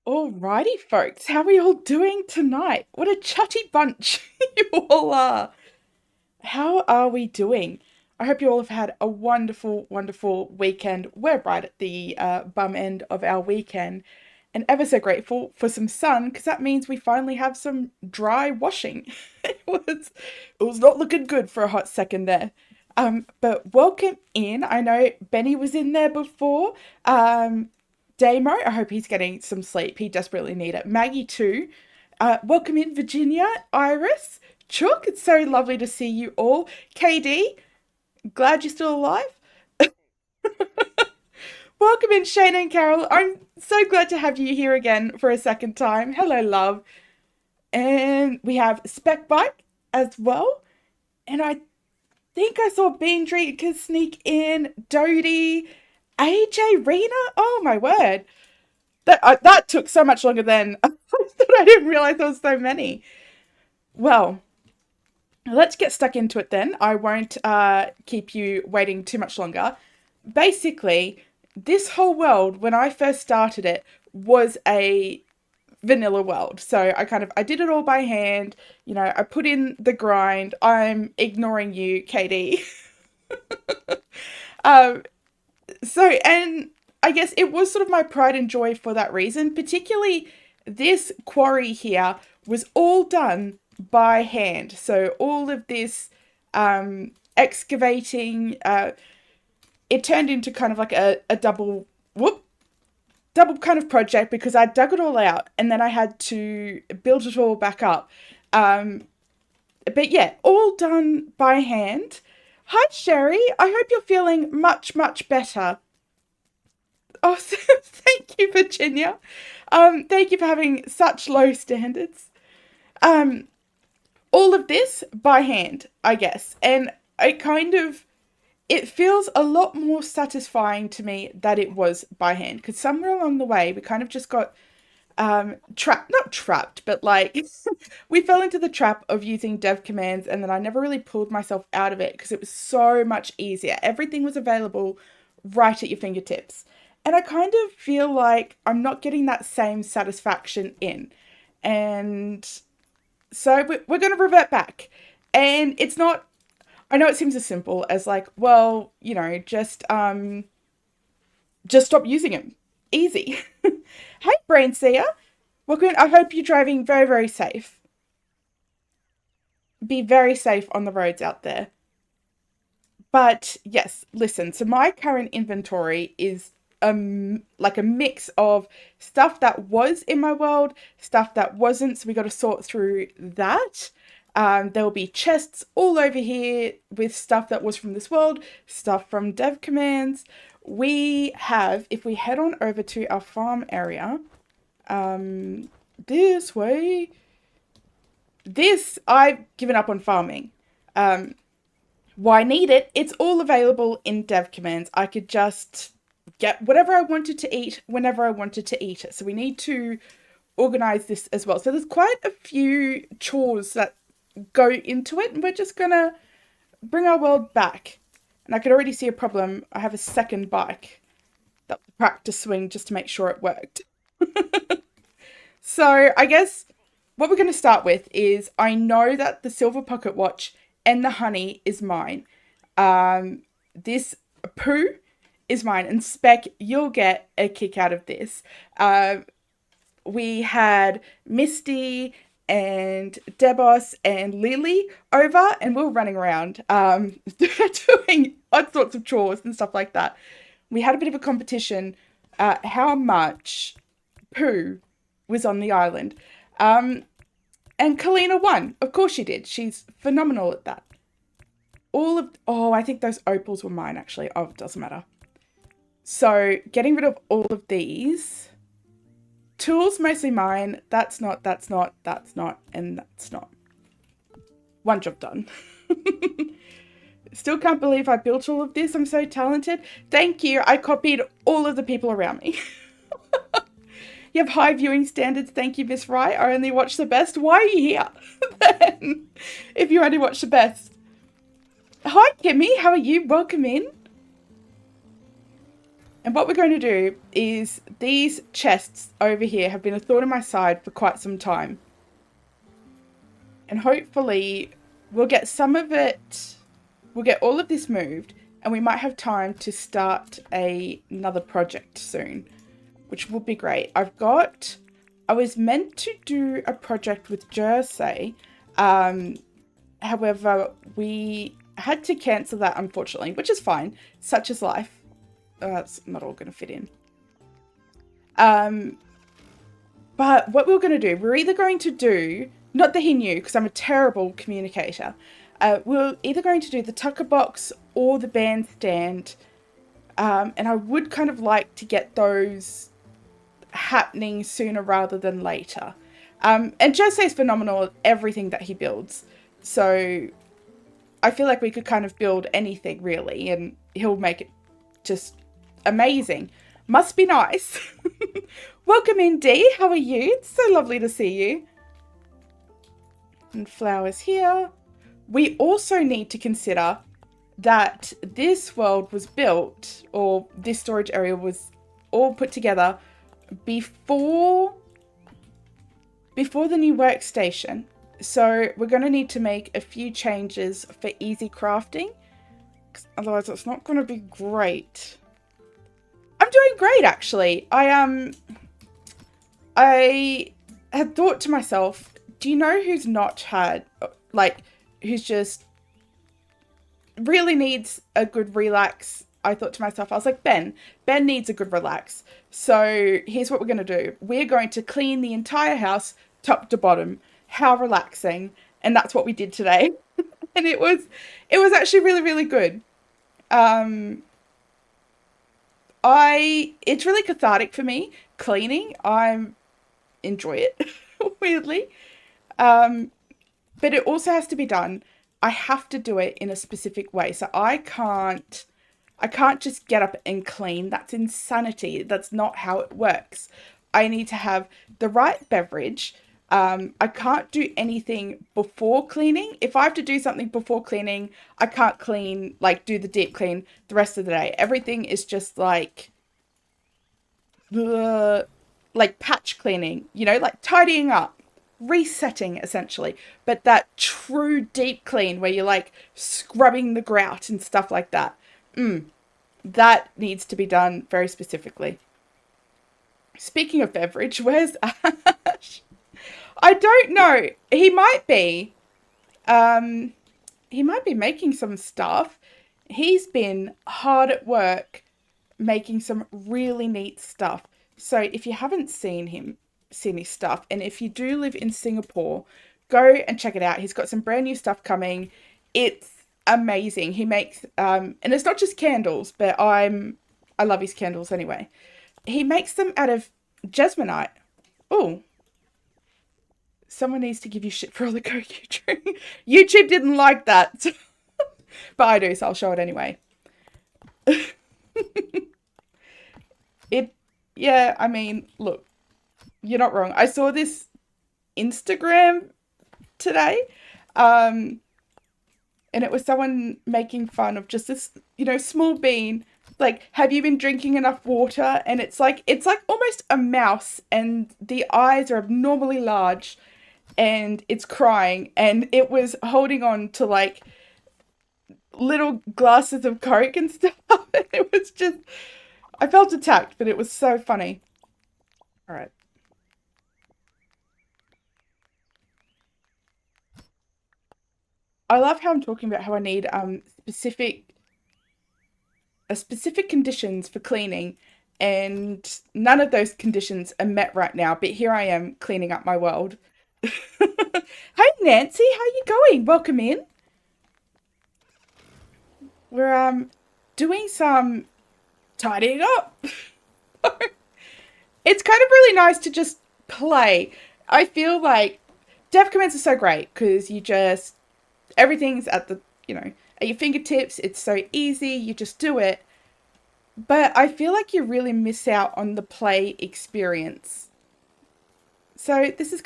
Alrighty, folks, how are we all doing tonight? What a chatty bunch you all are. How are we doing? I hope you all have had a wonderful, wonderful weekend. We're right at the bum end of our weekend, and ever so grateful for some sun because that means we finally have some dry washing. It was not looking good for a hot second there. But welcome in. I know Benny was in there before. Damo, I hope he's getting some sleep. He desperately need it. Maggie too. Welcome in, Virginia, Iris, Chook. It's so lovely to see you all. KD, glad you're still alive. Welcome in, Shane and Carol. I'm so glad to have you here again for a second time. Hello, love. And we have Spec Bike as well. And I think I saw Bean Drinker sneak in. Dodie, AJ, Rena. Oh my word. That took so much longer than I thought. I didn't realize there was so many. Well, let's get stuck into it then. I won't keep you waiting too much longer. Basically, this whole world, when I first started it, was a vanilla world. So I did it all by hand. I put in the grind. I'm ignoring you, Katie. um, and I guess it was sort of my pride and joy for that reason. Particularly, this quarry here was all done by hand. So all of this excavating, it turned into kind of like a double kind of project because I dug it all out and then I had to build it all back up. But yeah, all done by hand. Hi, Sherry. I hope you're feeling much, much better. Oh, thank you, Virginia. Thank you for having such low standards. Um, all of this by hand, I guess. And it feels a lot more satisfying to me that it was by hand because somewhere along the way we kind of just got not trapped, but like we fell into the trap of using dev commands and then I never really pulled myself out of it because it was so much easier. Everything was available right at your fingertips. And I kind of feel like I'm not getting that same satisfaction in. And so we're going to revert back. And it's not, I know it seems as simple as like, well, just stop using them. Easy. Hey, Brain Seer. Welcome. I hope you're driving very, very safe. Be very safe on the roads out there. But yes, listen, so my current inventory is like a mix of stuff that was in my world, stuff that wasn't, so we got to sort through that. There will be chests all over here with stuff that was from this world, stuff from DevCommands. We have, if we head on over to our farm area, this way, I've given up on farming. Why need it? It's all available in DevCommands. I could just get whatever I wanted to eat whenever I wanted to eat it. So we need to organize this as well. So there's quite a few chores that go into it, and we're just gonna bring our world back. And I could already see a problem. I have a second bike that was practice swing just to make sure it worked. So I guess what we're going to start with is I know that the silver pocket watch and the honey is mine. This poo is mine, and Spec, you'll get a kick out of this. We had Misty and Debos and Lily over, and we were running around doing all sorts of chores and stuff like that. We had a bit of a competition how much poo was on the island. And Kalina won. Of course she did. She's phenomenal at that. I think those opals were mine actually. Oh, it doesn't matter. So getting rid of all of these. Tools mostly mine. That's not, and that's not. One job done. Still can't believe I built all of this. I'm so talented. Thank you. I copied all of the people around me. You have high viewing standards. Thank you, Miss Wright. I only watch the best. Why are you here then? If you only watch the best. Hi, Kimmy. How are you? Welcome in. And what we're going to do is these chests over here have been a thorn in my side for quite some time. And hopefully we'll get some of it, we'll get all of this moved, and we might have time to start another project soon, which will be great. I was meant to do a project with Jersey. However, we had to cancel that, unfortunately, which is fine. Such is life. That's not all going to fit in. But what we're going to do, we're either going to do, not that he knew, because I'm a terrible communicator. We're either going to do the Tucker box or the bandstand. And I would kind of like to get those happening sooner rather than later. And Jose is phenomenal at everything that he builds. So I feel like we could kind of build anything really, and he'll make it just amazing. Must be nice. Welcome in, Dee. How are you? It's so lovely to see you. And flowers here. We also need to consider that this world was built, or this storage area was all put together before the new workstation. So we're going to need to make a few changes for easy crafting, because otherwise it's not going to be great. I'm doing great, actually. I had thought to myself, do you know who's not had, like, who's just really needs a good relax? I thought to myself, I was like, Ben needs a good relax. So here's what we're going to do. We're going to clean the entire house top to bottom. How relaxing. And that's what we did today. And it was actually really, really good. It's really cathartic for me, cleaning. I enjoy it, weirdly. But it also has to be done. I have to do it in a specific way. So I can't just get up and clean. That's insanity. That's not how it works. I need to have the right beverage. I can't do anything before cleaning. If I have to do something before cleaning, I can't clean, like do the deep clean the rest of the day. Everything is just like patch cleaning, like tidying up, resetting essentially. But that true deep clean where you're like scrubbing the grout and stuff like that. That needs to be done very specifically. Speaking of beverage, where's Ash? I don't know. He might be making some stuff. He's been hard at work making some really neat stuff. So if you haven't seen his stuff, and if you do live in Singapore, go and check it out. He's got some brand new stuff coming. It's amazing. He makes and it's not just candles, but I love his candles anyway. He makes them out of jasmonite. Oh, someone needs to give you shit for all the coke you drink. YouTube didn't like that. But I do, so I'll show it anyway. Yeah, I mean, look, you're not wrong. I saw this Instagram today, and it was someone making fun of just this, small bean. Like, have you been drinking enough water? And it's like almost a mouse, and the eyes are abnormally large, and it's crying, and it was holding on to like little glasses of Coke and stuff. And it was just, I felt attacked, but it was so funny. All right. I love how I'm talking about how I need specific conditions for cleaning, and none of those conditions are met right now, but here I am cleaning up my world. Hey Nancy, how you going? Welcome in. We're doing some tidying up. It's kind of really nice to just play. I feel like DevCommands is so great because everything's at your fingertips. It's so easy. You just do it. But I feel like you really miss out on the play experience. So this is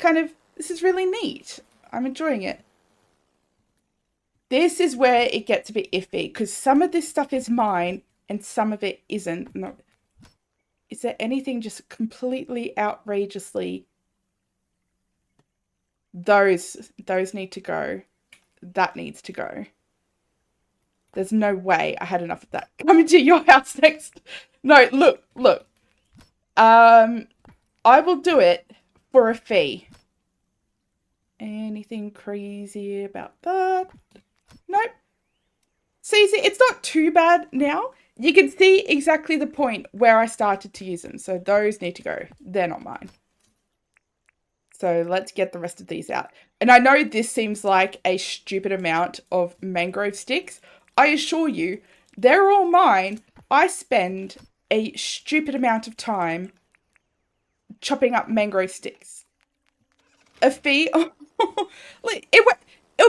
really neat. I'm enjoying it. This is where it gets a bit iffy because some of this stuff is mine and some of it isn't. Is there anything just completely outrageously? Those need to go. That needs to go. There's no way I had enough of that. Coming to your house next. No, look. I will do it for a fee. Anything crazy about that? Nope. See, it's not too bad now. You can see exactly the point where I started to use them. So those need to go. They're not mine. So let's get the rest of these out. And I know this seems like a stupid amount of mangrove sticks. I assure you, they're all mine. I spend a stupid amount of time chopping up mangrove sticks. A fee? It'll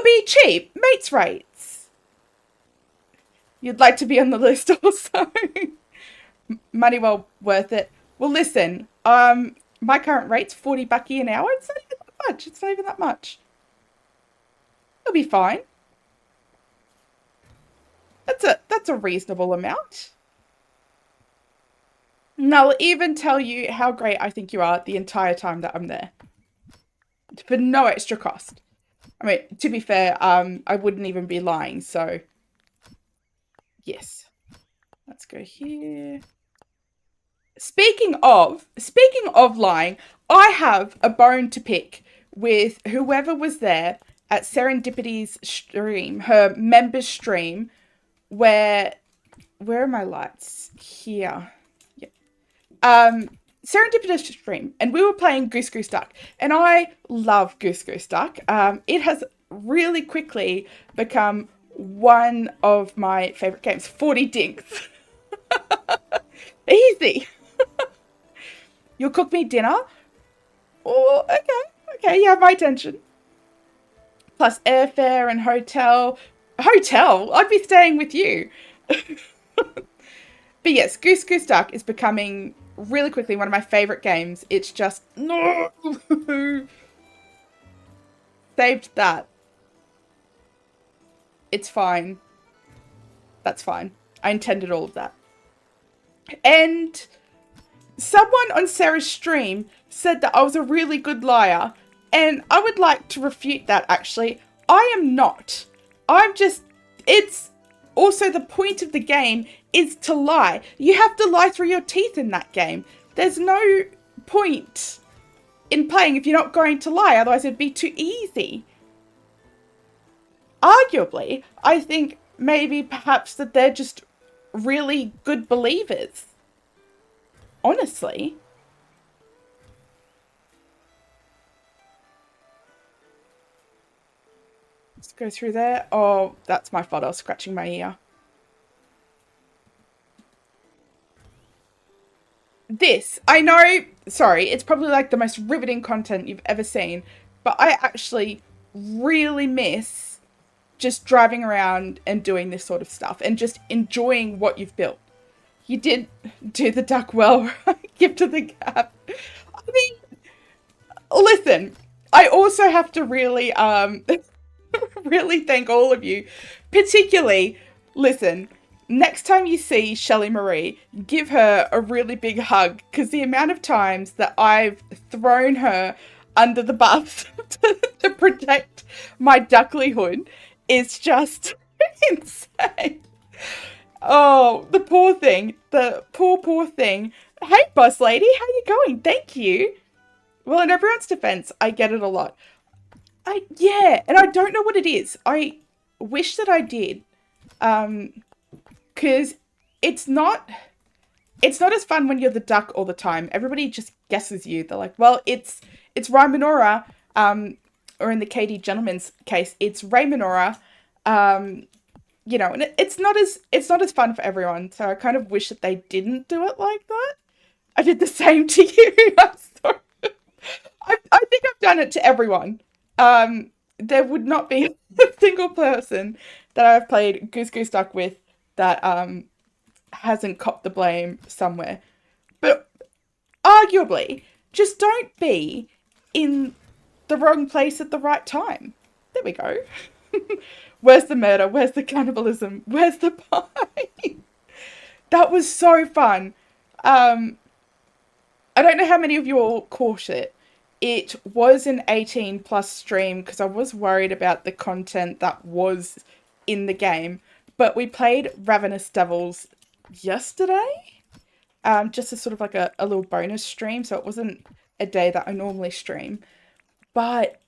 be cheap. Mates rates. You'd like to be on the list also. Money well worth it. Well, listen, my current rate's $40 an hour. It's not even that much. It's not even that much. It'll be fine. That's a reasonable amount. And I'll even tell you how great I think you are the entire time that I'm there. For no extra cost. I mean, to be fair, I wouldn't even be lying, so yes. Let's go here. Speaking of lying, I have a bone to pick with whoever was there at Serendipity's stream, her members stream, where are my lights? Here. Yeah. Serendipitous stream, and we were playing Goose Goose Duck, and I love Goose Goose Duck. It has really quickly become one of my favorite games. 40 dinks. Easy. You'll cook me dinner? Oh, okay, you have my attention. Plus airfare and hotel. Hotel? I'd be staying with you. But yes, Goose Goose Duck is becoming really quickly one of my favorite games. It's just no. Saved that. It's fine. That's fine. I intended all of that. And someone on Sarah's stream said that I was a really good liar, and I would like to refute that actually. I am not. It's also the point of the game is to lie. You have to lie through your teeth in that game. There's no point in playing if you're not going to lie, otherwise it'd be too easy. Arguably, I think maybe perhaps that they're just really good believers. Honestly. Let's go through there. Oh, that's my fault. I was scratching my ear. This, I know, sorry, it's probably like the most riveting content you've ever seen, but I actually really miss just driving around and doing this sort of stuff and just enjoying what you've built. You did do the duck well, give to the gap. I mean, listen, I also have to really, really thank all of you. Particularly, listen, next time you see Shelley Marie, give her a really big hug, because the amount of times that I've thrown her under the bus to protect my ducklyhood is just insane. Oh, the poor thing. The poor thing. Hey, boss lady, how you going? Thank you. Well, in everyone's defense, I get it a lot. Yeah, and I don't know what it is. I wish that I did. Because it's not as fun when you're the duck all the time. Everybody just guesses you. They're like, well, it's Raimonora, or in the KD Gentleman's case, it's Raimonora. You know, and it's not as fun for everyone. So I kind of wish that they didn't do it like that. I did the same to you. I'm sorry. I think I've done it to everyone. There would not be a single person that I've played Goose Goose Duck with that hasn't copped the blame somewhere. But arguably, just don't be in the wrong place at the right time. There we go. Where's the murder? Where's the cannibalism? Where's the pie? That was so fun. I don't know how many of you all caught it. It was an 18 plus stream because I was worried about the content that was in the game. But we played Ravenous Devils yesterday, just as sort of like a little bonus stream. So it wasn't a day that I normally stream. But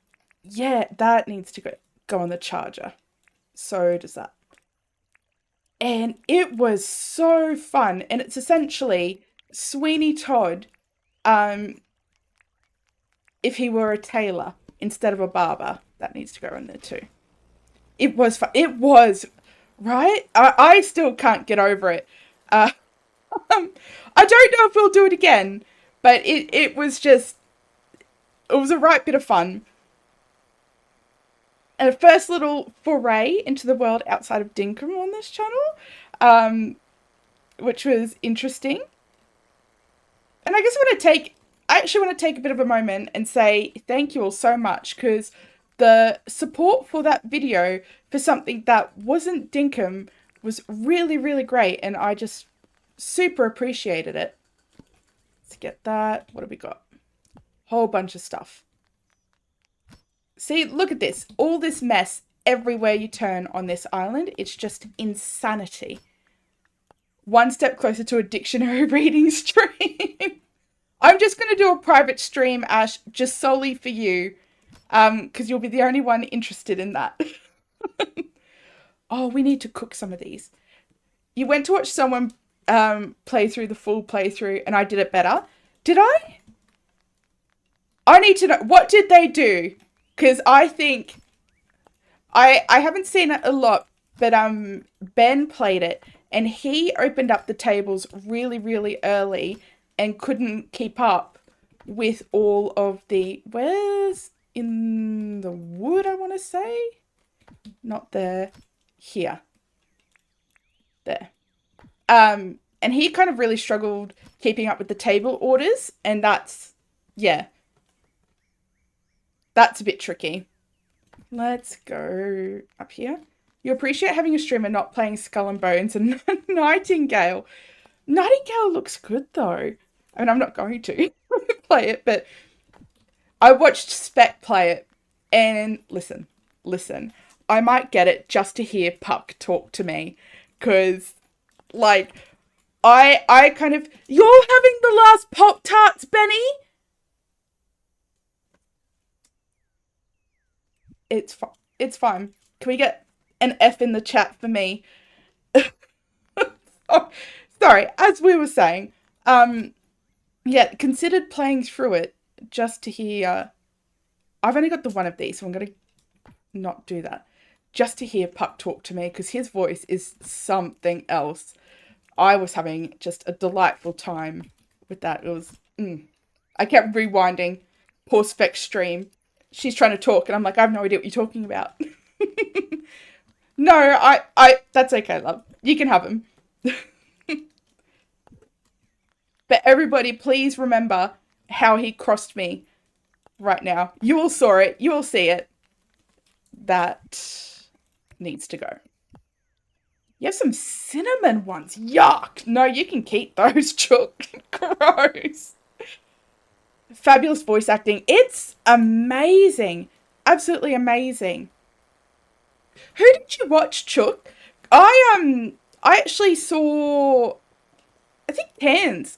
yeah, that needs to go on the charger. So does that. And it was so fun. And it's essentially Sweeney Todd if he were a tailor instead of a barber. That needs to go in there too. It was fun. It was, right? I still can't get over it. I don't know if we'll do it again, but it was just, it was a right bit of fun. And a first little foray into the world outside of Dinkum on this channel, which was interesting. And I guess I actually want to take a bit of a moment and say thank you all so much, because the support for that video for something that wasn't Dinkum was really, really great. And I just super appreciated it. Let's get that. What have we got? Whole bunch of stuff. See, look at this. All this mess everywhere you turn on this island. It's just insanity. One step closer to a dictionary reading stream. I'm just going to do a private stream, Ash, just solely for you. Because you'll be the only one interested in that. Oh, we need to cook some of these. You went to watch someone play through the full playthrough and I did it better. Did I? I need to know. What did they do? Because I think I haven't seen it a lot, but Ben played it and he opened up the tables really, really early and couldn't keep up with all of the, where's in the wood, I want to say? Not there, here. There. And he kind of really struggled keeping up with the table orders, and that's, yeah. That's a bit tricky. Let's go up here. You appreciate having a streamer not playing Skull and Bones and Nightingale. Nightingale looks good though. I mean, I'm not going to play it, but I watched Spec play it and listen. I might get it just to hear Puck talk to me, because like I kind of, you're having the last Pop-Tarts, Benny? It's fine. Can we get an F in the chat for me? Oh, sorry, as we were saying, yeah, considered playing through it just to hear, I've only got the one of these, so I'm going to not do that. Just to hear Puck talk to me, because his voice is something else. I was having just a delightful time with that. It was, I kept rewinding. Poor Spec stream. She's trying to talk, and I'm like, I have no idea what you're talking about. No, I, that's okay, love. You can have him. But everybody, please remember how he crossed me right now. You all saw it. You all see it. That needs to go. You have some cinnamon ones. Yuck. No, you can keep those, Chook. Gross. Fabulous voice acting. It's amazing. Absolutely amazing. Who did you watch, Chook? I actually saw, I think Cans.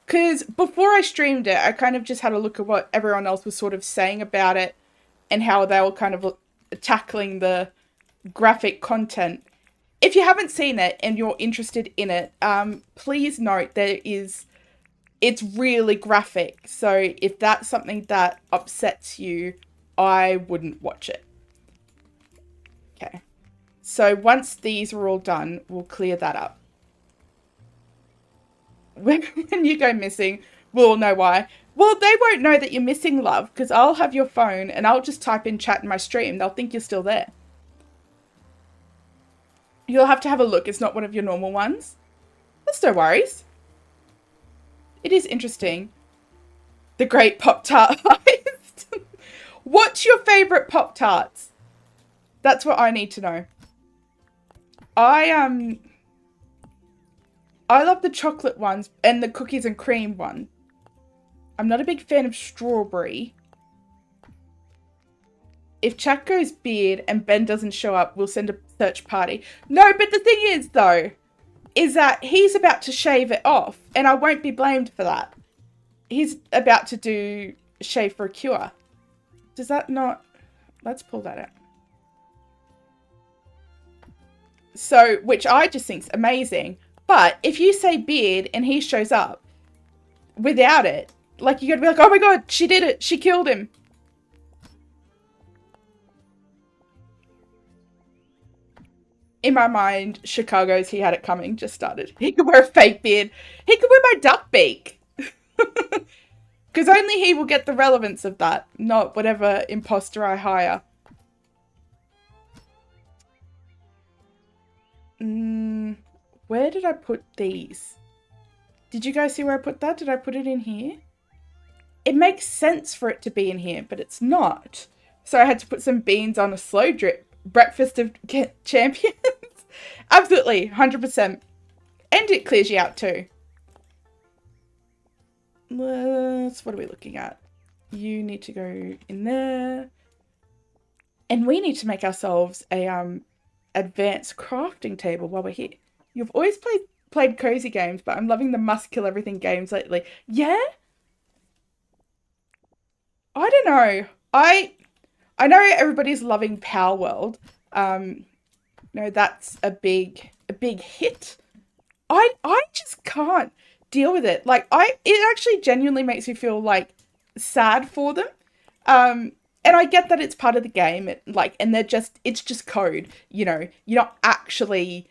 Because before I streamed it, I kind of just had a look at what everyone else was sort of saying about it and how they were kind of tackling the graphic content. If you haven't seen it and you're interested in it, please note it's really graphic. So if that's something that upsets you, I wouldn't watch it. Okay. So once these are all done, we'll clear that up. When you go missing, we'll know why. Well, they won't know that you're missing, love, because I'll have your phone and I'll just type in chat in my stream. They'll think you're still there. You'll have to have a look. It's not one of your normal ones. That's no worries. It is interesting. The great Pop-Tart heist. What's your favourite Pop-Tarts? That's what I need to know. I I love the chocolate ones and the cookies and cream one. I'm not a big fan of strawberry. If chat goes beard and Ben doesn't show up, we'll send a search party. No, but the thing is, though, is that he's about to shave it off, and I won't be blamed for that. He's about to do shave for a cure. Does that not... Let's pull that out. So, which I just think's amazing. But if you say beard and he shows up without it, like, you're going to be like, oh my god, she did it. She killed him. In my mind, Chicago's He Had It Coming just started. He could wear a fake beard. He could wear my duck beak. Because only he will get the relevance of that, not whatever imposter I hire. Where did I put these? Did you guys see where I put that? Did I put it in here? It makes sense for it to be in here, but it's not. So I had to put some beans on a slow drip. Breakfast of champions. Absolutely, 100%. And it clears you out too. What are we looking at? You need to go in there. And we need to make ourselves a advanced crafting table while we're here. You've always played cozy games, but I'm loving the must kill everything games lately. Yeah? I don't know. I know everybody's loving Power World. No, that's a big hit. I just can't deal with it. Like, it actually genuinely makes me feel like sad for them. And I get that it's part of the game, and it's just code, you know. You're not actually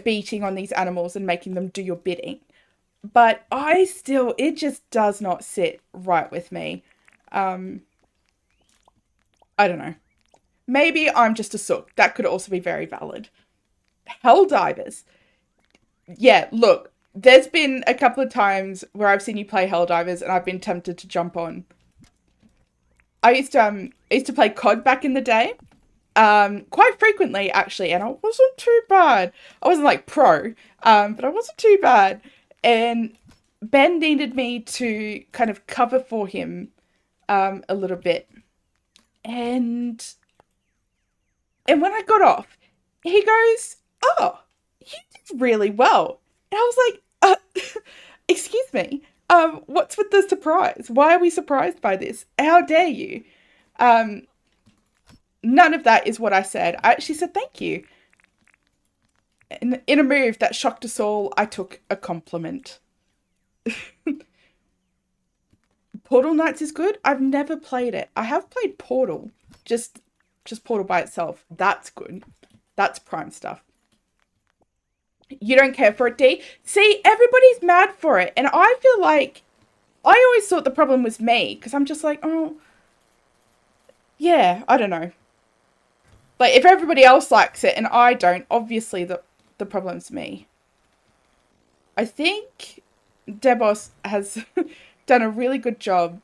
beating on these animals and making them do your bidding. But it just does not sit right with me. I don't know. Maybe I'm just a sook. That could also be very valid. Helldivers. Yeah, look, there's been a couple of times where I've seen you play Helldivers and I've been tempted to jump on. I used to play COD back in the day. Quite frequently, actually, and I wasn't too bad. I wasn't like pro, but I wasn't too bad. And Ben needed me to kind of cover for him a little bit. And when I got off, he goes, oh, you did really well. And I was like, excuse me, what's with the surprise? Why are we surprised by this? How dare you? None of that is what I said. I actually said thank you. In a move that shocked us all, I took a compliment. Portal Knights is good. I've never played it. I have played Portal. Just Portal by itself. That's good. That's prime stuff. You don't care for it, D? See, everybody's mad for it. And I feel like I always thought the problem was me. Because I'm just like, oh, yeah, I don't know. Like, if everybody else likes it and I don't, obviously the problem's me. I think Debos has done a really good job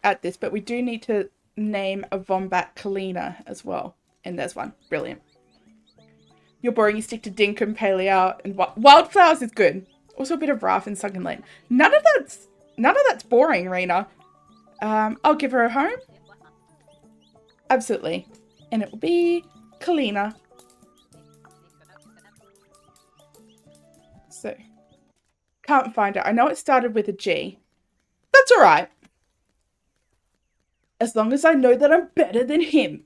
at this, but we do need to name a Wombat Kalina as well. And there's one. Brilliant. You're boring, you stick to Dinkum, Paleo, and Wildflowers is good. Also a bit of Wrath and Sunken Lane. None of that's boring, Rena. I'll give her a home. Absolutely. And it will be Kalina. So, can't find it. I know it started with a G. That's alright. As long as I know that I'm better than him.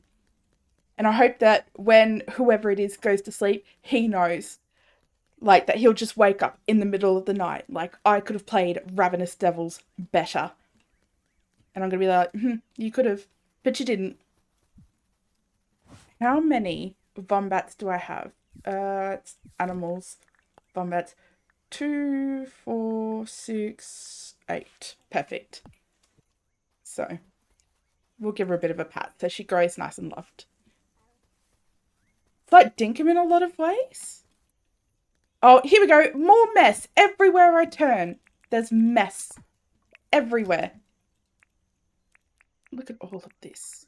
And I hope that when whoever it is goes to sleep, he knows. Like, that he'll just wake up in the middle of the night. Like, I could have played Ravenous Devils better. And I'm going to be like, you could have, but you didn't. How many Wombats do I have? It's animals. Wombats. 2, 4, 6, 8. Perfect. So, we'll give her a bit of a pat so she grows nice and loved. It's like Dinkum in a lot of ways. Oh, here we go. More mess. Everywhere I turn, there's mess. Everywhere. Look at all of this.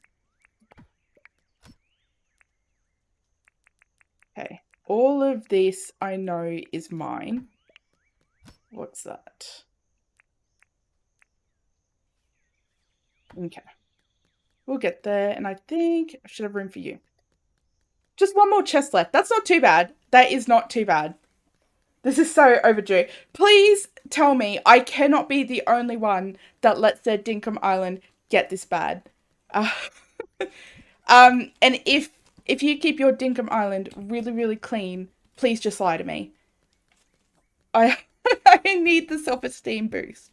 Okay. All of this I know is mine. What's that? Okay. We'll get there, and I think I should have room for you. Just one more chest left. That's not too bad. That is not too bad. This is so overdue. Please tell me I cannot be the only one that lets their Dinkum Island get this bad. Uh, and if you keep your Dinkum Island really, really clean, please just lie to me. I I need the self-esteem boost.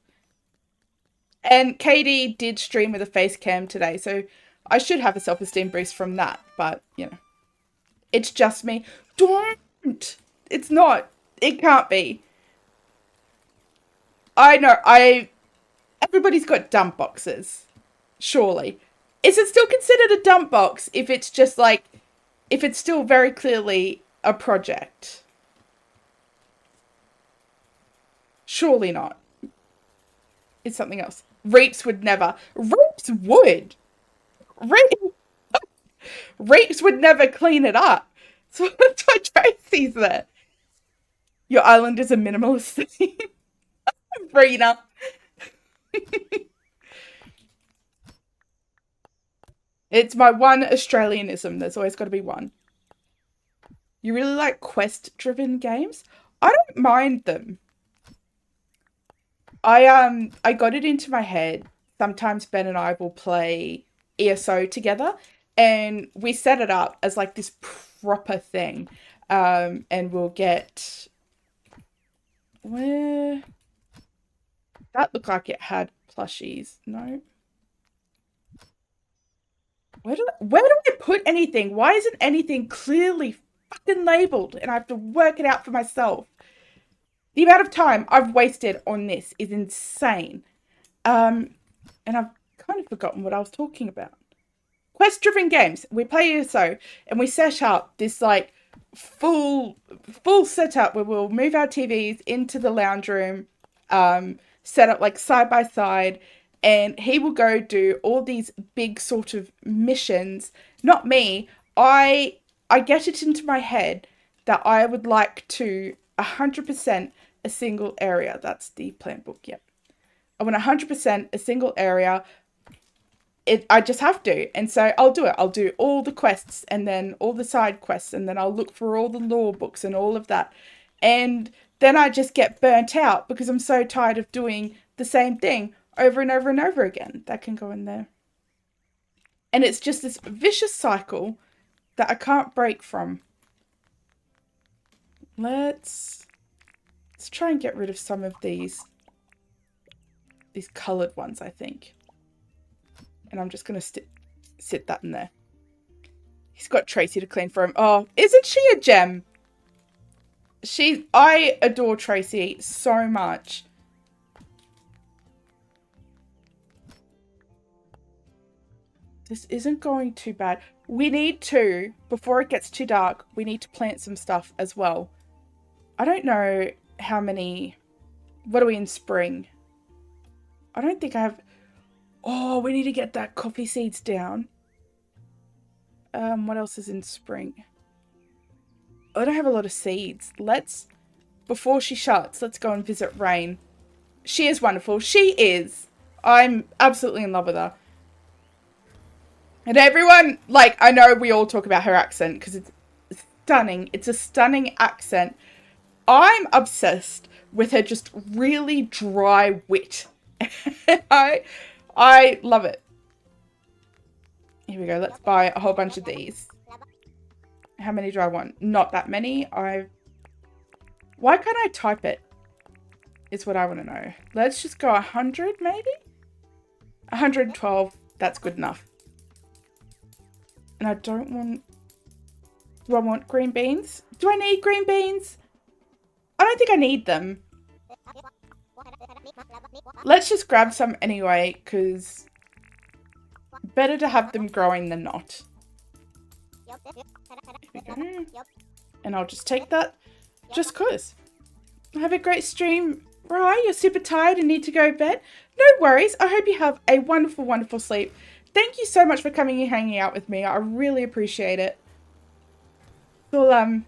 And Katie did stream with a face cam today, so I should have a self-esteem boost from that, but, you know. It's just me. Don't! It's not. It can't be. I know, everybody's got dump boxes. Surely. Is it still considered a dump box if it's just like, if it's still very clearly a project? Surely not. It's something else. Reaps would never. Reaps would. Reaps would never clean it up. So that's why Tracy's there. Your island is a minimalist theme. Brina. It's my one Australianism. There's always got to be one. You really like quest-driven games? I don't mind them. I got it into my head. Sometimes Ben and I will play ESO together, and we set it up as like this proper thing. And we'll get where that looked like it had plushies. No. Where do I put anything? Why isn't anything clearly fucking labeled and I have to work it out for myself? The amount of time I've wasted on this is insane. And I've kind of forgotten what I was talking about. Quest-driven games. We play ESO and we set up this like full setup where we'll move our TVs into the lounge room, set up like side by side, and he will go do all these big sort of missions. Not me. I get it into my head that I would like to 100% a single area. That's the plant book, yep. I want 100% a single area. I just have to. And so I'll do it. I'll do all the quests and then all the side quests, and then I'll look for all the lore books and all of that. And then I just get burnt out because I'm so tired of doing the same thing over and over and over again. That can go in there. And it's just this vicious cycle that I can't break from. Let's try and get rid of some of these coloured ones, I think. And I'm just going to sit that in there. He's got Tracy to clean for him. Oh, isn't she a gem? I adore Tracy so much. This isn't going too bad. We need to, before it gets too dark, we need to plant some stuff as well. I don't know how many... What are we in spring? I don't think I have... Oh, we need to get that coffee seeds down. What else is in spring? I don't have a lot of seeds. Before she shuts, let's go and visit Rain. She is wonderful. She is. I'm absolutely in love with her. And everyone, like, I know we all talk about her accent because it's stunning. It's a stunning accent. I'm obsessed with her just really dry wit. I love it. Here we go. Let's buy a whole bunch of these. How many do I want? Not that many. Why can't I type it? Is what I want to know. Let's just go 100 maybe? 112. That's good enough. And I don't want... Do I want green beans? Do I need green beans? I don't think I need them. Let's just grab some anyway, because better to have them growing than not. And I'll just take that just cause. Have a great stream, Rye. You're super tired and need to go to bed. No worries. I hope you have a wonderful, wonderful sleep. Thank you so much for coming and hanging out with me. I really appreciate it. So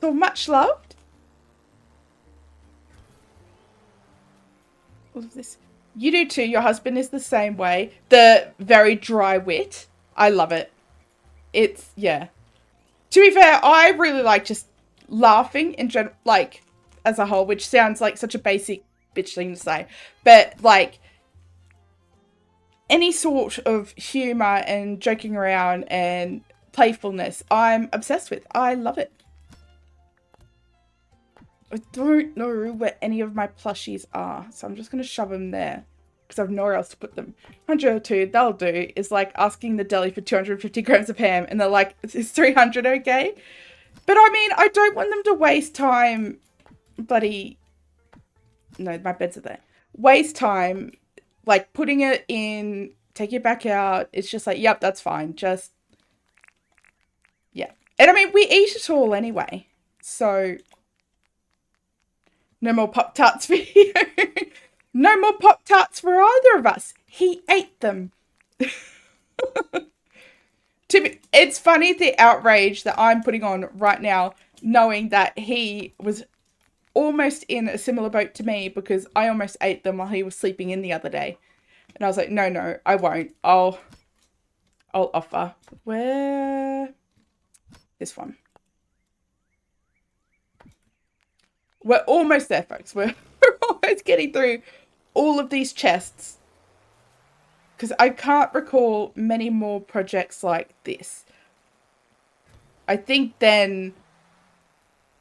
much loved. all of this. You do too. Your husband is the same way. The very dry wit. I love it. It's, yeah. To be fair, I really like just laughing in general, like, as a whole, which sounds like such a basic bitch thing to say. But, like, any sort of humour and joking around and playfulness, I'm obsessed with. I love it. I don't know where any of my plushies are, so I'm just going to shove them there because I've nowhere else to put them. 102, they'll do, is like asking the deli for 250 grams of ham and they're like, is 300 okay? But I mean, I don't want them to waste time, bloody, no, my beds are there. Waste time, like putting it in, take it back out. It's just like, yep, that's fine. Just, yeah. And I mean, we eat it all anyway, so... No more Pop-Tarts for you. No more Pop-Tarts for either of us. He ate them. It's funny the outrage that I'm putting on right now, knowing that he was almost in a similar boat to me because I almost ate them while he was sleeping in the other day. And I was like, no, I won't. I'll offer. Where? This one. We're almost there, folks. We're almost getting through all of these chests. Because I can't recall many more projects like this. I think then...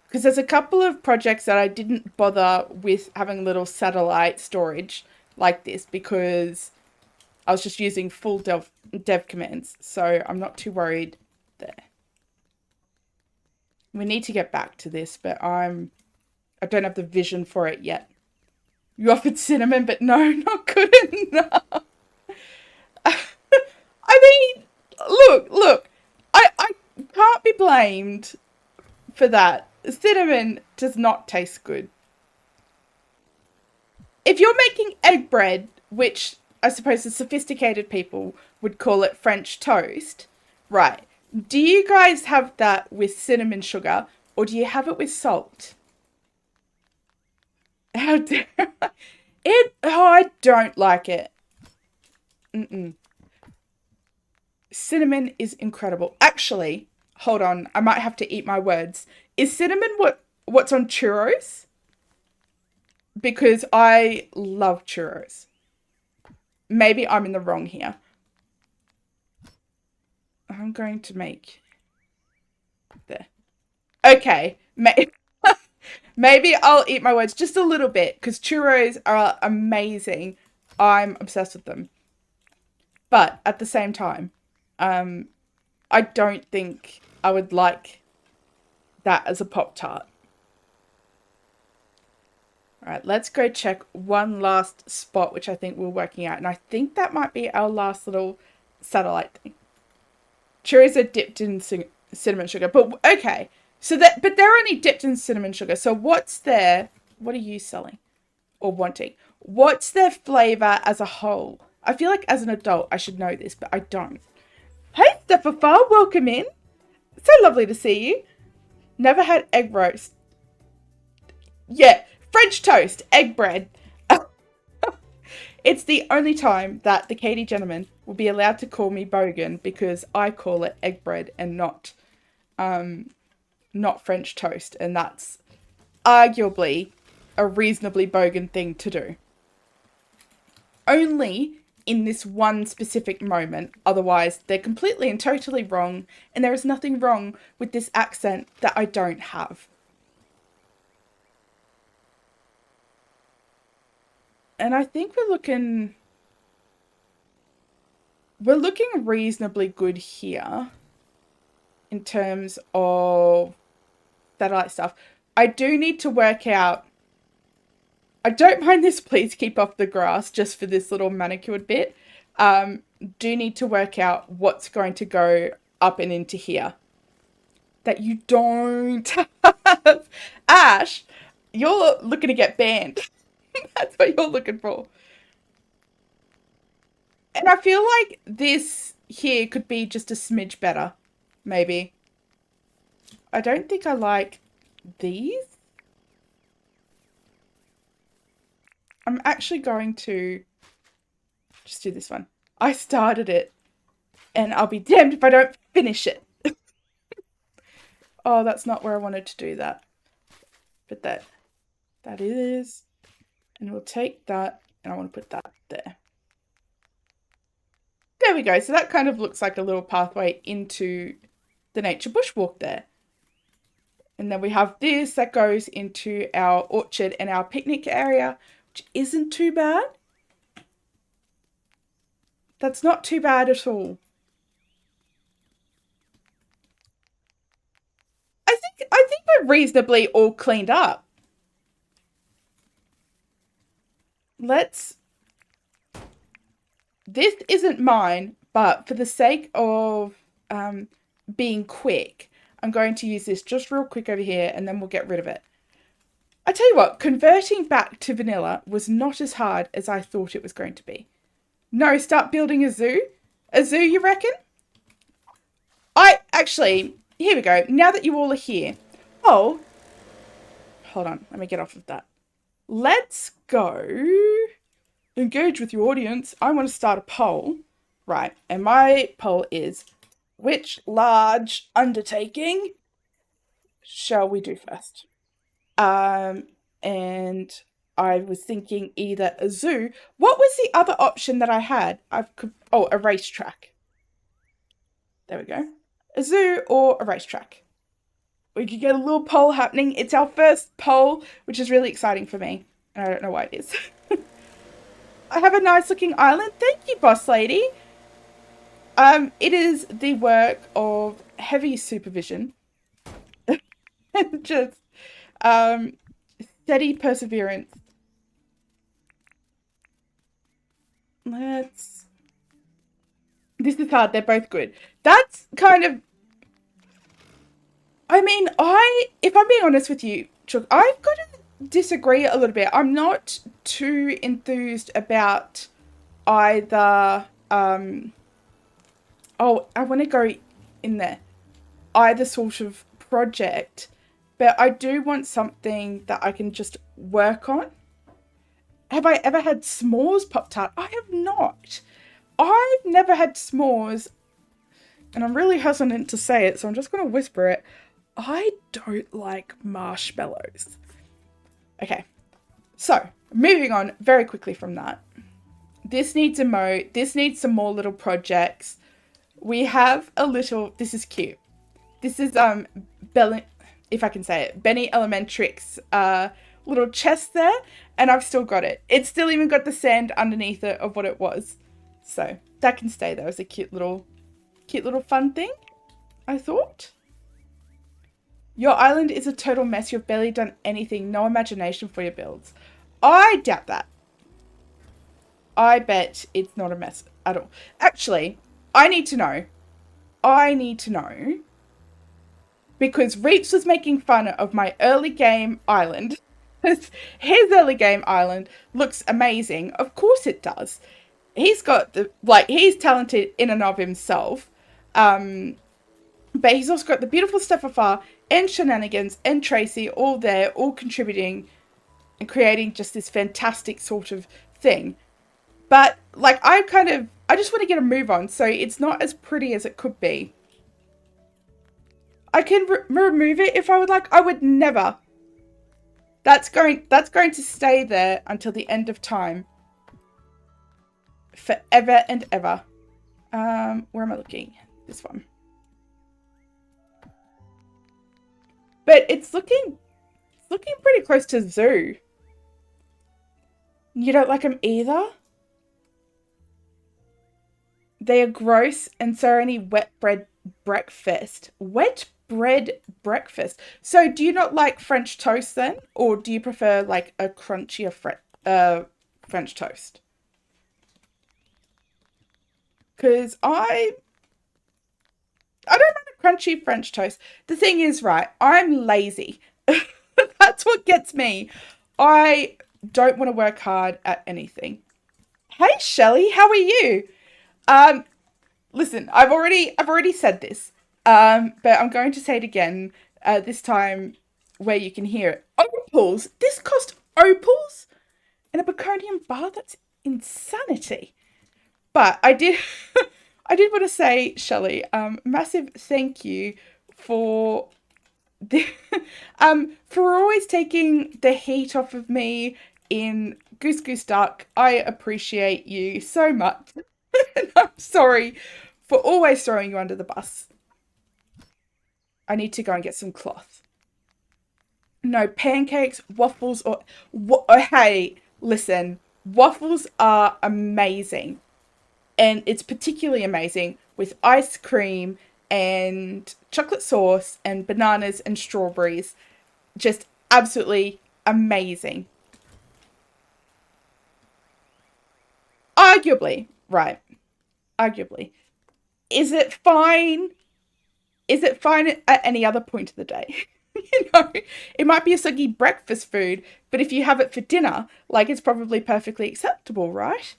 Because there's a couple of projects that I didn't bother with having little satellite storage like this. Because I was just using full dev commands. So I'm not too worried there. We need to get back to this, but I don't have the vision for it yet. You offered cinnamon, but no, not good enough. I mean, look. I can't be blamed for that. Cinnamon does not taste good. If you're making egg bread, which I suppose the sophisticated people would call it French toast, right? Do you guys have that with cinnamon sugar, or do you have it with salt? How dare it? Oh, I don't like it. Cinnamon is incredible. Actually, hold on. I might have to eat my words. Is cinnamon what's on churros? Because I love churros. Maybe I'm in the wrong here. I'm going to make... There. Okay. Maybe I'll eat my words just a little bit because churros are amazing. I'm obsessed with them. But at the same time, I don't think I would like that as a Pop-Tart. All right, let's go check one last spot, which I think we're working out. And I think that might be our last little satellite thing. Churros are dipped in cinnamon sugar. But okay. But they're only dipped in cinnamon sugar. So what are you selling or wanting? What's their flavor as a whole? I feel like as an adult, I should know this, but I don't. Hey, Stephafa, welcome in. So lovely to see you. Never had egg roast. Yeah, French toast, egg bread. It's the only time that the Katie gentleman will be allowed to call me bogan because I call it egg bread and not French toast. And that's arguably a reasonably bogan thing to do. Only in this one specific moment. Otherwise, they're completely and totally wrong. And there is nothing wrong with this accent that I don't have. And I think we're looking reasonably good here in terms of satellite stuff. I do need to work out, I don't mind this, please keep off the grass just for this little manicured bit. Do need to work out what's going to go up and into here that you don't have. Ash, you're looking to get banned. That's what you're looking for. And I feel like this here could be just a smidge better. Maybe. I don't think I like these. I'm actually going to just do this one. I started it, and I'll be damned if I don't finish it. Oh, that's not where I wanted to do that. But that is, and we'll take that, and I want to put that there. There we go. So that kind of looks like a little pathway into the nature bushwalk there. And then we have this that goes into our orchard and our picnic area, which isn't too bad. That's not too bad at all. I think we're reasonably all cleaned up. This isn't mine, but for the sake of being quick, I'm going to use this just real quick over here, and then we'll get rid of it. I tell you what, converting back to vanilla was not as hard as I thought it was going to be. No, start building a zoo? A zoo, you reckon? Here we go. Now that you all are here. Oh, hold on. Let me get off of that. Let's go engage with your audience. I want to start a poll. Right. And my poll is, which large undertaking shall we do first? And I was thinking either a zoo. What was the other option that I had? A racetrack. There we go. A zoo or a racetrack. We could get a little poll happening. It's our first poll, which is really exciting for me. And I don't know why it is. I have a nice looking island. Thank you, boss lady. It is the work of heavy supervision. Just steady perseverance. This is hard. They're both good. That's kind of, I mean, if I'm being honest with you, Chuck, I've got to disagree a little bit. I'm not too enthused about either, I want to go in there, either sort of project, but I do want something that I can just work on. Have I ever had s'mores Pop-Tart? I have not. I've never had s'mores, and I'm really hesitant to say it, so I'm just going to whisper it. I don't like marshmallows. Okay, so moving on very quickly from that. This needs a moat. This needs some more little projects. We have a little, this is cute. This is, if I can say it, Benny Elementrix, little chest there, and I've still got it. It's still even got the sand underneath it of what it was. So that can stay there as a cute little fun thing, I thought. Your island is a total mess. You've barely done anything. No imagination for your builds. I doubt that. I bet it's not a mess at all. Actually, I need to know. Because Reach was making fun of my early game island. His early game island looks amazing. Of course it does. He's got he's talented in and of himself. But he's also got the beautiful stuff afar and Shenanigans and Tracy all there, all contributing and creating just this fantastic sort of thing. But I just want to get a move on, so it's not as pretty as it could be. I can remove it if I would like. I would never. That's going to stay there until the end of time. Forever and ever. Where am I looking? This one. But it's looking pretty close to zoo. You don't like them either? They are gross, and so are any wet bread breakfast. Wet bread breakfast. So do you not like French toast then? Or do you prefer like a crunchier French toast? Because I don't mind a crunchy French toast. The thing is, right, I'm lazy. That's what gets me. I don't want to work hard at anything. Hey, Shelley, how are you? Listen, I've already said this, but I'm going to say it again, this time where you can hear it. Opals. This cost opals? in a Baconian bar? That's insanity. But I did, I did want to say, Shelley, massive thank you for the, for always taking the heat off of me in Goose Goose Duck. I appreciate you so much. I'm sorry for always throwing you under the bus. I need to go and get some cloth. No pancakes, waffles, or hey, listen, waffles are amazing, and it's particularly amazing with ice cream and chocolate sauce and bananas and strawberries. Just absolutely amazing. Arguably, right? Arguably, is it fine? Is it fine at any other point of the day? You know, it might be a soggy breakfast food, but if you have it for dinner, like it's probably perfectly acceptable, right?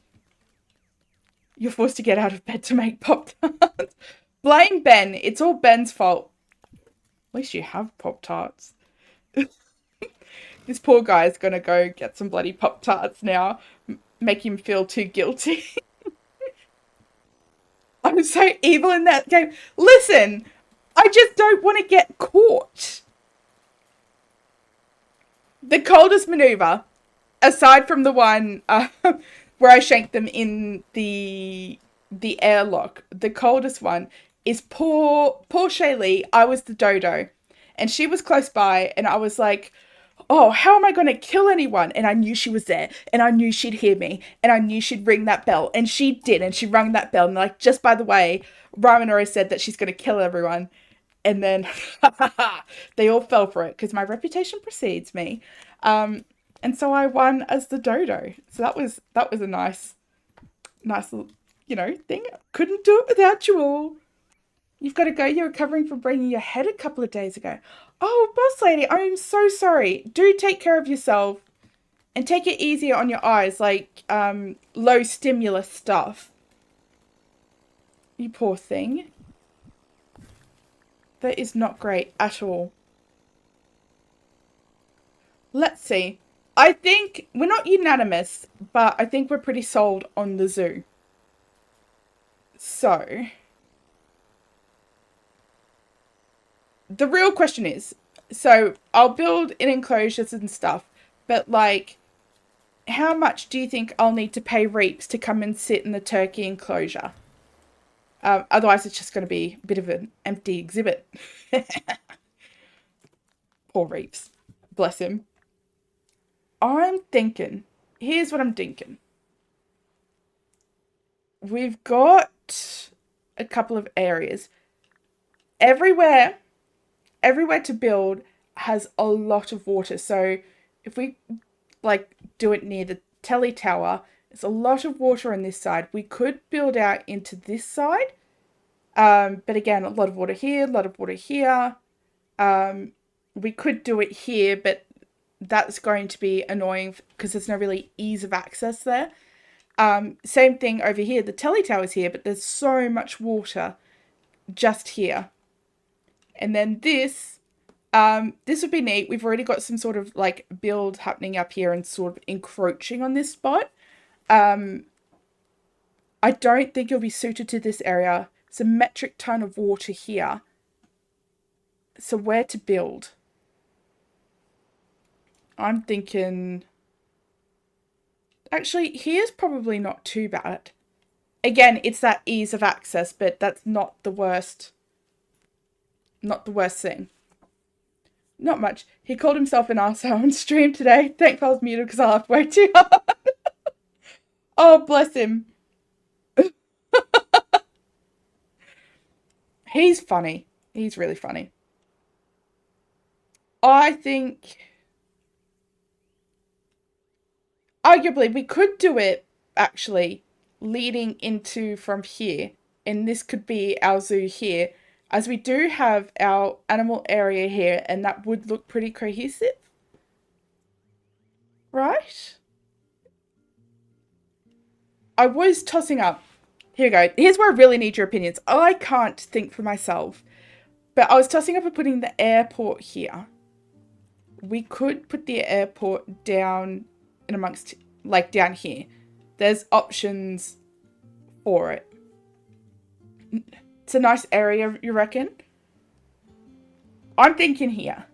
You're forced to get out of bed to make Pop Tarts. Blame Ben. It's all Ben's fault. At least you have Pop Tarts. This poor guy's gonna go get some bloody Pop Tarts now. Make him feel too guilty. I'm so evil in that game. Listen, I just don't want to get caught. The coldest maneuver, aside from the one where I shanked them in the airlock, the coldest one is poor Shaylee. I was the dodo, and she was close by, and I was like, oh, how am I going to kill anyone? And I knew she was there, and I knew she'd hear me, and I knew she'd ring that bell, and she did, and she rung that bell, and like, just by the way, Ramanora said that she's going to kill everyone, and then they all fell for it, because my reputation precedes me, and so I won as the dodo, so that was a nice little, thing. Couldn't do it without you all. You've got to go. You're recovering from breaking your head a couple of days ago. Oh, boss lady, I'm so sorry. Do take care of yourself and take it easier on your eyes, like low stimulus stuff. You poor thing. That is not great at all. Let's see. I think we're not unanimous, but I think we're pretty sold on the zoo. So the real question is, so I'll build in enclosures and stuff, but like, how much do you think I'll need to pay Reaps to come and sit in the turkey enclosure? Otherwise, it's just going to be a bit of an empty exhibit. Poor Reaps. Bless him. I'm thinking, here's what I'm thinking. We've got a couple of areas. Everywhere to build has a lot of water. So if we like do it near the telly tower, there's a lot of water on this side. We could build out into this side. But again, a lot of water here, a lot of water here. We could do it here, but that's going to be annoying because there's no really ease of access there. Same thing over here. The telly tower's here, but there's so much water just here. And then this would be neat. We've already got some sort of like build happening up here and sort of encroaching on this spot. I don't think it'll be suited to this area. It's a metric ton of water here. So where to build? I'm thinking, actually, here's probably not too bad. Again, it's that ease of access, but that's not the worst. Not the worst thing. Not much. He called himself an arsehole on stream today. Thankfully I was muted because I laughed way too hard. Oh, bless him. He's funny. He's really funny. I think, arguably, we could do it, actually, leading into from here. And this could be our zoo here. As we do have our animal area here, and that would look pretty cohesive. Right? I was tossing up. Here we go. Here's where I really need your opinions. I can't think for myself. But I was tossing up and putting the airport here. We could put the airport down in amongst like down here. There's options for it. It's a nice area, you reckon? I'm thinking here,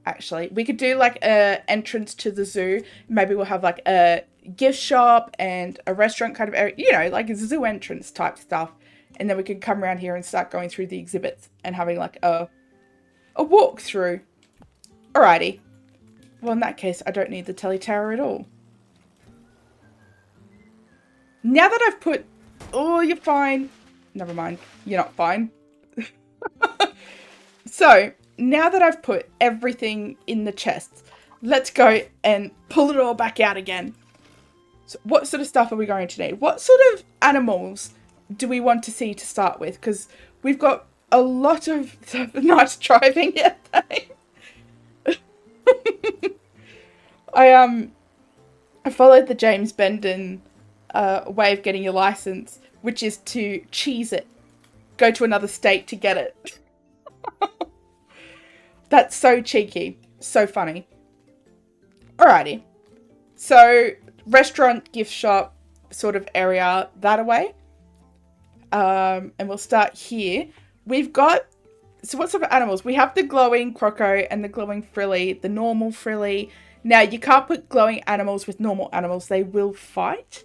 actually. We could do like a entrance to the zoo. Maybe we'll have like a gift shop and a restaurant kind of area, you know, like a zoo entrance type stuff. And then we could come around here and start going through the exhibits and having like a walkthrough. Alrighty. Well, in that case, I don't need the telly tower at all. Now that I've put... Oh, you're fine. Never mind. You're not fine. So, now that I've put everything in the chests, let's go and pull it all back out again. So what sort of stuff are we going to need? What sort of animals do we want to see to start with? Because we've got a lot of nice driving here. I followed the James Benden way of getting your license, which is to cheese it. Go to another state to get it. That's so cheeky. So funny. Alrighty. So, restaurant, gift shop sort of area that away. And we'll start here. We've got... So what sort of animals? We have the glowing croco and the glowing frilly, the normal frilly. Now, you can't put glowing animals with normal animals. They will fight.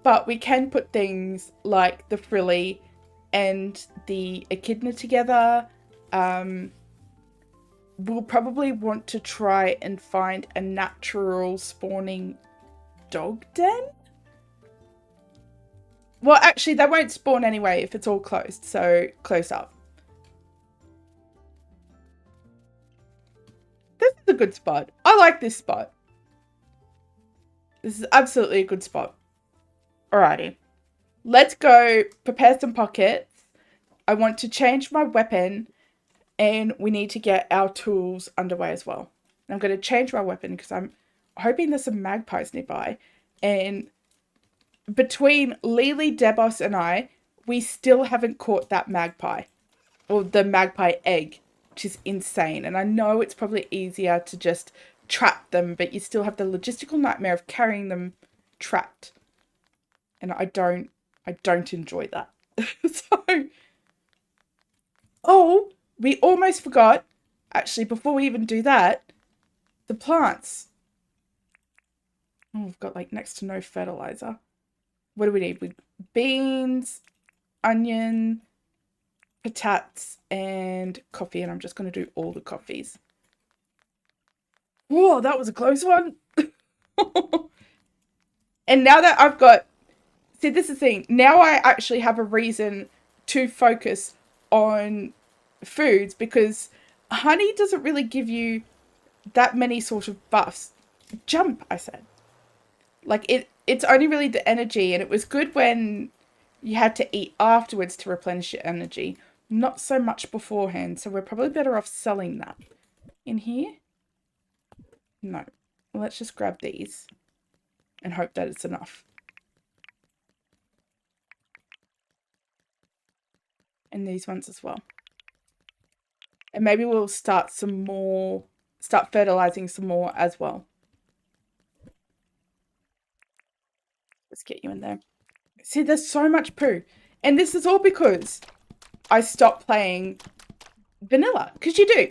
But we can put things like the frilly and the echidna together. We'll probably want to try and find a natural spawning dog den. Well, actually, they won't spawn anyway if it's all closed. So, close up. This is a good spot. I like this spot. This is absolutely a good spot. Alrighty. Let's go prepare some pockets. I want to change my weapon. And we need to get our tools underway as well. And I'm going to change my weapon because I'm hoping there's some magpies nearby. And between Lily, Debos, and I, we still haven't caught that magpie. Or the magpie egg, which is insane. And I know it's probably easier to just trap them, but you still have the logistical nightmare of carrying them trapped. And I don't enjoy that. So, oh, we almost forgot, actually, before we even do that, the plants. Oh, we've got like next to no fertilizer. What do we need? We beans, onion, patatas, and coffee. And I'm just going to do all the coffees. Whoa, that was a close one. And now that I've got... See, this is the thing. Now I actually have a reason to focus on foods because honey doesn't really give you that many sort of buffs. Jump, I said. Like, it's only really the energy, and it was good when you had to eat afterwards to replenish your energy. Not so much beforehand, so we're probably better off selling that. In here? No. Let's just grab these and hope that it's enough. And these ones as well. And maybe we'll start fertilizing some more as well. Let's get you in there. See, there's so much poo. And this is all because I stopped playing vanilla. Because you do.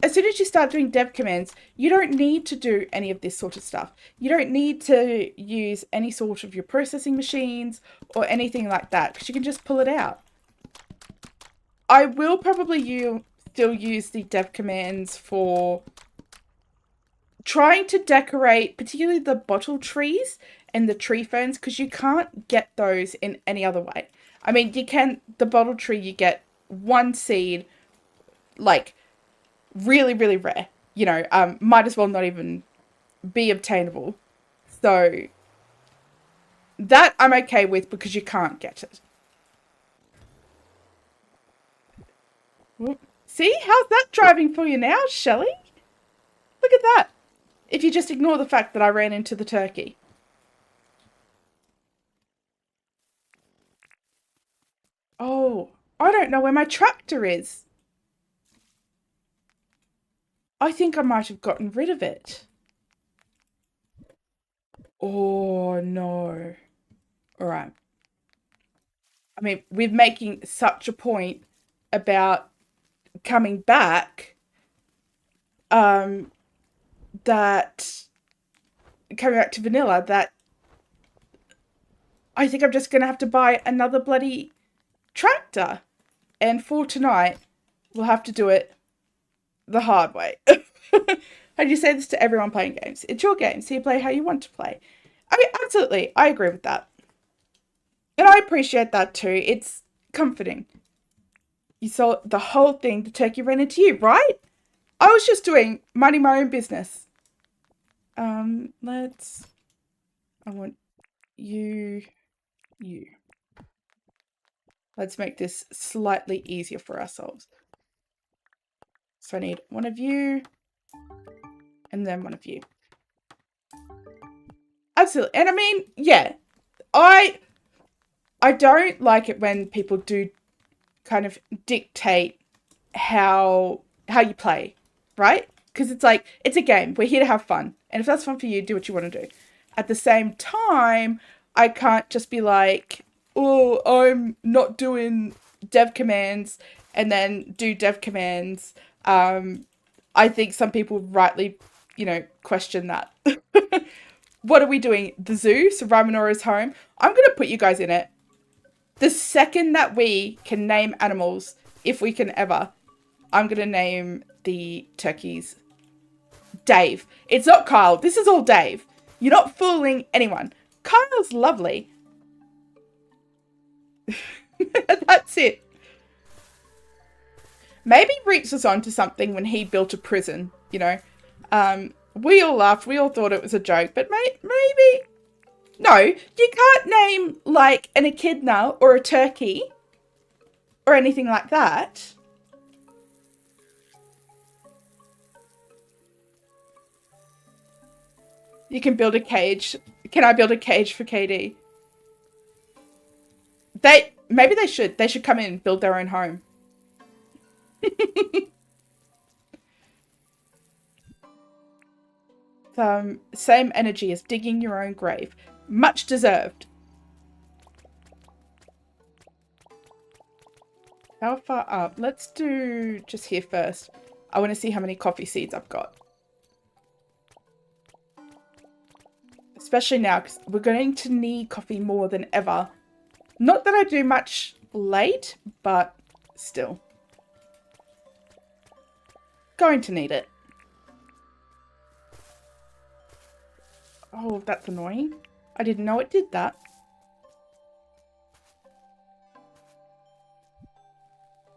As soon as you start doing DevCommands, you don't need to do any of this sort of stuff. You don't need to use any sort of your processing machines or anything like that. Because you can just pull it out. I will probably still use the DevCommands for trying to decorate, particularly the bottle trees and the tree ferns, because you can't get those in any other way. I mean, you can, the bottle tree, you get one seed, like, really, really rare. You know, might as well not even be obtainable. So, that I'm okay with because you can't get it. See, how's that driving for you now, Shelley? Look at that. If you just ignore the fact that I ran into the turkey. Oh, I don't know where my tractor is. I think I might have gotten rid of it. Oh, no. All right. I mean, we're making such a point about coming back, um, that coming back to vanilla, that I think I'm just going to have to buy another bloody tractor. And for tonight, we'll have to do it the hard way. And you say this to everyone playing games. It's your game, so you play how you want to play. I mean, absolutely, I agree with that. And I appreciate that too. It's comforting. You saw the whole thing, the turkey ran into you, right? I was just minding my own business. I want you. Let's make this slightly easier for ourselves. So I need one of you, and then one of you. Absolutely. And I mean, yeah, I don't like it when people do kind of dictate how you play, right? Because it's like, it's a game. We're here to have fun. And if that's fun for you, do what you want to do. At the same time, I can't just be like, oh, I'm not doing DevCommands and then do DevCommands. I think some people rightly, question that. What are we doing? The zoo? So Ramonora's home? I'm going to put you guys in it. The second that we can name animals, if we can ever, I'm going to name the turkeys Dave. It's not Kyle. This is all Dave. You're not fooling anyone. Kyle's lovely. That's it. Maybe Reach was onto something when he built a prison, We all laughed. We all thought it was a joke, but maybe. No, you can't name like an echidna or a turkey or anything like that. You can build a cage. Can I build a cage for KD? Maybe they should. They should come in and build their own home. Same energy as digging your own grave. Much deserved. How far up? Let's do just here first. I want to see how many coffee seeds I've got. Especially now, because we're going to need coffee more than ever. Not that I do much late, but still. Going to need it. Oh, that's annoying. I didn't know it did that.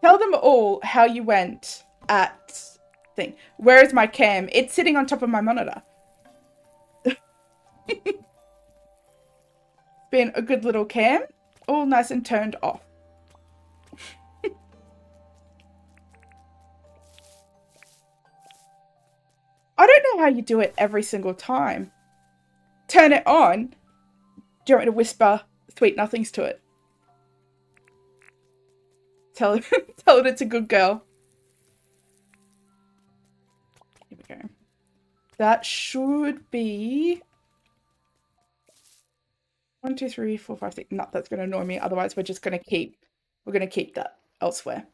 Tell them all how you went at thing. Where is my cam? It's sitting on top of my monitor. Been a good little cam. All nice and turned off. I don't know how you do it every single time. Turn it on. Do you want me to whisper sweet nothings to it? Tell it it's a good girl. Here we go. That should be 1, 2, 3, 4, 5, 6. No, that's going to annoy me. Otherwise, we're going to keep that elsewhere.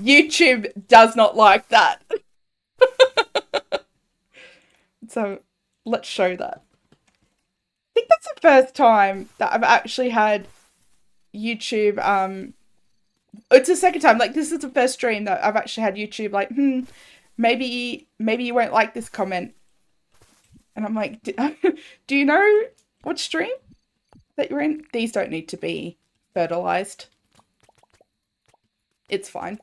YouTube does not like that. So let's show that. I think that's the first time that I've actually had YouTube. It's the second time. Like, this is the first stream that I've actually had YouTube like, maybe you won't like this comment. And I'm like, do you know what stream that you're in? These don't need to be fertilized. It's fine.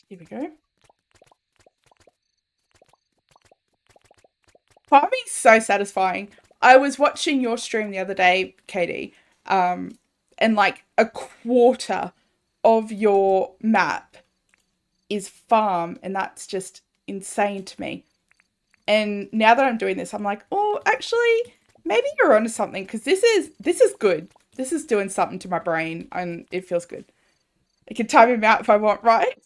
Here we go. Farming's so satisfying. I was watching your stream the other day, Katie, and like a quarter of your map is farm, and that's just insane to me. And now that I'm doing this, I'm like, oh, actually, maybe you're onto something, because this is good. This is doing something to my brain, and it feels good. I can time him out if I want, right?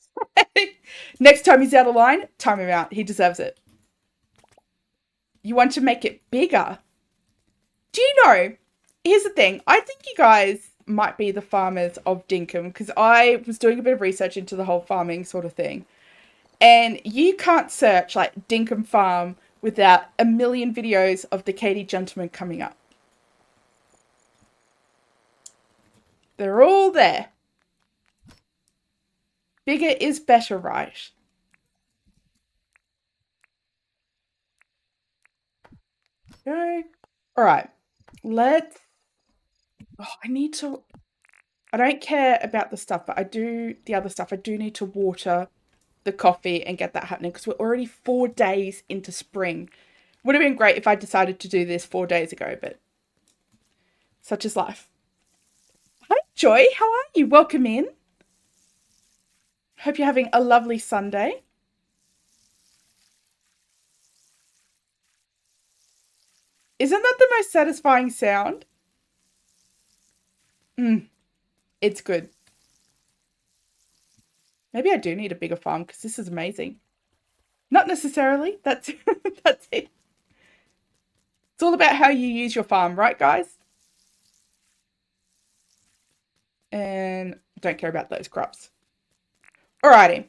Next time he's out of line, time him out. He deserves it. You want to make it bigger. Do you know? Here's the thing. I think you guys might be the farmers of Dinkum because I was doing a bit of research into the whole farming sort of thing. And you can't search like Dinkum Farm without a million videos of the Katie gentleman coming up. They're all there. Bigger is better, right? Okay. All right. Let's... Oh, I don't care about the stuff, but I do the other stuff. I do need to water the coffee and get that happening because we're already 4 days into spring. Would have been great if I decided to do this 4 days ago, but such is life. Hi, Joy. How are you? Welcome in. Hope you're having a lovely Sunday. Isn't that the most satisfying sound? It's good. Maybe I do need a bigger farm because this is amazing. Not necessarily. That's that's it. It's all about how you use your farm, right, guys? And don't care about those crops. Alrighty.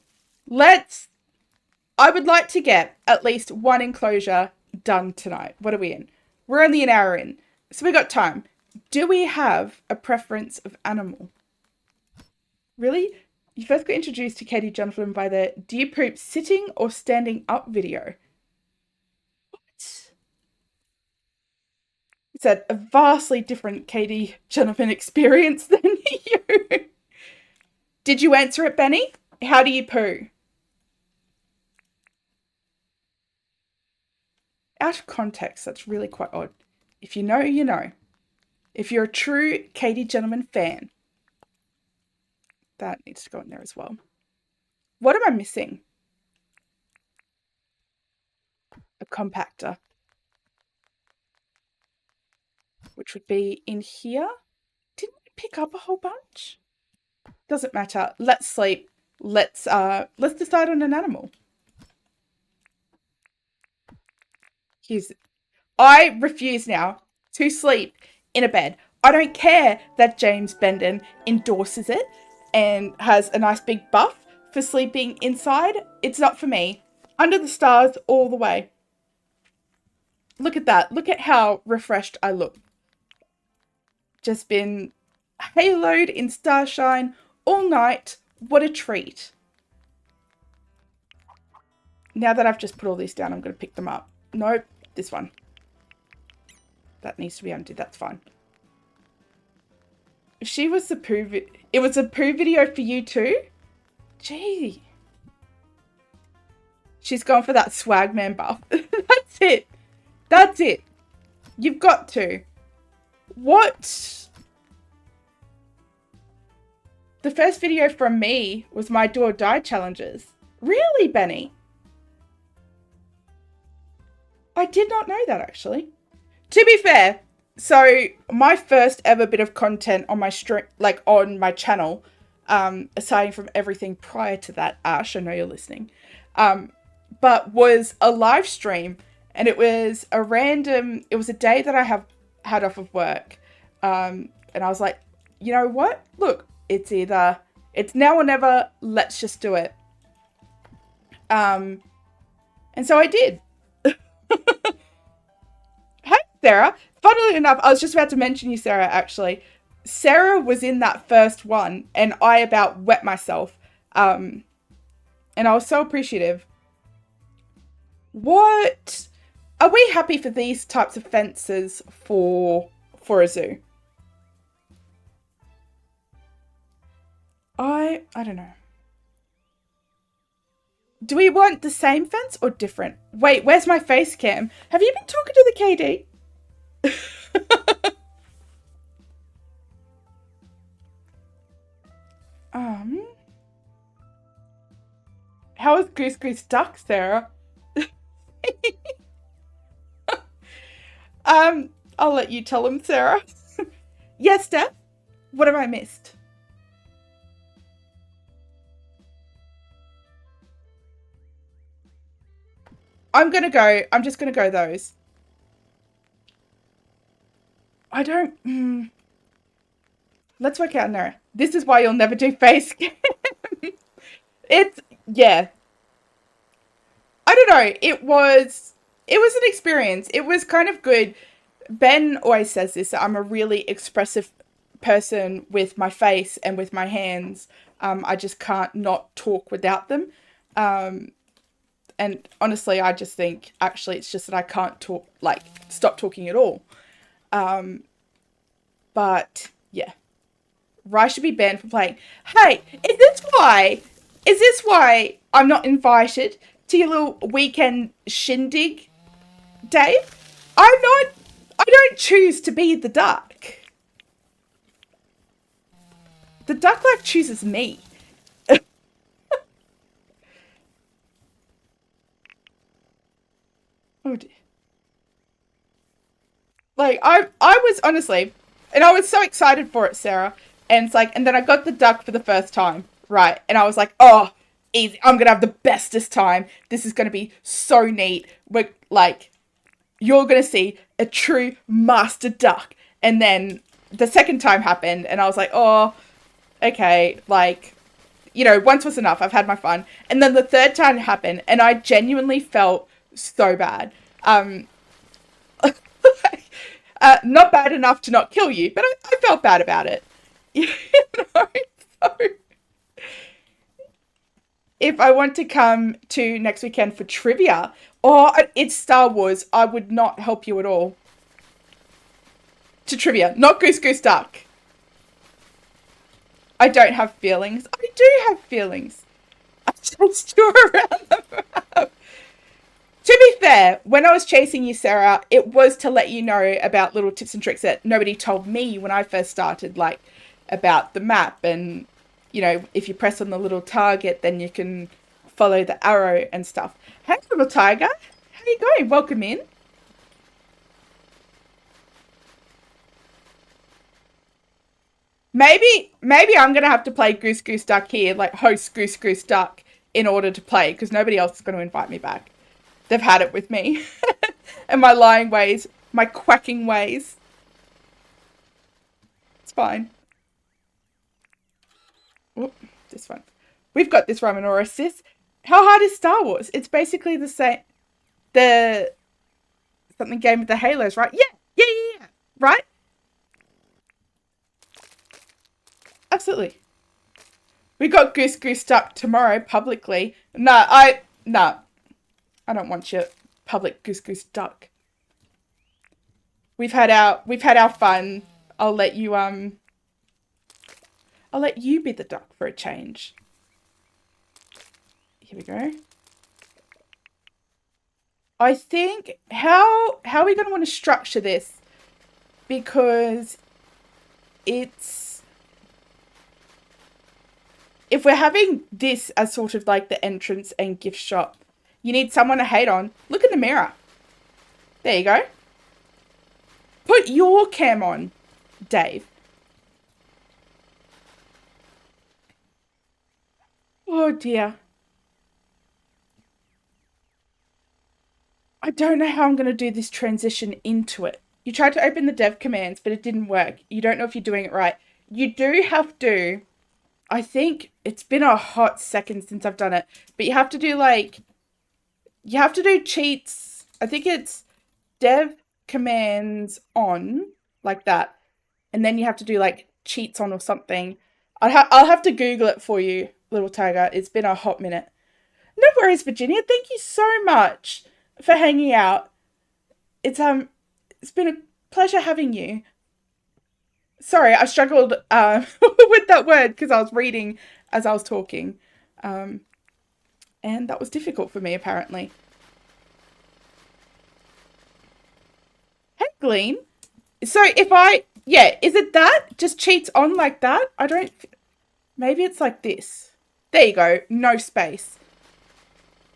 I would like to get at least one enclosure done tonight. What are we in? We're only an hour in. So we got time. Do we have a preference of animal? Really? You first got introduced to Katie Jonathan by the "Do you poop sitting or standing up" video. What? It's a vastly different Katie Jonathan experience than you. Did you answer it, Benny? How do you poo? Out of context, that's really quite odd. If you know, you know. If you're a true Katie Gentleman fan, that needs to go in there as well. What am I missing? A compactor, which would be in here. Didn't we pick up a whole bunch? Doesn't matter. Let's sleep. Let's decide on an animal. I refuse now to sleep in a bed. I don't care that James Benden endorses it and has a nice big buff for sleeping inside. It's not for me. Under the stars all the way. Look at that. Look at how refreshed I look. Just been haloed in starshine all night. What a treat. Now that I've just put all these down, I'm going to pick them up. Nope, this one. That needs to be undid. That's fine. If she was the poo... It was a poo video for you too? Gee. She's gone for that swagman buff. That's it. That's it. You've got to. What? The first video from me was my do or die challenges. Really, Benny? I did not know that, actually. To be fair, so my first ever bit of content on my on my channel, aside from everything prior to that, Ash, I know you're listening, but was a live stream, and it was it was a day that I had off of work, and I was like, you know what? Look, it's now or never. Let's just do it. And so I did. Hey, Sarah. Funnily enough, I was just about to mention you, Sarah, actually. Sarah was in that first one, and I about wet myself. And I was so appreciative. What? Are we happy for these types of fences for a zoo? I don't know. Do we want the same fence or different? Wait, where's my face cam? Have you been talking to the KD? How is Goose Goose Duck, Sarah? I'll let you tell him, Sarah. Yes, Steph? What have I missed? I'm just gonna go those. I don't, let's work out an error. This is why you'll never do face cam. It's, yeah. I don't know. It was an experience. It was kind of good. Ben always says this, that I'm a really expressive person with my face and with my hands. I just can't not talk without them. And honestly, I just think actually it's just that I can't talk, like, stop talking at all. But yeah, Rye should be banned for playing. Hey, is this why I'm not invited to your little weekend shindig, Dave? I don't choose to be the duck. The duck life chooses me. Oh dear. Like I was honestly, and I was so excited for it, Sarah. And it's like, and then I got the duck for the first time, right? And I was like, oh, easy. I'm gonna have the bestest time. This is gonna be so neat. We're like, you're gonna see a true master duck. And then the second time happened, and I was like, oh, okay, like, once was enough. I've had my fun. And then the third time happened, and I genuinely felt so bad. Not bad enough to not kill you, but I felt bad about it. So if I want to come to next weekend for trivia, or it's Star Wars, I would not help you at all. To trivia, not Goose Goose Duck. I don't have feelings. I do have feelings. I just draw around the map. To be fair, when I was chasing you, Sarah, it was to let you know about little tips and tricks that nobody told me when I first started, like about the map. And, if you press on the little target, then you can follow the arrow and stuff. Hey, little tiger. How you going? Welcome in. Maybe I'm going to have to play Goose Goose Duck here, like host Goose Goose Duck in order to play, because nobody else is going to invite me back. They've had it with me and my lying ways, my quacking ways. It's fine. Oh, this one. We've got this Ramonora, sis. How hard is Star Wars? It's basically the same. The something game with the halos, right? Yeah. Right? Absolutely. We got Goose Goose Duck tomorrow publicly. No, I don't want your public Goose Goose Duck. We've had our fun. I'll let you be the duck for a change. Here we go. I think how are we going to want to structure this? Because if we're having this as sort of like the entrance and gift shop, you need someone to hate on. Look in the mirror. There you go. Put your cam on, Dave. Oh dear. I don't know how I'm going to do this transition into it. You tried to open the dev commands, but it didn't work. You don't know if you're doing it right. You do have to, I think it's been a hot second since I've done it, but you have to do cheats. I think it's dev commands on, like that. And then you have to do like cheats on or something. I'll have to Google it for you, little tiger. It's been a hot minute. No worries, Virginia. Thank you so much for hanging out. It's been a pleasure having you. Sorry, I struggled with that word because I was reading as I was talking. And that was difficult for me, apparently. Hey, Glean. So is it that? Just cheats on like that? Maybe it's like this. There you go. No space.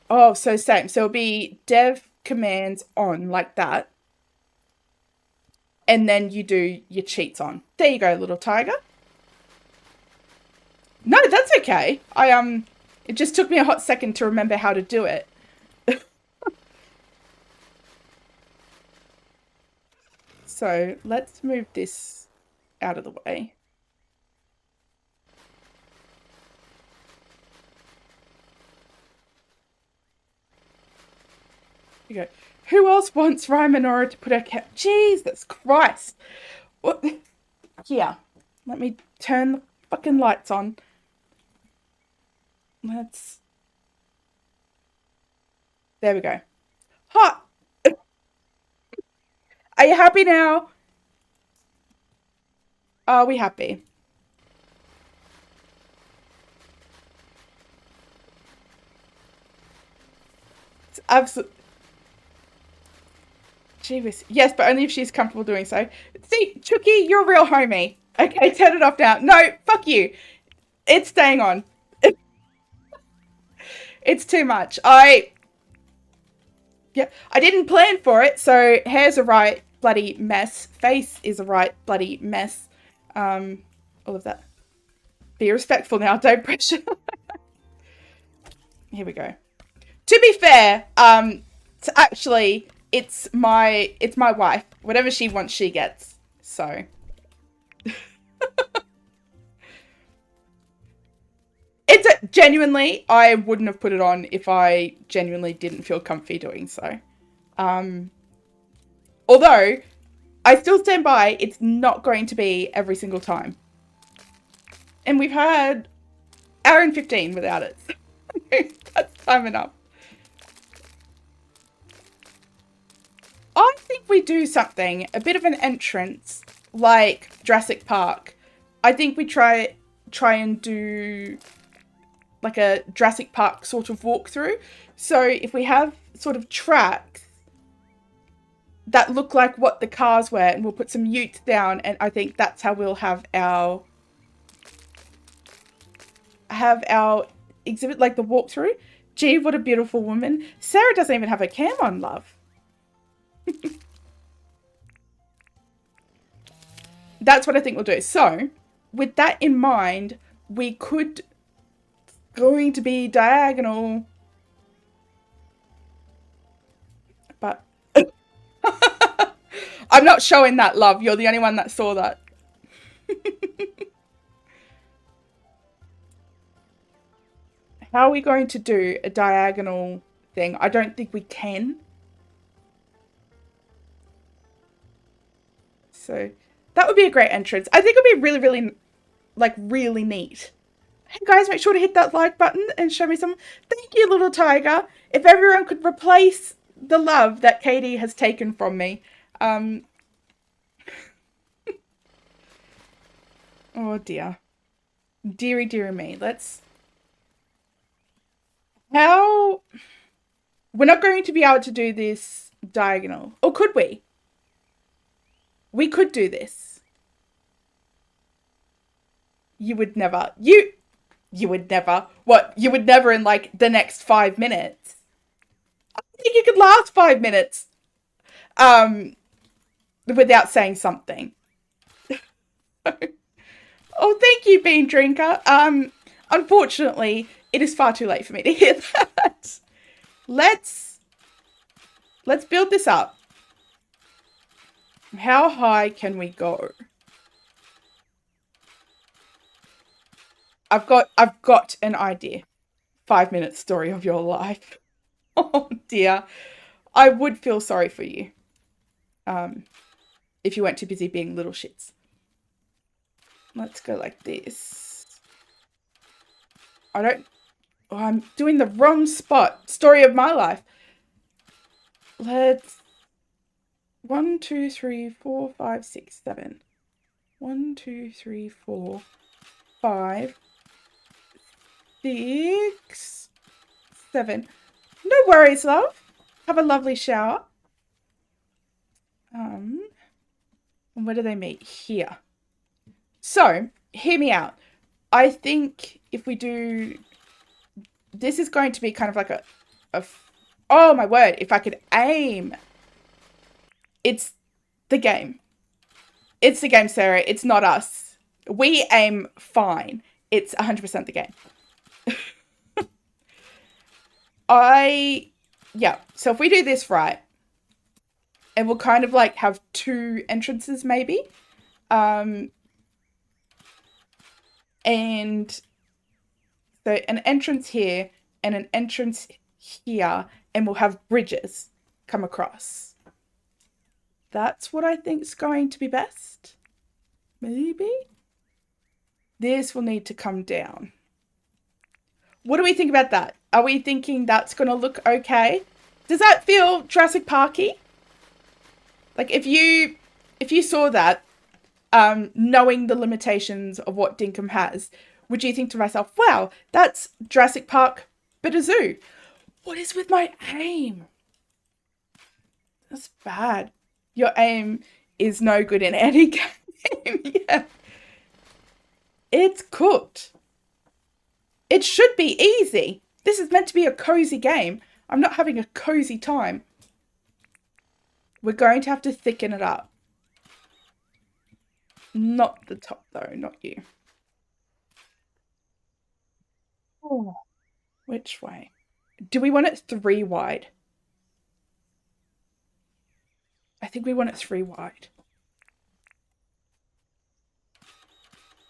Oh, so same. So it'll be dev commands on like that. And then you do your cheats on. There you go, little tiger. No, that's okay. It just took me a hot second to remember how to do it. So let's move this out of the way. Here we go. Who else wants Rymanora to put her cat? Jesus Christ. What? Here. Let me turn the fucking lights on. Let's... There we go. Hot! Are you happy now? Are we happy? It's absolutely... Jeebus. Yes, but only if she's comfortable doing so. See, Chucky, you're a real homie. Okay, turn it off now. No, fuck you. It's staying on. It's too much. Yeah, I didn't plan for it, so hair's a right bloody mess. Face is a right bloody mess. All of that. Be respectful now, don't pressure. Here we go. To be fair, actually, it's my wife. Whatever she wants, she gets. So. Genuinely, I wouldn't have put it on if I genuinely didn't feel comfy doing so. Although, I still stand by, it's not going to be every single time. And we've had hour and 15 without it. That's time enough. I think we do something, a bit of an entrance, like Jurassic Park. I think we try and do like a Jurassic Park sort of walkthrough. So if we have sort of tracks that look like what the cars were, and we'll put some utes down, and I think that's how we'll have our exhibit, like the walkthrough. Gee, what a beautiful woman. Sarah doesn't even have her cam on, love. That's what I think we'll do. So, with that in mind, we could going to be diagonal, but I'm not showing that, love. You're the only one that saw that. How are we going to do a diagonal thing? I don't think we can. So that would be a great entrance. I think it would be really, really, like, really neat. Hey guys, make sure to hit that like button and show me some. Thank you, little tiger. If everyone could replace the love that Katie has taken from me. Oh dear. Deary, deary me. How... We're not going to be able to do this diagonal. Or could we? We could do this. You would never. You would never. What? You would never in like the next 5 minutes. I think you could last 5 minutes. Without saying something. Oh, thank you, Bean Drinker. Unfortunately, it is far too late for me to hear that. Let's build this up. How high can we go? I've got an idea. 5-minute story of your life. Oh dear. I would feel sorry for you. If you weren't too busy being little shits. Let's go like this. I'm doing the wrong spot. Story of my life. Let's 1, 2, 3, 4, 5, 6, 7. 1, 2, 3, 4, 5, 6, 7. No worries, love. Have a lovely shower. And where do they meet? Here. So, hear me out. I think if we do... This is going to be kind of like a oh my word, if I could aim. It's the game. It's the game, Sarah. It's not us. We aim fine. It's 100% the game. Yeah. So if we do this right, And we'll kind of like have 2 entrances maybe. And so an entrance here and an entrance here, and we'll have bridges come across. That's what I think is going to be best. Maybe. This will need to come down. What do we think about that? Are we thinking that's going to look okay? Does that feel Jurassic Parky? Like if you saw that, knowing the limitations of what Dinkum has, would you think to myself, wow, that's Jurassic Park, but a zoo? What is with my aim? That's bad. Your aim is no good in any game. Yeah. It's cooked. It should be easy. This is meant to be a cozy game. I'm not having a cozy time. We're going to have to thicken it up. Not the top though, not you. Oh, which way? Do we want it 3 wide? I think we want it 3 wide.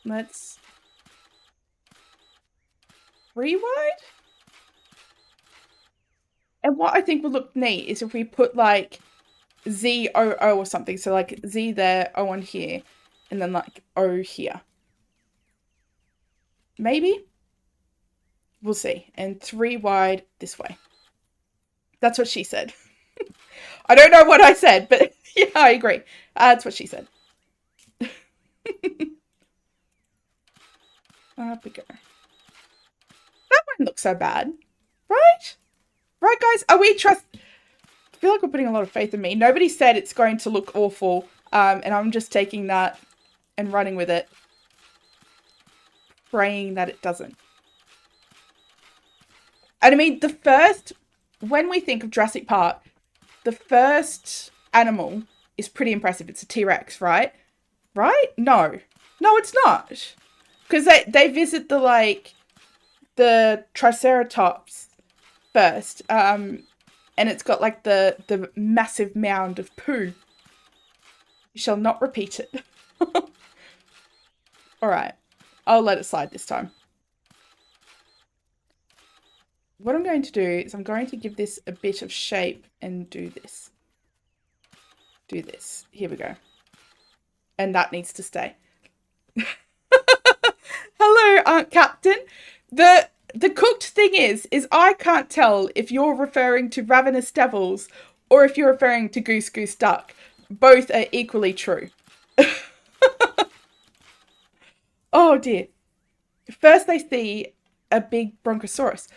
Let's 3 wide? And what I think will look neat is if we put like Z, O, O or something. So like Z there, O on here, and then like O here. Maybe? We'll see. And 3 wide this way. That's what she said. I don't know what I said, but yeah, I agree. That's what she said. Up we go. That won't look so bad, right? Right, guys? Are we I feel like we're putting a lot of faith in me. Nobody said it's going to look awful, and I'm just taking that and running with it, praying that it doesn't. And I mean, when we think of Jurassic Park, the first animal is pretty impressive. It's a T-Rex, right? Right? No, it's not. Because they visit the Triceratops first, and it's got like the massive mound of poo. You shall not repeat it. All right, I'll let it slide this time. What I'm going to do is I'm going to give this a bit of shape and do this. Do this. Here we go. And that needs to stay. Hello, Aunt Captain. The cooked thing is I can't tell if you're referring to ravenous devils or if you're referring to goose goose duck. Both are equally true. Oh dear. First they see a big bronchosaurus.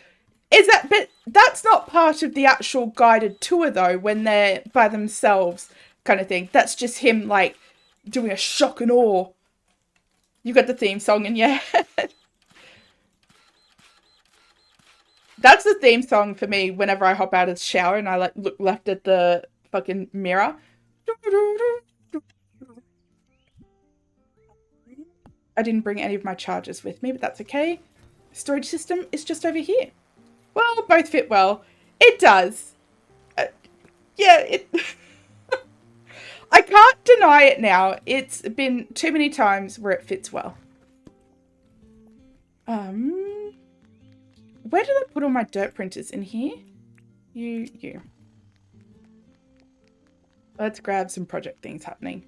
But that's not part of the actual guided tour though, when they're by themselves kind of thing. That's just him like doing a shock and awe. You got the theme song in your head. That's the theme song for me whenever I hop out of the shower and I like look left at the fucking mirror. I didn't bring any of my chargers with me, but that's okay. Storage system is just over here. Well, both fit well. It does. Yeah, I can't deny it now. It's been too many times where it fits well. Where did I put all my dirt printers? In here? You. Let's grab some project things happening.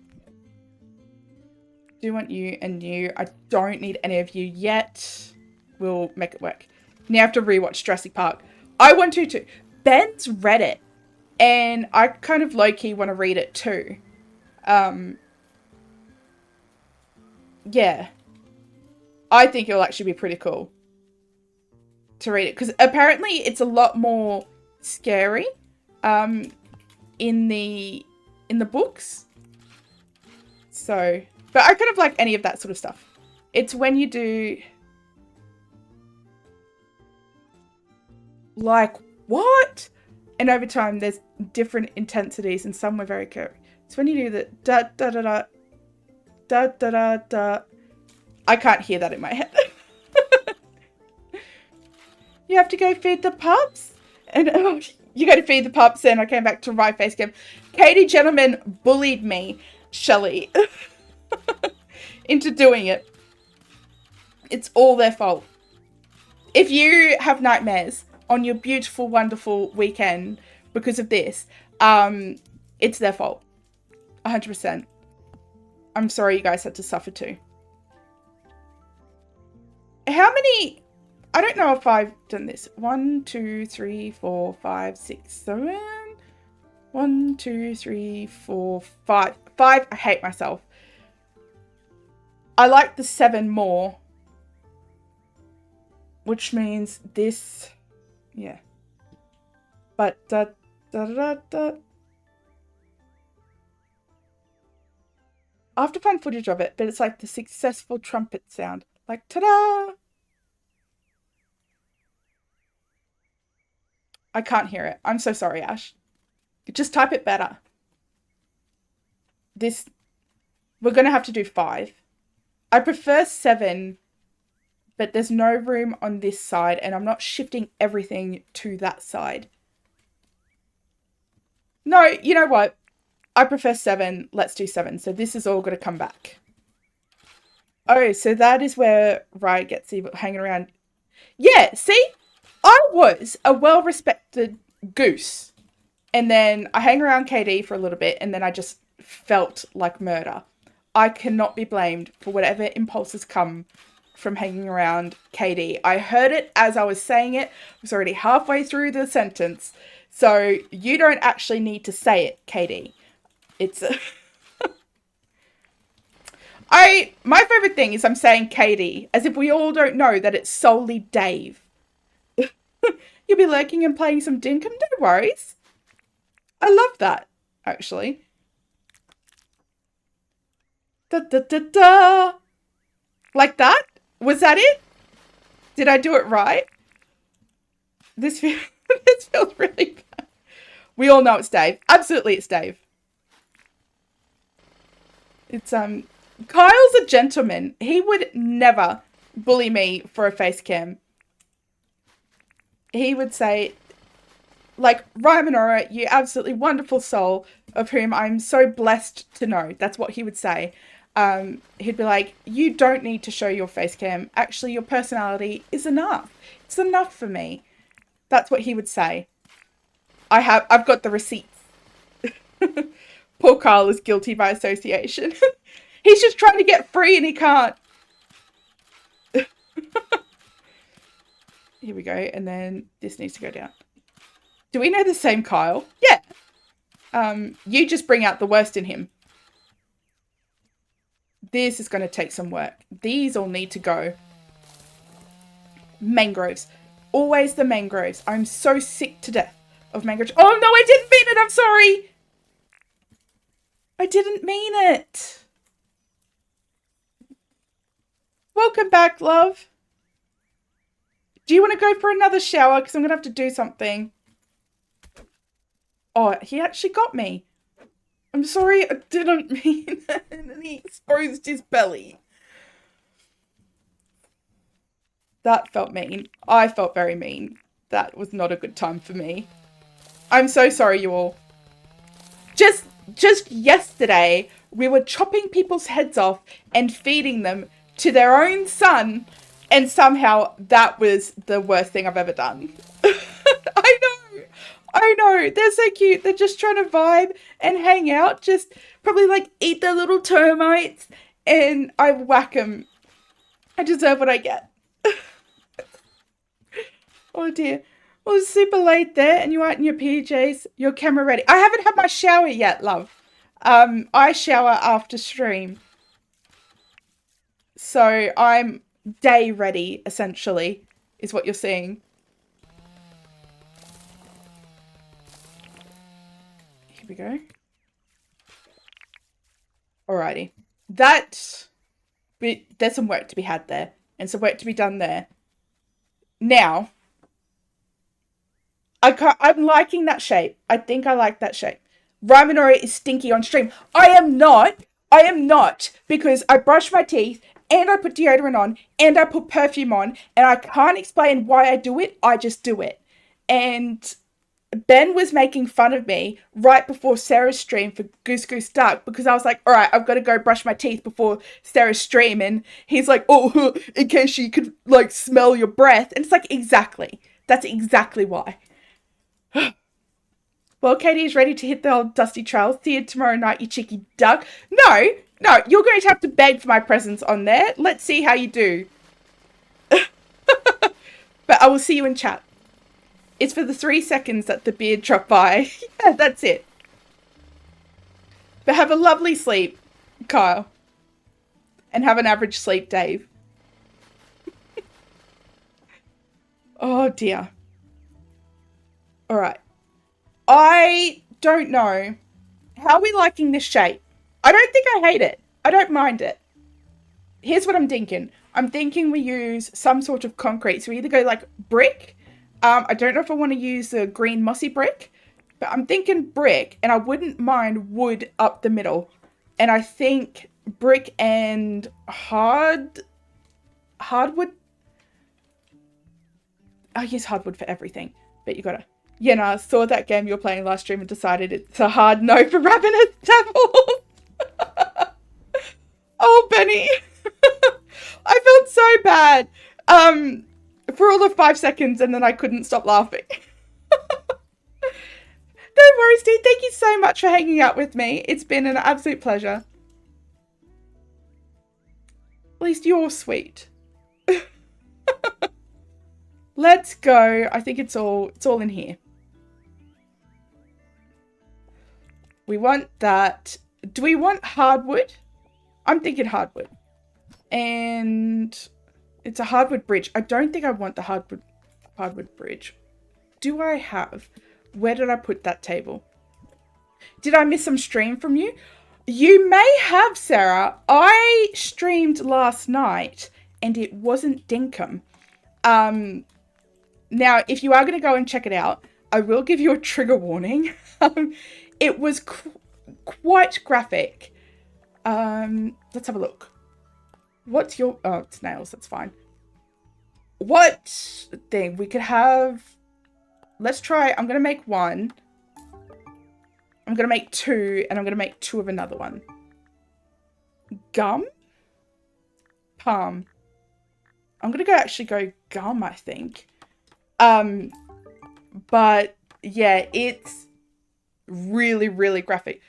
Do want you and you. I don't need any of you yet. We'll make it work. Now I have to rewatch Jurassic Park. I want to too. Ben's read it. And I kind of low-key want to read it too. Yeah. I think it'll actually be pretty cool to read it. Because apparently it's a lot more scary in the books. So, but I kind of like any of that sort of stuff. It's when you do... Like, what? And over time, there's different intensities, and some were very curvy. It's when you do the da-da-da-da, da-da-da-da. I can't hear that in my head. You have to go feed the pups? And you go to feed the pups, and I came back to right face cam. Katie Gentleman bullied me, Shelley, into doing it. It's all their fault. If you have nightmares on your beautiful, wonderful weekend because of this, it's their fault. 100%. I'm sorry you guys had to suffer too. How many... I don't know if I've done this. 1, 2, 3, 4, 5, 6, 7. 1, 2, 3, 4, 5. 5, I hate myself. I like the 7 more. Which means this... Yeah. But... I have to find footage of it, but it's like the successful trumpet sound. Like, ta-da! I can't hear it. I'm so sorry, Ash. Just type it better. This... We're going to have to do 5. I prefer 7, but there's no room on this side, and I'm not shifting everything to that side. No, you know what? I prefer 7. Let's do 7. So this is all going to come back. Oh, so that is where Riot gets evil, hanging around. Yeah, see? I was a well-respected goose. And then I hang around KD for a little bit, and then I just felt like murder. I cannot be blamed for whatever impulses come from hanging around KD. I heard it as I was saying it. I was already halfway through the sentence. So you don't actually need to say it, KD. It's... My favorite thing is I'm saying KD, as if we all don't know that it's solely Dave. You'll be lurking and playing some Dinkum, no worries. I love that, actually. Da da da da. Like that? Was that it? Did I do it right? This feels really bad. We all know it's Dave. Absolutely, it's Dave. It's Kyle's a gentleman. He would never bully me for a face cam. He would say, like, Rymanora, you absolutely wonderful soul of whom I'm so blessed to know. That's what he would say. He'd be like, you don't need to show your face cam. Actually, your personality is enough. It's enough for me. That's what he would say. I've got the receipts. Poor Kyle is guilty by association. He's just trying to get free and he can't. Here we go. And then this needs to go down. Do we know the same Kyle? Yeah. You just bring out the worst in him. This is going to take some work. These all need to go. Mangroves. Always the mangroves. I'm so sick to death of mangroves. Oh, no, I didn't mean it. I'm sorry. I didn't mean it. Welcome back, love. Do you want to go for another shower? Because I'm going to have to do something. Oh, he actually got me. I'm sorry, I didn't mean it. And he exposed his belly. That felt mean. I felt very mean. That was not a good time for me. I'm so sorry, you all. Just yesterday, we were chopping people's heads off and feeding them to their own son. And somehow that was the worst thing I've ever done. I know. They're so cute. They're just trying to vibe and hang out. Just probably like eat their little termites. And I whack them. I deserve what I get. Oh dear. Well, it's super late there and you're out in your PJs. Your camera ready. I haven't had my shower yet, love. I shower after stream. So I'm day ready, essentially, is what you're seeing. Here we go. Alrighty. There's some work to be had there. And some work to be done there. Now, I'm liking that shape. I think I like that shape. Rymanora is stinky on stream. I am not, because I brush my teeth, and I put deodorant on, and I put perfume on, and I can't explain why I do it. I just do it. And Ben was making fun of me right before Sarah's stream for Goose Goose Duck because I was like, all right, I've got to go brush my teeth before Sarah's stream. And he's like, oh, in case she could like smell your breath. And it's like, exactly. That's exactly why. Well, Katie is ready to hit the old dusty trails. See you tomorrow night, you cheeky duck. No, no, you're going to have to beg for my presence on there. Let's see how you do. But I will see you in chat. It's for the 3 seconds that the beard dropped by. Yeah, that's it. But have a lovely sleep, Kyle. And have an average sleep, Dave. Oh, dear. All right. I don't know. How are we liking this shape? I don't think I hate it. I don't mind it. Here's what I'm thinking. I'm thinking we use some sort of concrete. So we either go like brick. I don't know if I want to use the green mossy brick, but I'm thinking brick, and I wouldn't mind wood up the middle. And I think brick and hardwood. I use hardwood for everything, but you gotta. Yeah, no, I saw that game you were playing last stream and decided it's a hard no for Ravenous Devil. Oh, Benny. I felt so bad for all of 5 seconds, and then I couldn't stop laughing. No worries, Steve. Thank you so much for hanging out with me. It's been an absolute pleasure. At least you're sweet. Let's go. I think it's all in here. We want that. Do we want hardwood? I'm thinking hardwood. And it's a hardwood bridge. I don't think I want the hardwood bridge. Do I have? Where did I put that table? Did I miss some stream from you? You may have, Sarah. I streamed last night and it wasn't Dinkum. Now, if you are going to go and check it out, I will give you a trigger warning. It was quite graphic. Let's have a look. What's your... Oh, it's nails. That's fine. What thing? We could have... Let's try... I'm going to make one. I'm going to make two. And I'm going to make two of another one. Gum? Palm. I'm going to actually go gum, I think. But yeah, it's really, really graphic.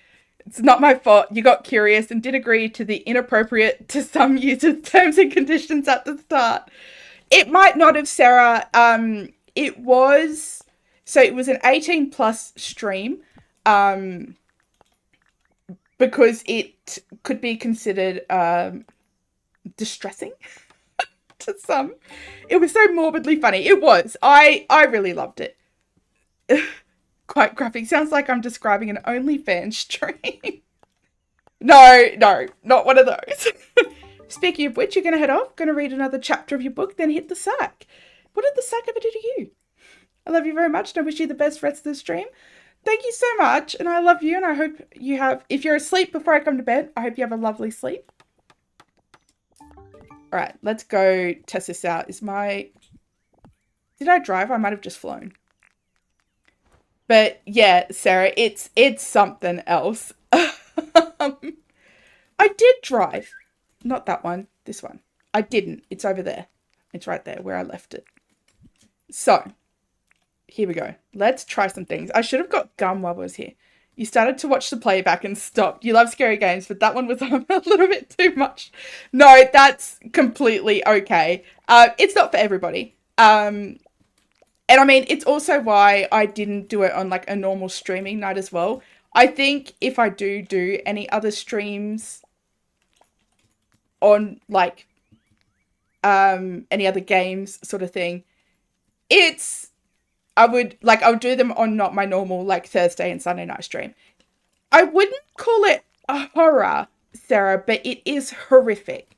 It's not my fault. You got curious and did agree to the inappropriate to some users terms and conditions at the start. It might not have, Sarah. It was an 18 plus stream. Because it could be considered distressing to some. It was so morbidly funny. It was. I really loved it. Quite graphic. Sounds like I'm describing an OnlyFans stream. No, not one of those. Speaking of which, you're going to head off, going to read another chapter of your book, then hit the sack. What did the sack ever do to you? I love you very much, and I wish you the best rest of the stream. Thank you so much, and I love you, and I hope you have, if you're asleep before I come to bed, I hope you have a lovely sleep. All right, let's go test this out. Did I drive? I might have just flown. But yeah, Sarah, it's something else. I did drive. Not that one, this one. I didn't. It's over there. It's right there where I left it. So, here we go. Let's try some things. I should have got gum while I was here. You started to watch the playback and stopped. You love scary games, but that one was a little bit too much. No, that's completely okay. It's not for everybody. And I mean, it's also why I didn't do it on like a normal streaming night as well. I think if I do any other streams on like any other games sort of thing, I would do them on not my normal like Thursday and Sunday night stream. I wouldn't call it a horror, Sarah, but it is horrific.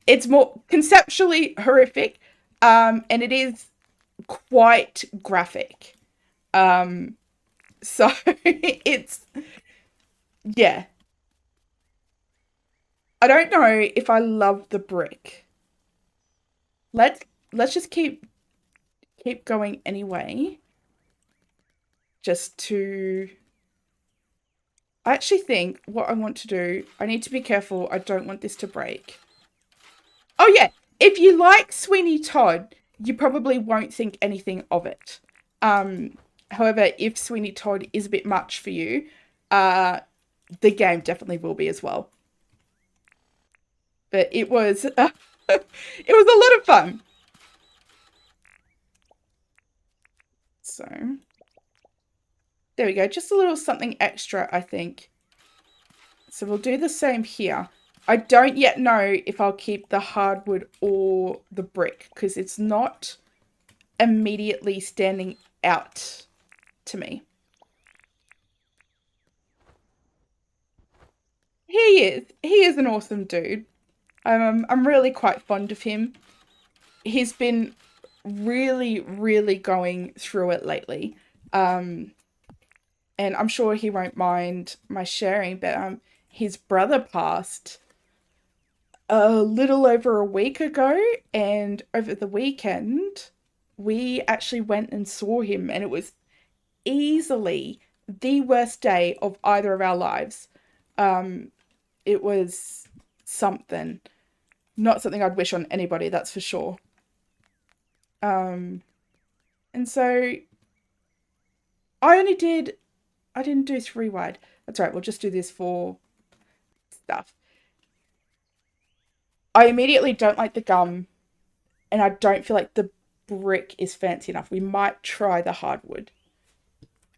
It's more conceptually horrific. And it is quite graphic. So it's, yeah. I don't know if I love the brick. Let's just keep keep going anyway. Just to... I actually think what I want to do, I need to be careful. I don't want this to break. Oh yeah, if you like Sweeney Todd, you probably won't think anything of it. However, if Sweeney Todd is a bit much for you, the game definitely will be as well. But it was, it was a lot of fun. So, there we go. Just a little something extra, I think. So we'll do the same here. I don't yet know if I'll keep the hardwood or the brick because it's not immediately standing out to me. He is. He is an awesome dude. I'm really quite fond of him. He's been really, really going through it lately. And I'm sure he won't mind my sharing, but his brother passed a little over a week ago, and over the weekend, we actually went and saw him, and it was easily the worst day of either of our lives. It was something, not something I'd wish on anybody, that's for sure. And so I didn't do 3 wide. That's right, we'll just do this for stuff. I immediately don't like the gum, and I don't feel like the brick is fancy enough. We might try the hardwood.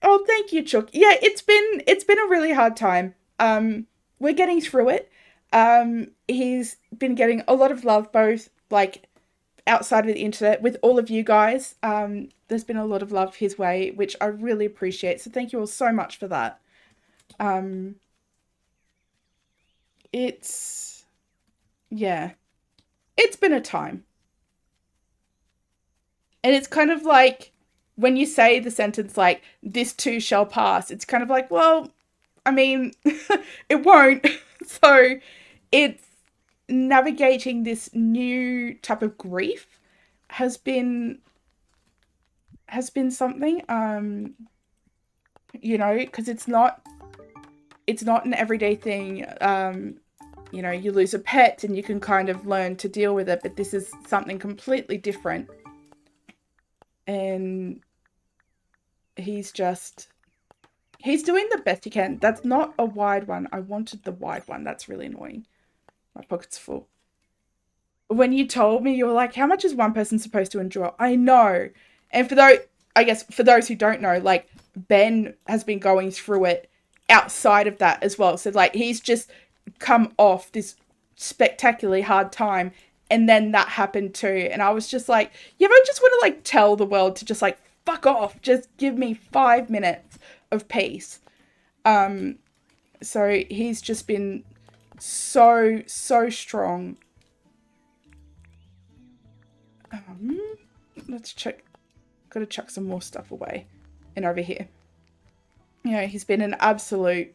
Oh, thank you, Chook. Yeah, it's been a really hard time. We're getting through it. He's been getting a lot of love, both like outside of the internet with all of you guys. There's been a lot of love his way, which I really appreciate. So thank you all so much for that. Yeah, it's been a time. And it's kind of like when you say the sentence like, this too shall pass, it's kind of like, well, I mean, it won't. So it's navigating this new type of grief has been something, because it's not an everyday thing. You lose a pet and you can kind of learn to deal with it, but this is something completely different. And he's doing the best he can. That's not a wide one. I wanted the wide one. That's really annoying. My pocket's full. When you told me, you were like, how much is one person supposed to endure? I know. And for those who don't know, like, Ben has been going through it outside of that as well. So, like, he's just come off this spectacularly hard time, and then that happened too. And I was just like, yeah, I just want to, like, tell the world to just, like, fuck off. Just give me 5 minutes of peace. So he's just been so strong. Let's check. Gotta chuck some more stuff away. And over here. He's been an absolute,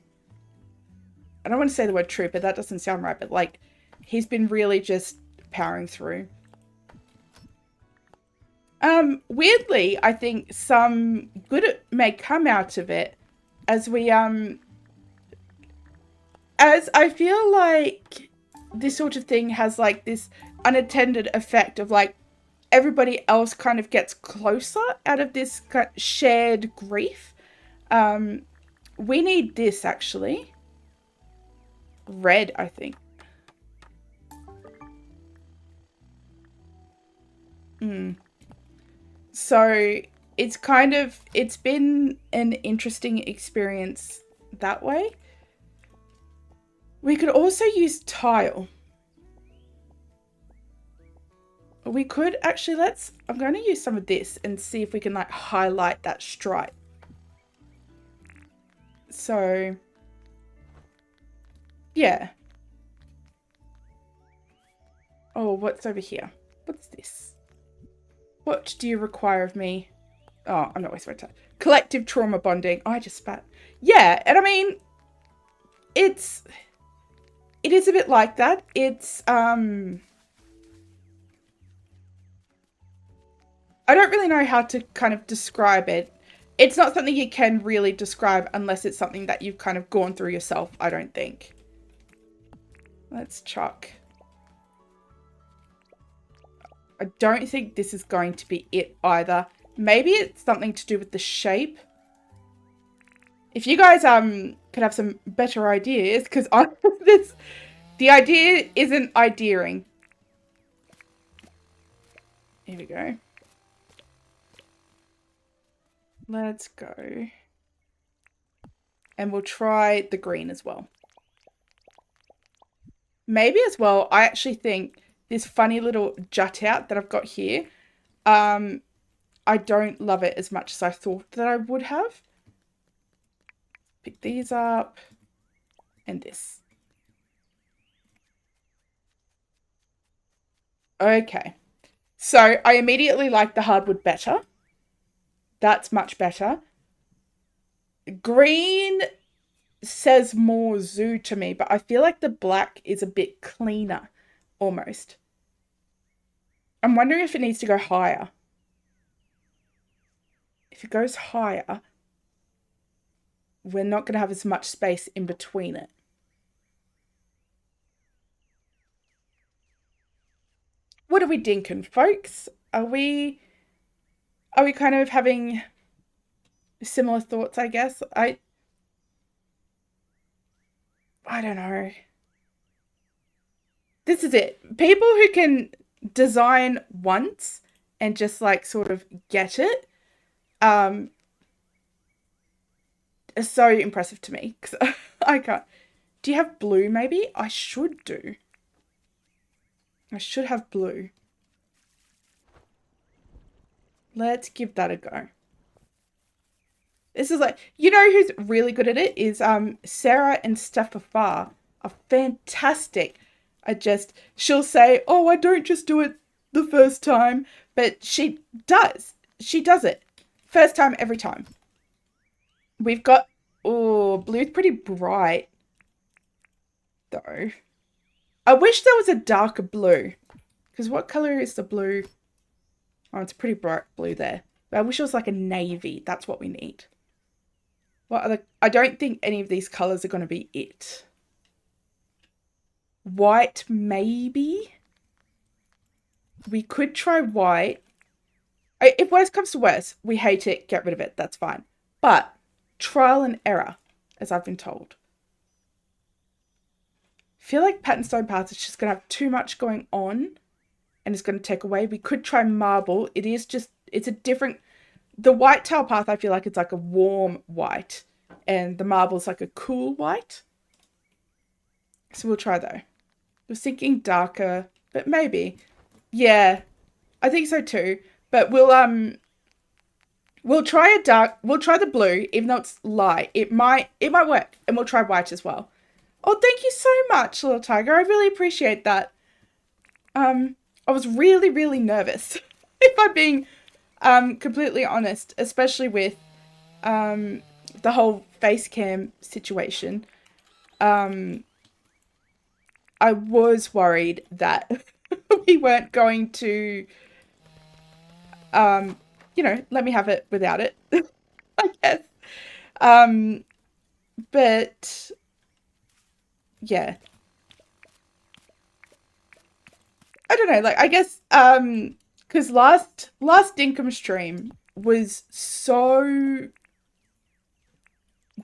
I don't want to say the word trooper, that doesn't sound right, but like, he's been really just powering through. Weirdly, I think some good may come out of it as I feel like this sort of thing has like this unintended effect of like everybody else kind of gets closer out of this shared grief. We need this actually. Red, I think. So it's been an interesting experience that way. We could also use tile. We could actually, I'm going to use some of this and see if we can like highlight that stripe. So, yeah. Oh, what's over here? What's this? What do you require of me? Oh, I'm not wasting my time. Collective trauma bonding. Oh, I just spat. Yeah, and I mean, it is a bit like that. It's, I don't really know how to kind of describe it. It's not something you can really describe unless it's something that you've kind of gone through yourself, I don't think. Let's chuck. I don't think this is going to be it either. Maybe it's something to do with the shape. If you guys could have some better ideas, because the idea isn't ideaing. Here we go. Let's go. And we'll try the green as well. Maybe as well, I actually think this funny little jut out that I've got here, I don't love it as much as I thought that I would have. Pick these up and this. Okay. So I immediately like the hardwood better. That's much better. Green says more zoo to me, but I feel like the black is a bit cleaner almost. I'm wondering if it needs to go higher. If it goes higher, we're not going to have as much space in between it. What are we dinking, folks? Are we kind of having similar thoughts, I guess? I don't know. This is it. People who can design once and just like sort of get it, is so impressive to me, because I can't. Do you have blue maybe? I should do. I should have blue. Let's give that a go. This is like, you know who's really good at it is Sarah and Steph are fantastic. She'll say, oh, I don't just do it the first time, but she does. She does it. First time, every time. We've got, oh, blue's pretty bright, though. I wish there was a darker blue, because what color is the blue? Oh, it's a pretty bright blue there. But I wish it was like a navy. That's what we need. What other? I don't think any of these colors are going to be it. White, maybe. We could try white. If worst comes to worst, we hate it, get rid of it. That's fine. But trial and error, as I've been told. I feel like Pattern Stone Path is just going to have too much going on and it's going to take away. We could try marble. It's a different, the white tile path, I feel like it's like a warm white and the marble's like a cool white. So we'll try though. I was thinking darker, but maybe. Yeah, I think so too. But we'll try the blue, even though it's light. It might work, and we'll try white as well. Oh, thank you so much, little tiger. I really appreciate that. I was really, really nervous, if I'm being completely honest, especially with the whole face cam situation. I was worried that we weren't going to, let me have it without it, I guess. But yeah, I don't know. Like, I guess, because last Dinkum stream was so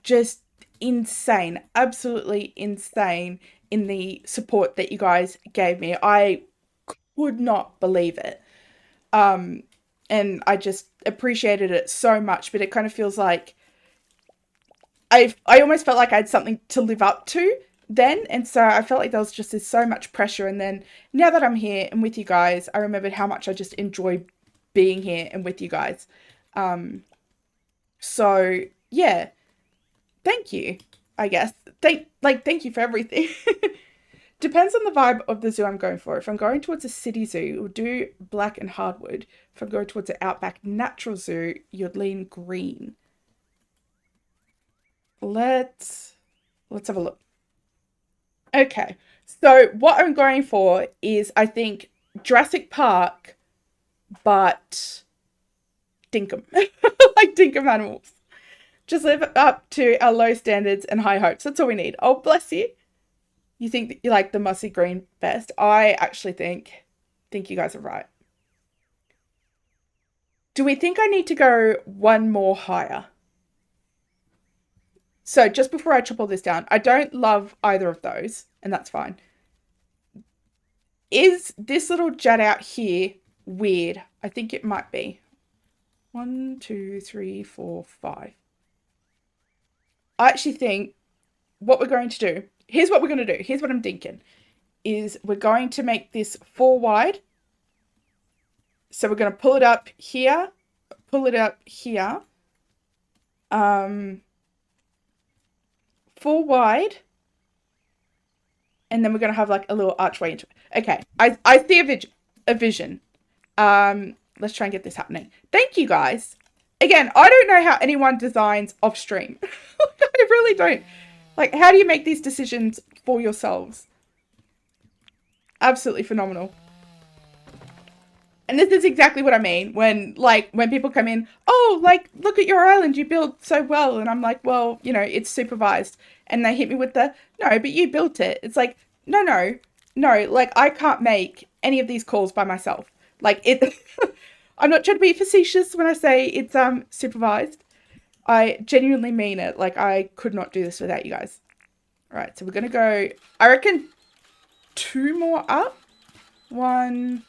just insane, absolutely insane in the support that you guys gave me. I could not believe it. And I just appreciated it so much, but it kind of feels like I almost felt like I had something to live up to then, and so I felt like there was just so much pressure. And then now that I'm here and with you guys, I remembered how much I just enjoy being here and with you guys. So yeah, thank you, I guess. Thank you for everything. Depends on the vibe of the zoo I'm going for. If I'm going towards a city zoo, we'll do black and hardwood. If I'm going towards an outback natural zoo, you'd lean green. Let's have a look. Okay, so what I'm going for is, I think, Jurassic Park, but Dinkum. Like Dinkum animals. Just live up to our low standards and high hopes. That's all we need. Oh, bless you. You think that you like the mossy green best? I actually think you guys are right. Do we think I need to go one more higher? So just before I chop all this down, I don't love either of those, and that's fine. Is this little jut out here weird? I think it might be. 1, 2, 3, 4, 5. I actually think what we're going to do, here's what we're going to do. Here's what I'm thinking, is we're going to make this 4 wide. So we're going to pull it up here, pull it up here. 4 wide. And then we're going to have like a little archway into it. Okay, I see a vision. Let's try and get this happening. Thank you, guys. Again, I don't know how anyone designs off stream. I really don't. Like, how do you make these decisions for yourselves? Absolutely phenomenal. And this is exactly what I mean when people come in, oh, like, look at your island, you build so well. And I'm like, well, you know, it's supervised. And they hit me with the, no, but you built it. It's like, no, like, I can't make any of these calls by myself. Like, it, I'm not trying to be facetious when I say it's supervised. I genuinely mean it. Like, I could not do this without you guys. All right, so we're going to go, I reckon 2 more up. 1,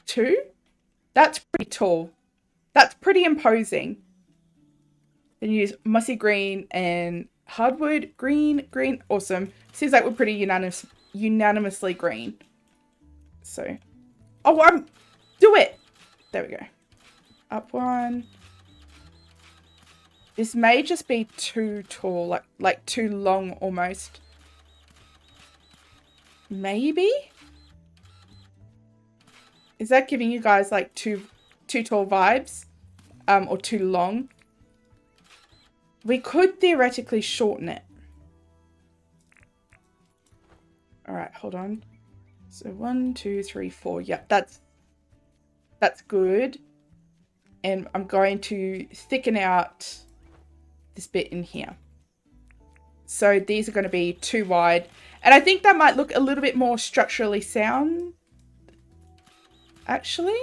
2. That's pretty tall. That's pretty imposing. Then use mossy green and hardwood green. Awesome. Seems like we're pretty unanimously green. So, oh, do it. There we go. Up 1. This may just be too tall, like too long almost. Maybe? Is that giving you guys like too tall vibes? Or too long? We could theoretically shorten it. All right, hold on. So 1, 2, 3, 4. Yep, that's good. And I'm going to thicken out this bit in here. So these are going to be 2 wide. And I think that might look a little bit more structurally sound. Actually,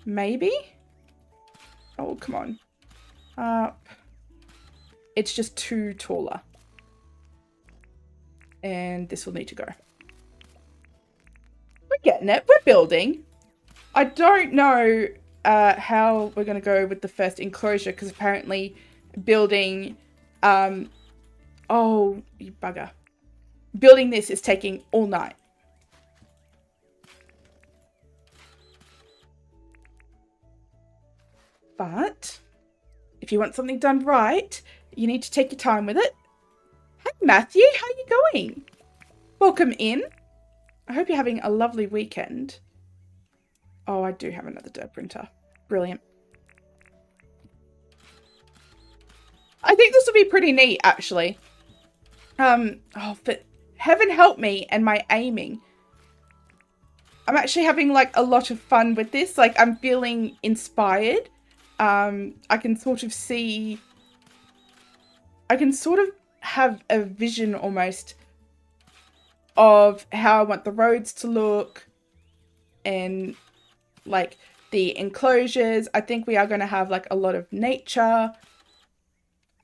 maybe. Oh, come on. Up. It's just too taller. And this will need to go. We're getting it. We're building. I don't know how we're going to go with the first enclosure because apparently building... oh, you bugger. Building this is taking all night. But if you want something done right, you need to take your time with it. Hey, Matthew, how are you going? Welcome in. I hope you're having a lovely weekend. Oh, I do have another dirt printer. Brilliant. I think this will be pretty neat, actually. Oh, but heaven help me and my aiming. I'm actually having, like, a lot of fun with this. Like, I'm feeling inspired. I can sort of see... I can sort of have a vision almost of how I want the roads to look and like the enclosures. I think we are going to have like a lot of nature.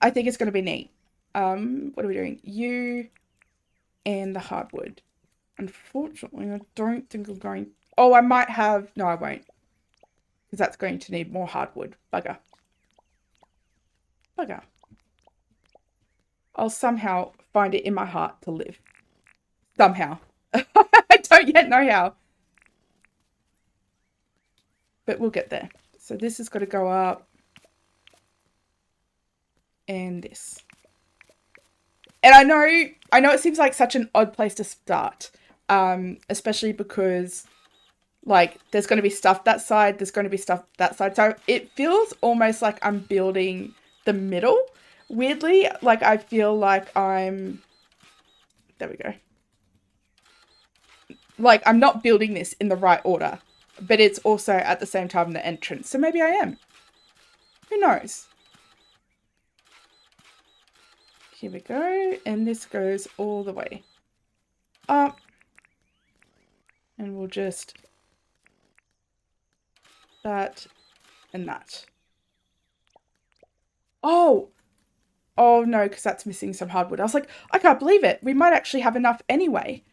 I think it's going to be neat. What are we doing? You and the hardwood. Unfortunately, I don't think I'm going... Oh, I might have... No, I won't. Because that's going to need more hardwood. Bugger. Bugger. I'll somehow find it in my heart to live. Somehow. I don't yet know how. But we'll get there. So this has got to go up. And this. And I know it seems like such an odd place to start. Especially because, like, there's going to be stuff that side. There's going to be stuff that side. So it feels almost like I'm building the middle. Weirdly, like, I feel like I'm... There we go. Like, I'm not building this in the right order. but it's also at the same time the entrance. So maybe I am. Who knows? Here we go. And this goes all the way up. And we'll just that and that. Oh no, because that's missing some hardwood. I was like, I can't believe it. We might actually have enough anyway.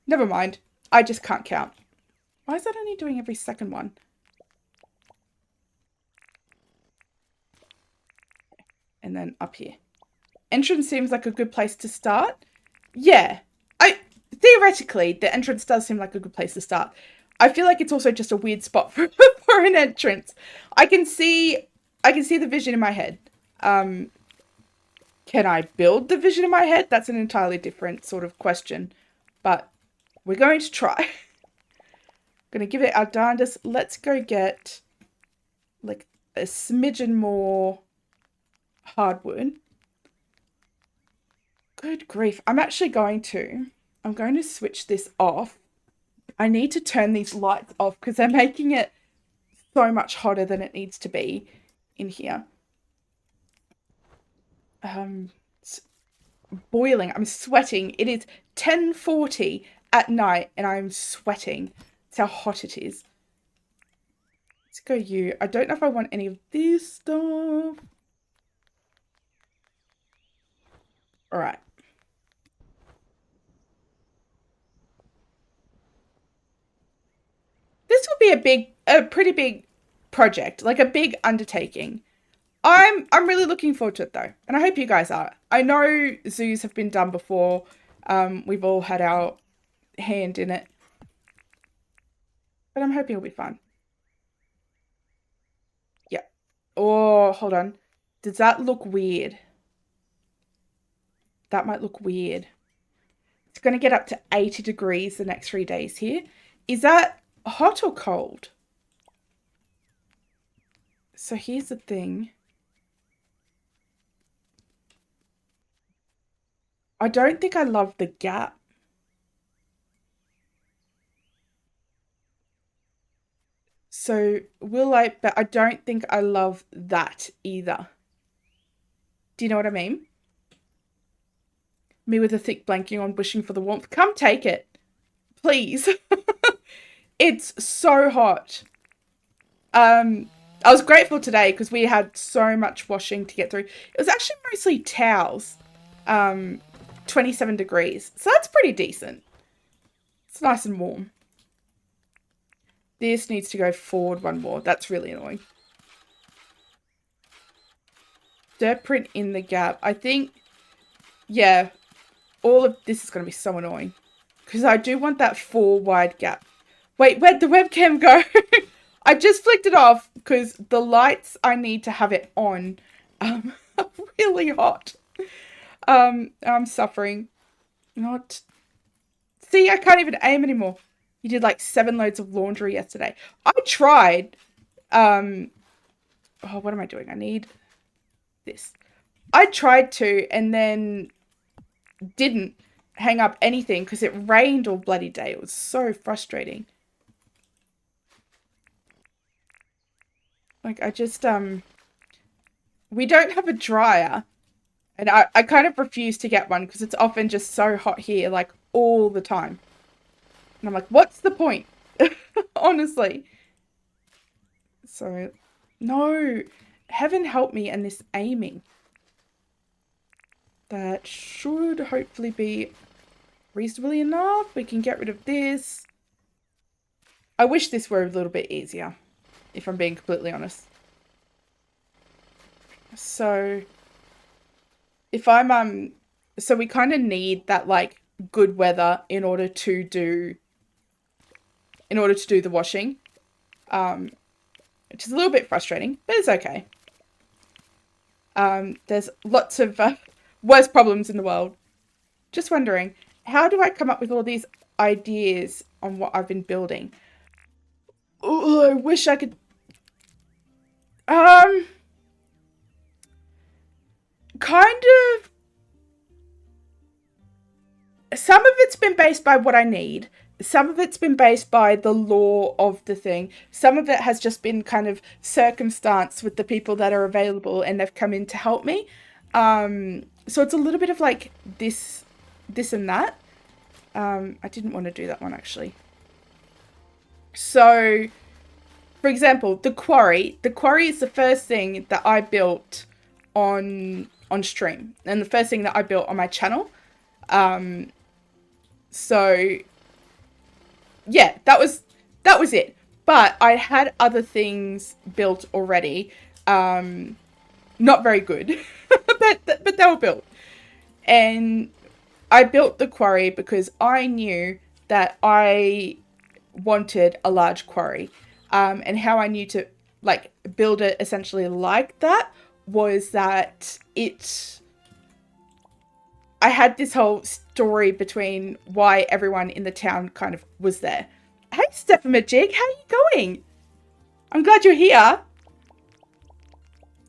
Never mind. I just can't count. Why is that only doing every second one? And then up here. Entrance seems like a good place to start. Yeah. Theoretically, the entrance does seem like a good place to start. I feel like it's also just a weird spot for an entrance. I can see the vision in my head. Can I build the vision in my head? That's an entirely different sort of question. But we're going to try. Going to give it our darndest. Let's go get like a smidgen more hardwood. Good grief. I'm going to switch this off. I need to turn these lights off because they're making it so much hotter than it needs to be in here. It's boiling. I'm sweating. It is 10:40 at night and I'm sweating. That's how hot it is. Let's go you. I don't know if I want any of this stuff. All right. This will be a pretty big project, like a big undertaking. I'm really looking forward to it though, and I hope you guys are. I know zoos have been done before. We've all had our hand in it, but I'm hoping it'll be fun. Yeah. Oh, hold on. Does that look weird? That might look weird. It's going to get up to 80 degrees the next 3 days here. Is that hot or cold? So here's the thing. I don't think I love the gap. So but I don't think I love that either. Do you know what I mean? Me with a thick blanket on, wishing for the warmth. Come take it, please. It's so hot. I was grateful today because we had so much washing to get through. It was actually mostly towels. 27 degrees. So that's pretty decent. It's nice and warm. This needs to go forward one more. That's really annoying. Dirt print in the gap. I think, yeah, all of this is going to be so annoying. Because I do want that 4 wide gap. Wait, where'd the webcam go? I just flicked it off because the lights I need to have it on are really hot. I'm suffering. Not. See, I can't even aim anymore. You did like 7 loads of laundry yesterday. I tried. Oh, what am I doing? I need this. I tried to and then didn't hang up anything because it rained all bloody day. It was so frustrating. Like I just we don't have a dryer and I kind of refuse to get one because it's often just so hot here like all the time. And I'm like, what's the point? Honestly. So no, heaven help me and this aiming. That should hopefully be reasonably enough. We can get rid of this. I wish this were a little bit easier, if I'm being completely honest. So if I'm so we kind of need that like good weather in order to do the washing. Which is a little bit frustrating, but it's okay. There's lots of worse problems in the world. Just wondering, how do I come up with all these ideas on what I've been building? Oh, I wish I could. Kind of. Some of it's been based by what I need. some of it's been based by the law of the thing. Some of it has just been kind of circumstance with the people that are available and they've come in to help me. So it's a little bit of like this and that. I didn't want to do that one actually. So, for example, the quarry. The quarry is the first thing that I built on stream, and the first thing that I built on my channel. So yeah, that was it. But I had other things built already. Not very good, but they were built. And I built the quarry because I knew that I wanted a large quarry. And how I knew to like build it essentially like that was that I had this whole story between why everyone in the town kind of was there. Hey, Stephanie, how are you going? I'm glad you're here.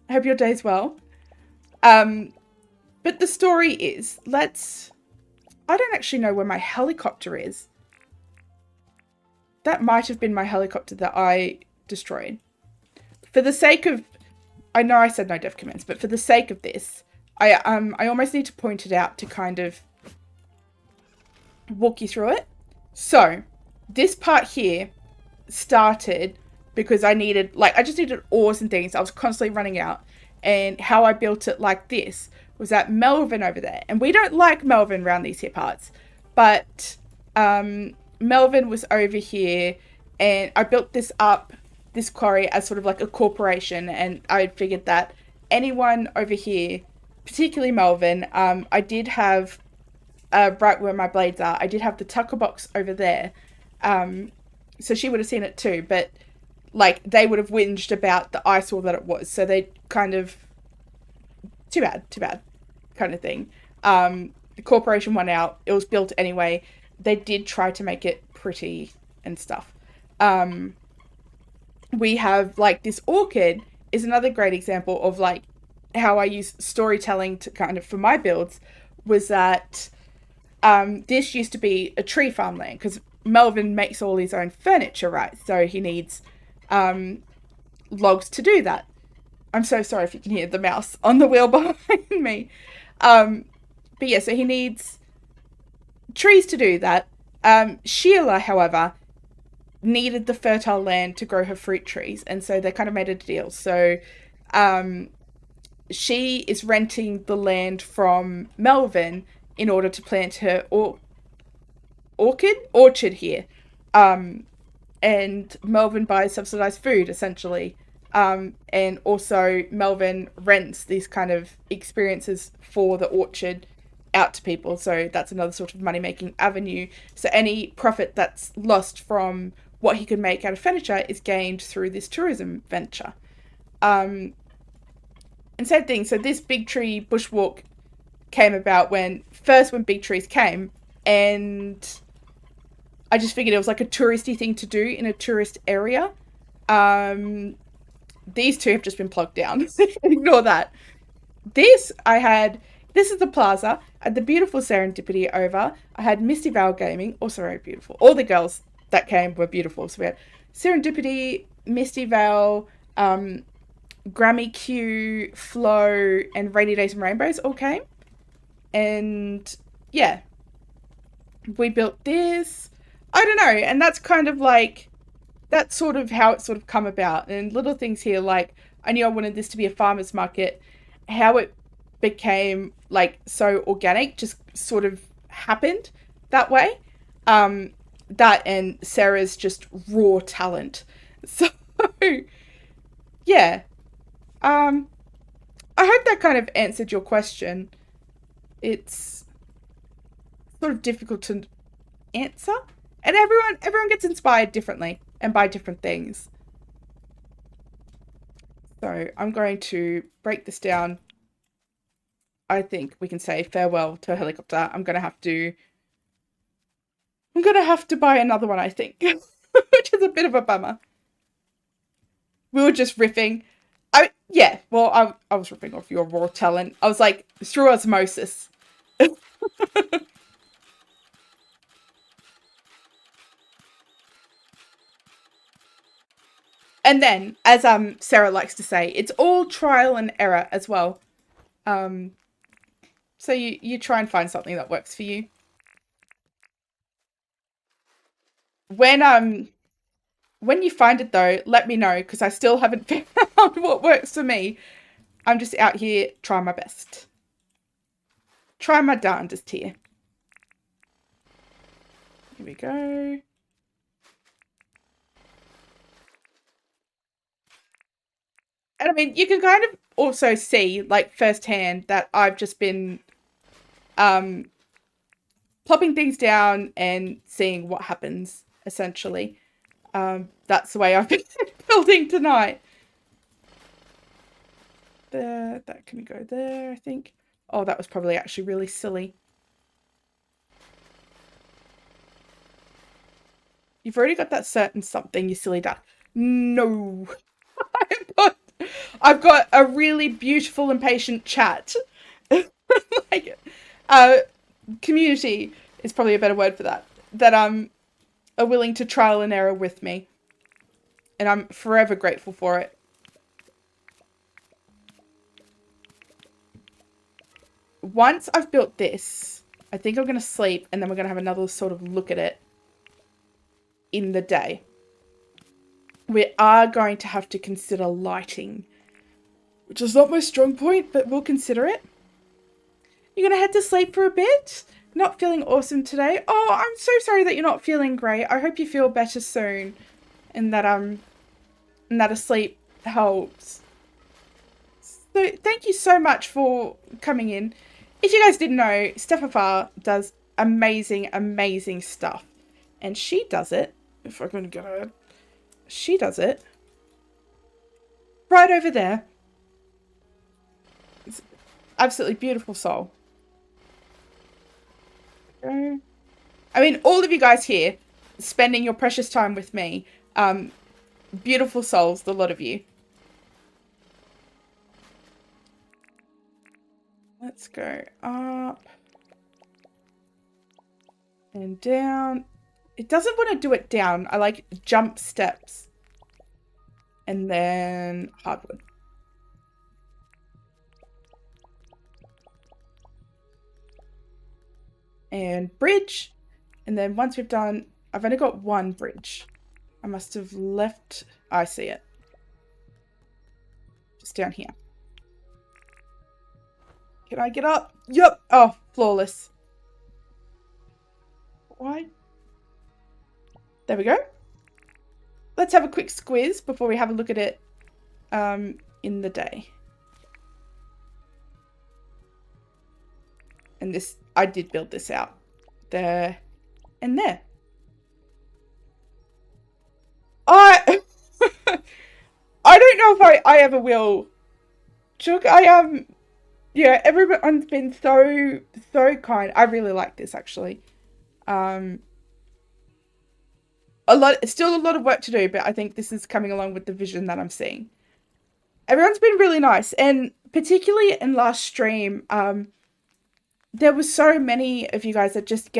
I hope your day's well. But the story is, I don't actually know where my helicopter is. That might have been my helicopter that I destroyed. For the sake of, I know I said no DevCommands, but for the sake of this, I almost need to point it out to kind of walk you through it. So, this part here started because I just needed ores and things. I was constantly running out. And how I built it like this was at Melvin over there. And we don't like Melvin around these here parts. But Melvin was over here and I built this quarry as sort of like a corporation. And I figured that anyone over here, particularly Melvin, I did have, right where my blades are, I did have the tucker box over there. So she would have seen it too, but like they would have whinged about the eyesore that it was. So they kind of, too bad kind of thing. The corporation won out. It was built anyway. They did try to make it pretty and stuff. We have like this orchid is another great example of like how I use storytelling to kind of, for my builds, was that this used to be a tree farmland because Melvin makes all his own furniture, right? So he needs logs to do that. I'm so sorry if you can hear the mouse on the wheel behind me. But yeah, so he needs trees to do that. Sheila, however, needed the fertile land to grow her fruit trees. And so they kind of made a deal. So she is renting the land from Melvin in order to plant her orchard here. And Melvin buys subsidized food, essentially. And also Melvin rents these kind of experiences for the orchard out to people. So that's another sort of money-making avenue. So any profit that's lost from what he could make out of furniture is gained through this tourism venture. And same thing. So this big tree bushwalk came about when big trees came, and I just figured it was like a touristy thing to do in a tourist area. These two have just been plugged down. Ignore that. This is the plaza. I had the beautiful Serendipity over. I had Misty Vale Gaming, also very beautiful. All the girls that came were beautiful. So we had Serendipity, Misty Vale, Grammy Q, Flo, and Rainy Days and Rainbows all came. And yeah, we built this. I don't know. And that's kind of like, that's sort of how it sort of come about. And little things here, like I knew I wanted this to be a farmer's market. How it became like so organic just sort of happened that way. That and Sarah's just raw talent. So yeah. I hope that kind of answered your question. It's sort of difficult to answer. And everyone gets inspired differently and by different things. So I'm going to break this down. I think we can say farewell to a helicopter. I'm gonna have to buy another one, I think. Which is a bit of a bummer. We were just riffing. I was ripping off your raw talent. I was like, through osmosis. And then, as Sarah likes to say, it's all trial and error as well. So you try and find something that works for you. When you find it though, let me know, because I still haven't found what works for me. I'm just out here trying my best. Try my darndest here. Here we go. And I mean, you can kind of also see, like, firsthand that I've just been plopping things down and seeing what happens, essentially. That's the way I've been building tonight. There, that can go there, I think. Oh, that was probably actually really silly. You've already got that certain something, you silly duck. No. I've got a really beautiful and patient chat. Like, community is probably a better word for that. That are willing to trial and error with me. And I'm forever grateful for it. Once I've built this, I think I'm going to sleep, and then we're going to have another sort of look at it in the day. We are going to have to consider lighting, which is not my strong point, but we'll consider it. You're going to head to sleep for a bit? Not feeling awesome today? Oh, I'm so sorry that you're not feeling great. I hope you feel better soon, and that a sleep helps. So thank you so much for coming in. If you guys didn't know, Steph does amazing, amazing stuff. And she does it, if I'm going to get her, she does it right over there. It's absolutely beautiful soul. I mean, all of you guys here spending your precious time with me. Beautiful souls, the lot of you. Let's go up and down. It doesn't want to do it down. I like jump steps. And then hardwood. And bridge. And then once we've done, I've only got one bridge. I must have left, I see it. Just down here. Can I get up? Yep. Oh, flawless. Why? There we go. Let's have a quick squiz before we have a look at it in the day. And this, I did build this out. There and there. I don't know if I ever will. Chook, yeah, everyone's been so kind. I really like this, actually. Still a lot of work to do, but I think this is coming along with the vision that I'm seeing. Everyone's been really nice, and particularly in last stream, there was so many of you guys that just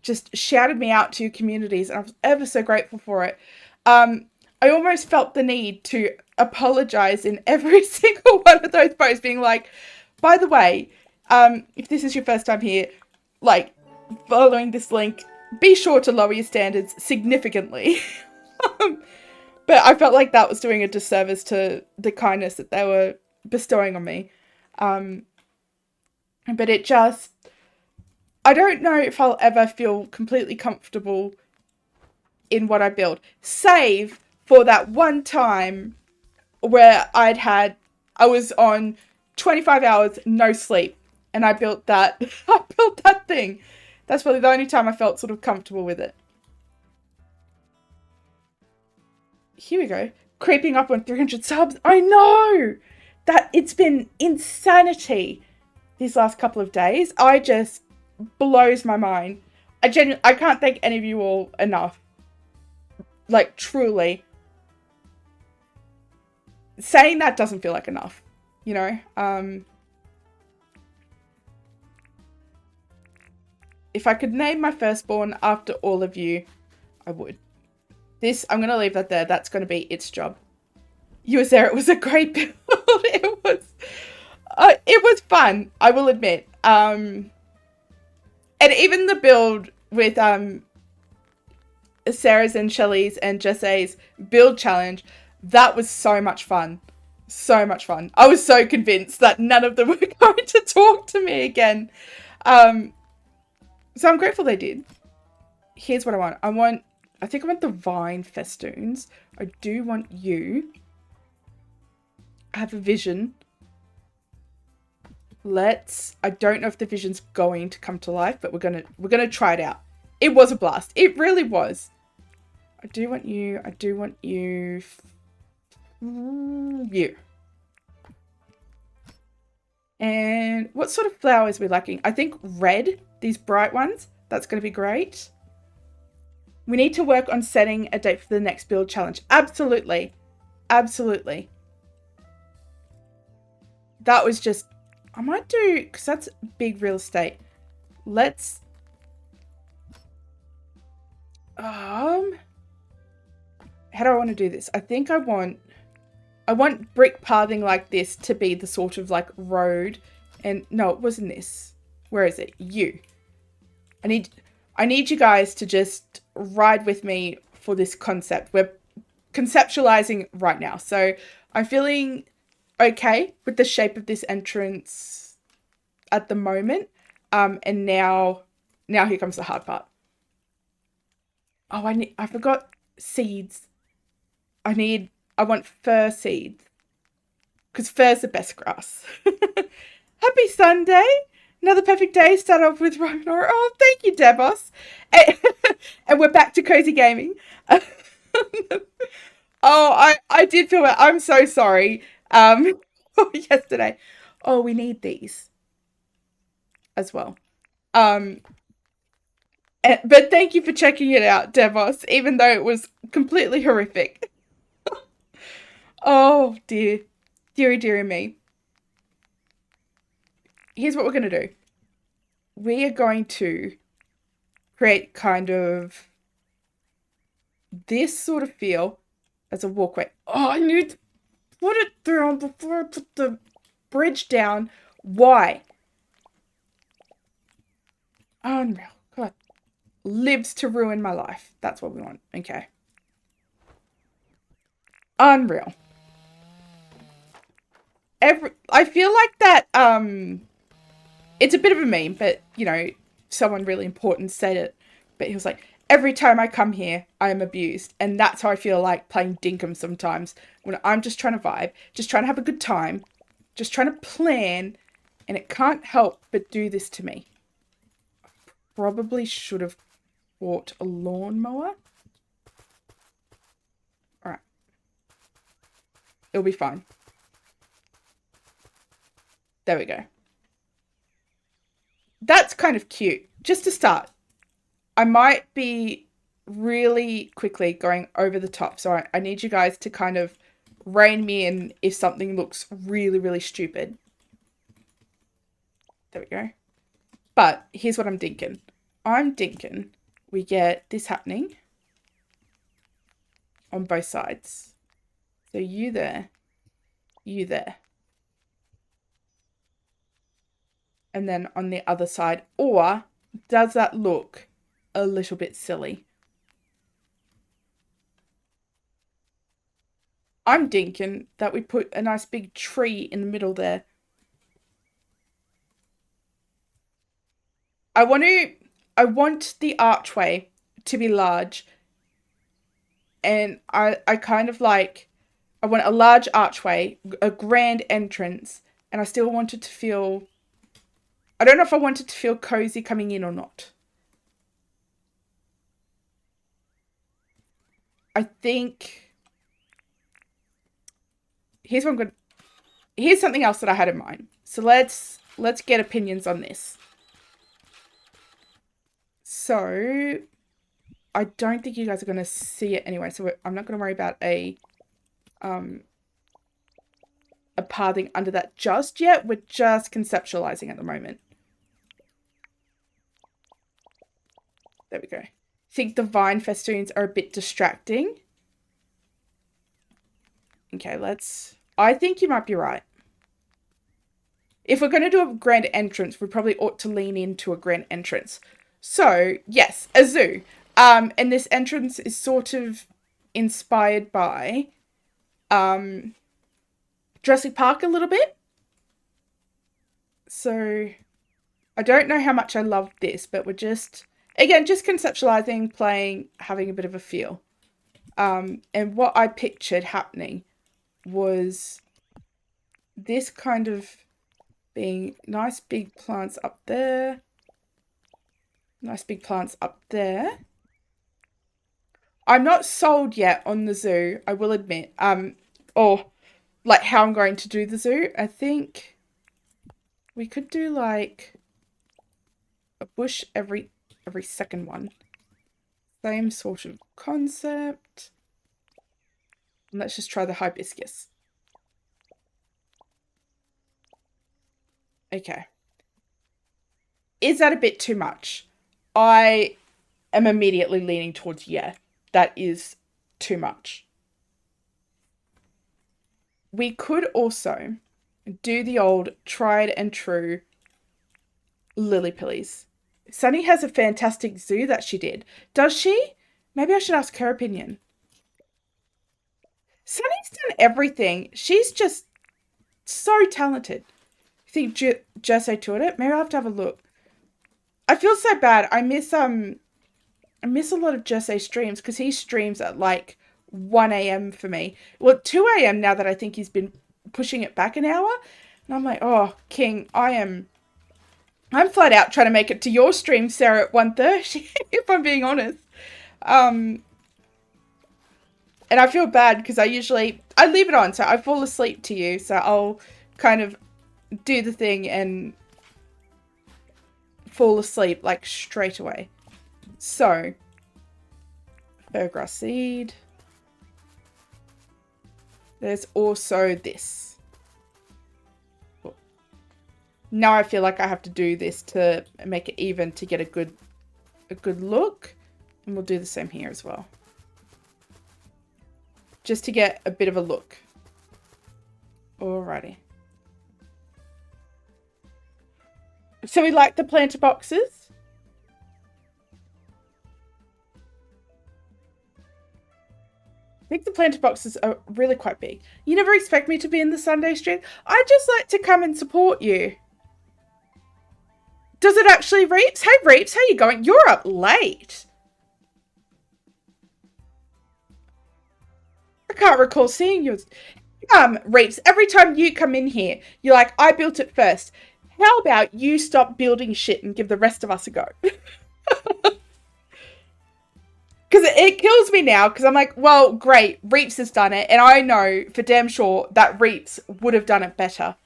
just shouted me out to your communities, and I was ever so grateful for it. I almost felt the need to apologize in every single one of those posts, being like, by the way, if this is your first time here, like, following this link, be sure to lower your standards significantly. But I felt like that was doing a disservice to the kindness that they were bestowing on me. But it just, I don't know if I'll ever feel completely comfortable in what I build, save for that one time where I was on 25 hours, no sleep, and I built that thing. That's probably the only time I felt sort of comfortable with it. Here we go. Creeping up on 300 subs. I know! That it's been insanity these last couple of days. I just blows my mind. I can't thank any of you all enough. Like, truly. Saying that doesn't feel like enough, you know? If I could name my firstborn after all of you, I would. This, I'm going to leave that there. That's going to be its job. You were there. It was a great build. It was fun, I will admit. And even the build with Sarah's and Shelley's and Jesse's build challenge, that was so much fun. So much fun. I was so convinced that none of them were going to talk to me again. So I'm grateful they did. Here's what I want. I think I want the vine festoons. I do want you. I have a vision. I don't know if the vision's going to come to life, but we're gonna try it out. It was a blast. It really was. I do want you. I do want you. You. And what sort of flowers are we lacking? I think red, these bright ones, that's going to be great. We need to work on setting a date for the next build challenge. Absolutely. Absolutely. That was just, I might do, because that's big real estate. Let's, how do I want to do this? I think I want brick pathing like this to be the sort of like road. And no, it wasn't this. Where is it? You. I need you guys to just ride with me for this concept. We're conceptualizing right now. So I'm feeling okay with the shape of this entrance at the moment. And now here comes the hard part. Oh, I forgot seeds. I want fir seeds. Because fir's the best grass. Happy Sunday. Another perfect day. Start off with Romanor. Oh, thank you, Devos. And we're back to cozy gaming. Oh, I did feel it. I'm so sorry. Yesterday. Oh, we need these as well. But thank you for checking it out, Devos, even though it was completely horrific. Oh, dear. Deary, deary me. Here's what we're going to do. We are going to create kind of this sort of feel as a walkway. Oh, I need to put it down before I put the bridge down. Why? Unreal. God. Lives to ruin my life. That's what we want. Okay. Unreal. I feel like that, it's a bit of a meme, but, you know, someone really important said it. But he was like, every time I come here, I am abused. And that's how I feel like playing Dinkum sometimes. When I'm just trying to vibe, just trying to have a good time, just trying to plan, and it can't help but do this to me. Probably should have bought a lawnmower. Alright. It'll be fine. There we go. That's kind of cute. Just to start, I might be really quickly going over the top. So I need you guys to kind of rein me in if something looks really, really stupid. There we go. But here's what I'm thinking. I'm thinking we get this happening on both sides. So you there, you there. And then on the other side, or does that look a little bit silly? I'm thinking that we put a nice big tree in the middle there. I want the archway to be large. And I kind of like, I want a large archway, a grand entrance, and I still want it to feel, I don't know if I want it to feel cozy coming in or not. I think, here's something else that I had in mind. So let's get opinions on this. So I don't think you guys are going to see it anyway. So I'm not going to worry about a pathing under that just yet. We're just conceptualizing at the moment. There we go. think the vine festoons are a bit distracting. Okay, I think you might be right. If we're going to do a grand entrance, we probably ought to lean into a grand entrance. So, yes, a zoo. And this entrance is sort of inspired by Jurassic Park a little bit. So, I don't know how much I love this, but we're just conceptualizing, playing, having a bit of a feel. And what I pictured happening was this kind of being nice big plants up there. Nice big plants up there. I'm not sold yet on the zoo, I will admit. Or like how I'm going to do the zoo. I think we could do like a bush every second one. Same sort of concept. And let's just try the hibiscus. Okay. Is that a bit too much? I am immediately leaning towards yeah, that is too much. We could also do the old tried and true lily pillies. Sunny has a fantastic zoo that she did. Does she? Maybe I should ask her opinion. Sunny's done everything. She's just so talented. You think Jesse taught it? Maybe I'll have to have a look. I feel so bad. I miss a lot of Jesse streams because he streams at like 1 a.m. for me. Well, 2 a.m. now that I think he's been pushing it back an hour. And I'm like, oh, King, I'm flat out trying to make it to your stream, Sarah, at 1:30, if I'm being honest. And I feel bad because I leave it on, so I fall asleep to you. So I'll kind of do the thing and fall asleep like straight away. So, furgrass seed. There's also this. Now I feel like I have to do this to make it even to get a good look. And we'll do the same here as well. Just to get a bit of a look. Alrighty. So we like the planter boxes. I think the planter boxes are really quite big. You never expect me to be in the Sunday stream. I just like to come and support you. Does it actually, Reeps? Hey, Reeps, how you going? You're up late. I can't recall seeing yours. Reeps, every time you come in here, you're like, I built it first. How about you stop building shit and give the rest of us a go? Because it kills me now, because I'm like, well, great, Reeps has done it, and I know for damn sure that Reeps would have done it better.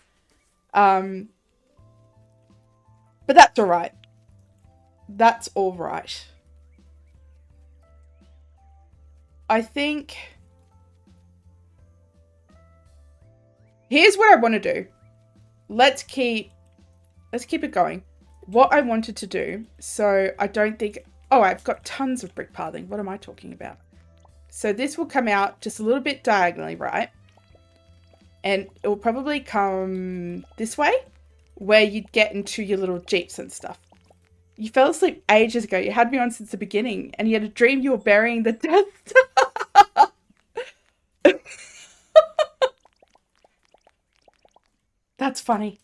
But that's all right. That's all right. I think... Here's what I want to do. Let's keep it going. What I wanted to do, so I don't think... Oh, I've got tons of brick pathing. What am I talking about? So this will come out just a little bit diagonally, right? And it will probably come this way, where you'd get into your little jeeps and stuff. You fell asleep ages ago. You had me on since the beginning, and you had a dream you were burying the Death Star. That's funny.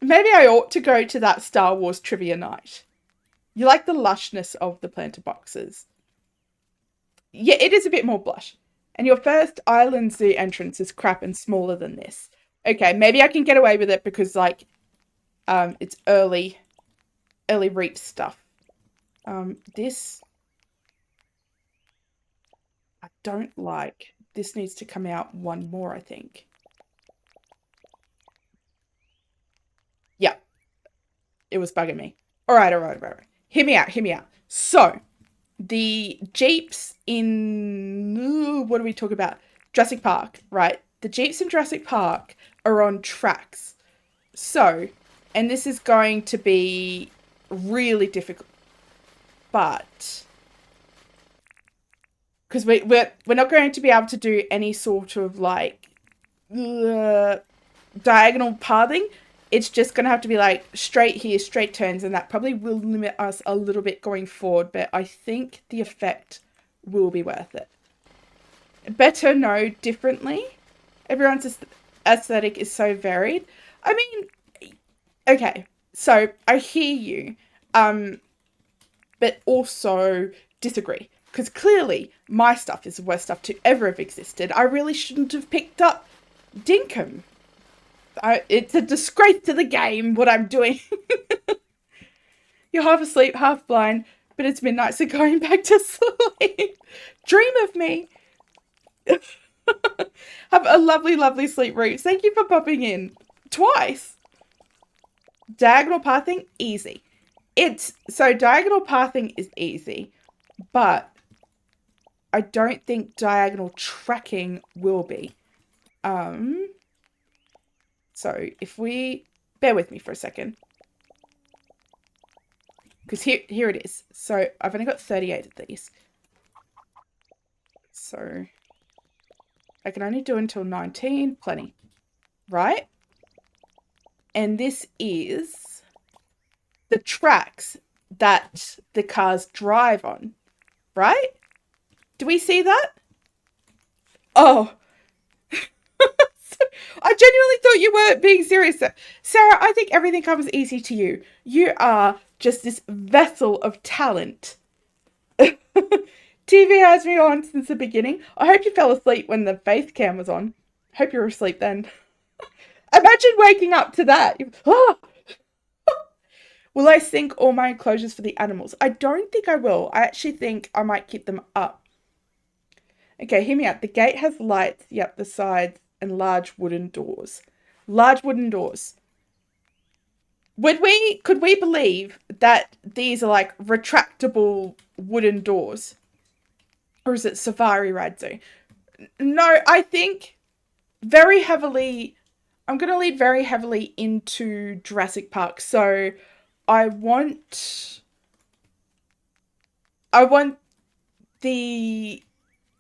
Maybe I ought to go to that Star Wars trivia night. You like the lushness of the planter boxes. Yeah, it is a bit more blush. And your first island zoo entrance is crap and smaller than this. Okay, maybe I can get away with it because, like, it's early reap stuff. This, I don't like. This needs to come out one more, I think. Yeah, it was bugging me. All right. Hear me out. So, the jeeps in, what do we talk about? Jurassic Park, right? The jeeps in Jurassic Park are on tracks. So, and this is going to be really difficult. but because we're not going to be able to do any sort of like diagonal pathing. It's just going to have to be like straight here, straight turns, and that probably will limit us a little bit going forward, but I think the effect will be worth it. Better know differently. Everyone's aesthetic is so varied. I mean, okay, so I hear you, but also disagree. Because clearly my stuff is the worst stuff to ever have existed. I really shouldn't have picked up Dinkum. It's a disgrace to the game, what I'm doing. You're half asleep, half blind, but it's midnight, so going back to sleep. Dream of me. Have a lovely, lovely sleep, Reeves. Thank you for popping in. Twice. Diagonal pathing, easy. So diagonal pathing is easy, but I don't think diagonal tracking will be. So if we bear with me for a second, because here it is. So I've only got 38 of these. So I can only do until 19, plenty, right? And this is the tracks that the cars drive on, right? Do we see that? Oh, I genuinely thought you were being serious. Sarah, I think everything comes easy to you. You are just this vessel of talent. TV has me on since the beginning. I hope you fell asleep when the face cam was on. Hope you were asleep then. Imagine waking up to that. Will I sync all my enclosures for the animals? I don't think I will. I actually think I might keep them up. Okay, hear me out. The gate has lights, yep, the sides, and large wooden doors. Large wooden doors. Could we believe that these are like retractable wooden doors? Or is it Safari Radzu? No, I think very heavily, I'm going to lead very heavily into Jurassic Park. So I want I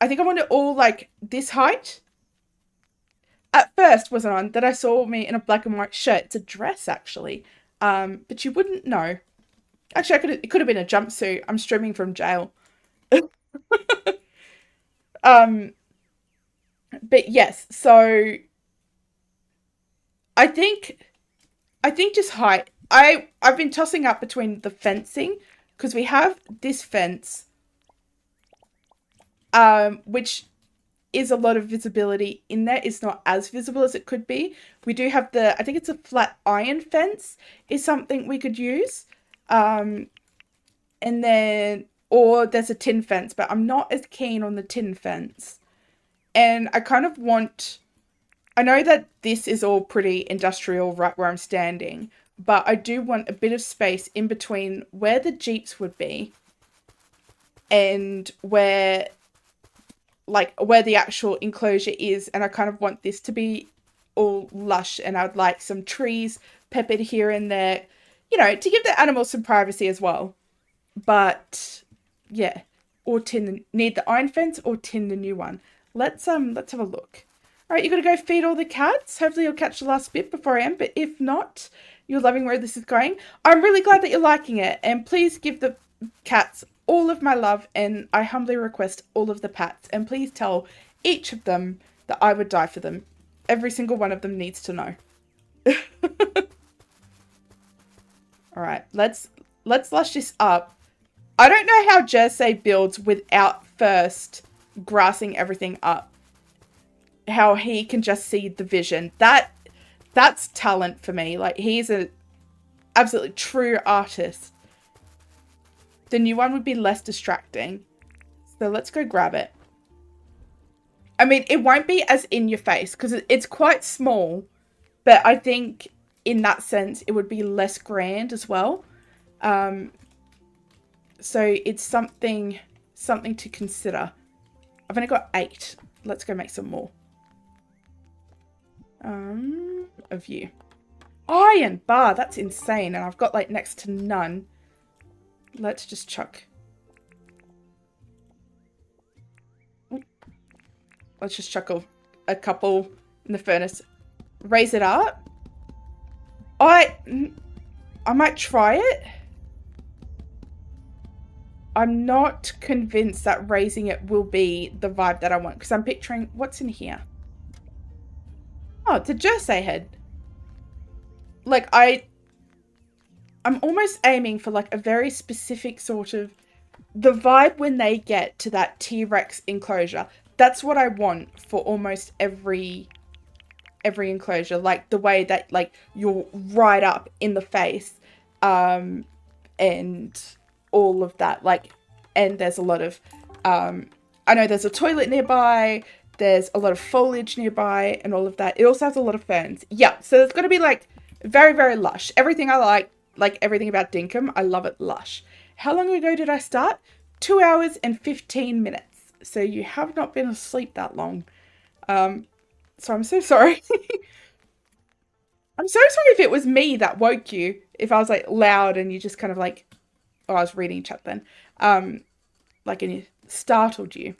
think I want it all like this height. At first wasn't on, that I saw me in a black and white shirt. It's a dress actually. But you wouldn't know. Actually, it could have been a jumpsuit. I'm streaming from jail. But yes, so I think just height. I've been tossing up between the fencing, because we have this fence, which is a lot of visibility in there. It's not as visible as it could be. We do have I think it's a flat iron fence is something we could use. And then, or there's a tin fence, but I'm not as keen on the tin fence. And I kind of I know that this is all pretty industrial right where I'm standing, but I do want a bit of space in between where the Jeeps would be and where the actual enclosure is. And I kind of want this to be all lush, and I'd like some trees peppered here and there, you know, to give the animals some privacy as well. But yeah, or need the iron fence or tin the new one. Let's have a look. All right, you got to go feed all the cats. Hopefully you'll catch the last bit before I end, but if not, you're loving where this is going. I'm really glad that you're liking it, and please give the cats all of my love, and I humbly request all of the pats, and please tell each of them that I would die for them. Every single one of them needs to know. All right, let's lush this up. I don't know how Jersey builds without first grassing everything up. How he can just see the vision. That's talent for me. Like, he's a absolutely true artist. The new one would be less distracting. So let's go grab it. I mean, it won't be as in your face because it's quite small, but I think in that sense, it would be less grand as well. So it's something to consider. I've only got 8. Let's go make some more. A view. Iron bar, that's insane. And I've got like next to none. Let's just chuck Let's just chuck a couple in the furnace. Raise it up. I might try it. I'm not convinced that raising it will be the vibe that I want, because I'm picturing what's in here. Oh, it's a Jersey head. Like, I'm almost aiming for like a very specific sort of the vibe when they get to that T-Rex enclosure. That's what I want for almost every enclosure, like the way that like you're right up in the face, and all of that, like, and there's a lot of I know there's a toilet nearby, there's a lot of foliage nearby and all of that. It also has a lot of ferns. Yeah, so it's going to be like very, very lush. Everything I like everything about Dinkum, I love it lush. How long ago did I start? 2 hours and 15 minutes. So you have not been asleep that long. So I'm so sorry. I'm so sorry if it was me that woke you. If I was like loud and you just kind of like, oh, I was reading chat then. Like, and it startled you.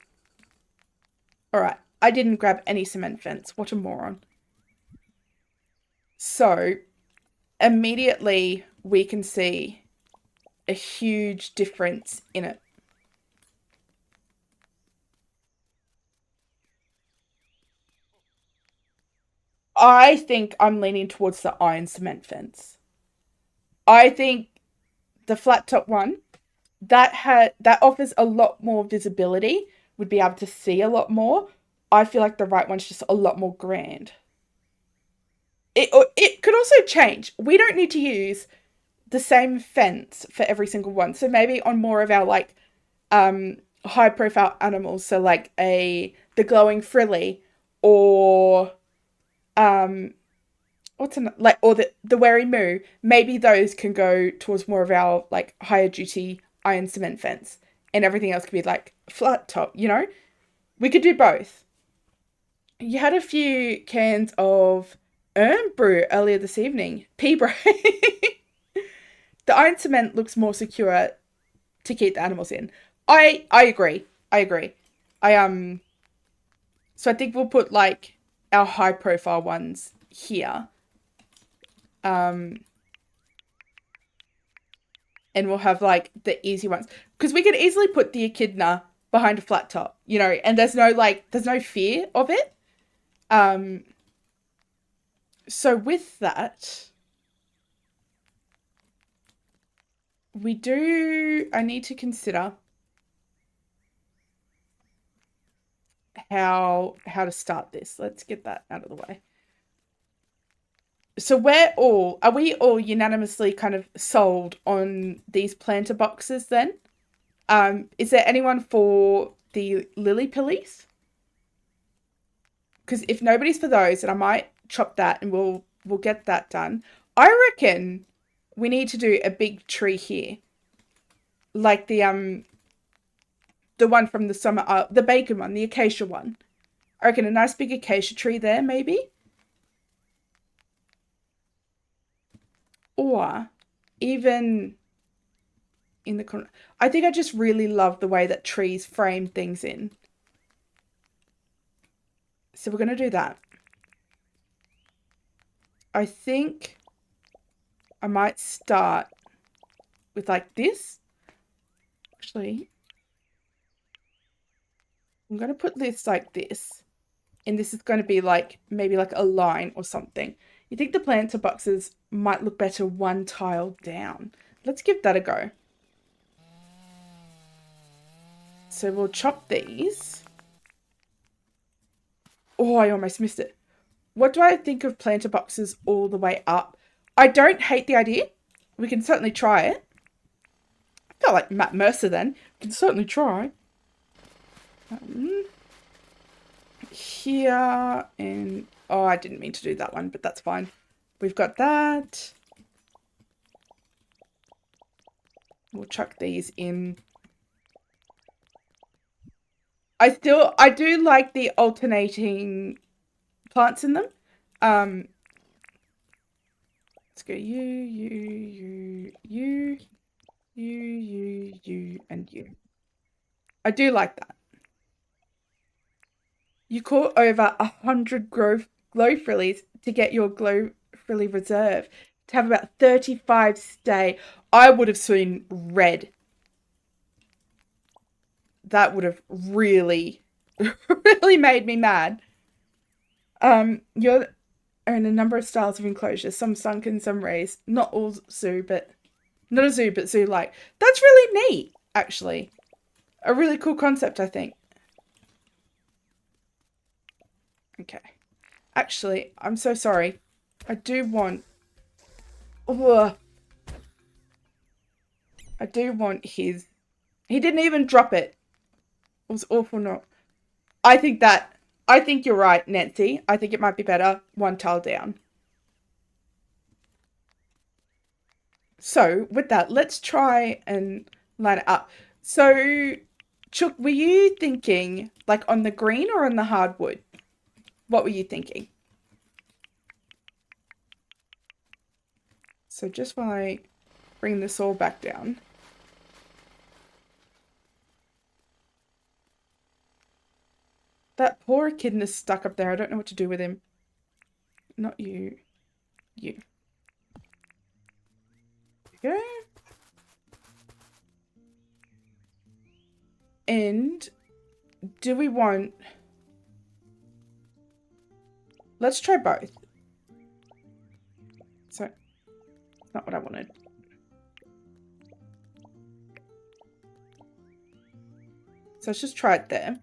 All right. I didn't grab any cement fence. What a moron. So immediately we can see a huge difference in it. I think I'm leaning towards the iron cement fence. I think the flat top one that offers a lot more visibility, would be able to see a lot more. I feel like the right one's just a lot more grand. It could also change. We don't need to use the same fence for every single one. So maybe on more of our like high profile animals, so like the glowing frilly, or what's an, like, or the wary moo, maybe those can go towards more of our like higher duty iron cement fence, and everything else could be like flat top, you know? We could do both. You had a few cans of brew earlier this evening. Pea brew. The iron cement looks more secure to keep the animals in. I agree. I agree. I so I think we'll put like our high profile ones here. And we'll have like the easy ones, because we could easily put the echidna behind a flat top, you know, and there's no fear of it. So with that, I need to consider how to start this. Let's get that out of the way. So are we all unanimously kind of sold on these planter boxes then? Is there anyone for the lily pillies? Because if nobody's for those, then I might chop that and we'll get that done. I reckon we need to do a big tree here. Like the one from the summer, the bacon one, the acacia one. I reckon a nice big acacia tree there, maybe. Or even in the corner. I think I just really love the way that trees frame things in. So we're going to do that. I think I might start with like this. Actually, I'm going to put this like this. And this is going to be like maybe like a line or something. You think the planter boxes might look better one tile down? Let's give that a go. So we'll chop these. Oh, I almost missed it. What do I think of planter boxes all the way up? I don't hate the idea. We can certainly try it. I felt like Matt Mercer then. We can certainly try. Here, and oh, I didn't mean to do that one, but that's fine. We've got that. We'll chuck these in. I do like the alternating plants in them. Let's go you, and you. I do like that. You caught over 100 glow frillies to get your glow frilly reserve to have about 35 stay. I would have seen red. That would have really, really made me mad. You're own a number of styles of enclosures, some sunken, some raised. Not all zoo, but not a zoo, but zoo-like. That's really neat, actually. A really cool concept, I think. Okay. Actually, I'm so sorry. I do want... Ugh. I do want his... He didn't even drop it. It was awful not... I think you're right, Nancy. I think it might be better one tile down. So, with that, let's try and line it up. So, Chook, were you thinking like on the green or on the hardwood? What were you thinking? So just while I bring this all back down. That poor echidna is stuck up there. I don't know what to do with him. Not you. You. There you go. And do we want... Let's try both. So, not what I wanted. So let's just try it there.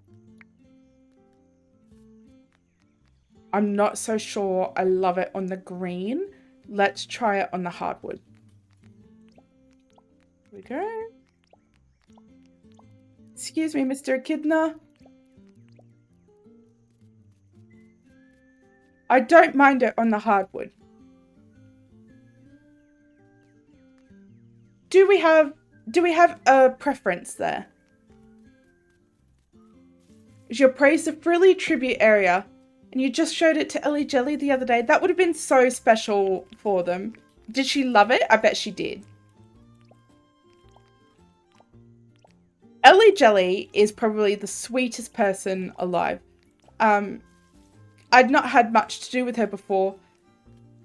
I'm not so sure I love it on the green. Let's try it on the hardwood. Here we go. Excuse me, Mr. Echidna. I don't mind it on the hardwood. Do we have a preference there? Is your praise the frilly tribute area? And you just showed it to Ellie Jelly the other day. That would have been so special for them. Did she love it? I bet she did. Ellie Jelly is probably the sweetest person alive. I'd not had much to do with her before.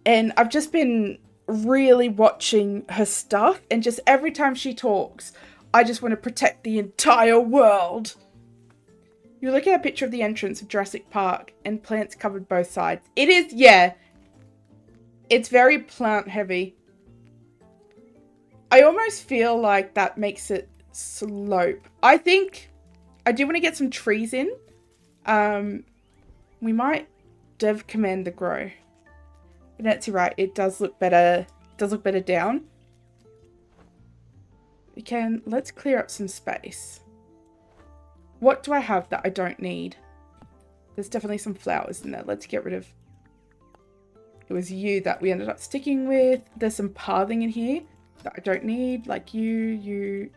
And I've just been really watching her stuff. And just every time she talks, I just want to protect the entire world. You're looking at a picture of the entrance of Jurassic Park and plants covered both sides. It is, yeah. It's very plant heavy. I almost feel like that makes it slope. I think I do want to get some trees in. We might DevCommand the grow. But Nancy, right, it does look better. It does look better down. Let's clear up some space. What do I have that I don't need? There's definitely some flowers in there. Let's get rid of... It was you that we ended up sticking with. There's some pathing in here that I don't need. Like you.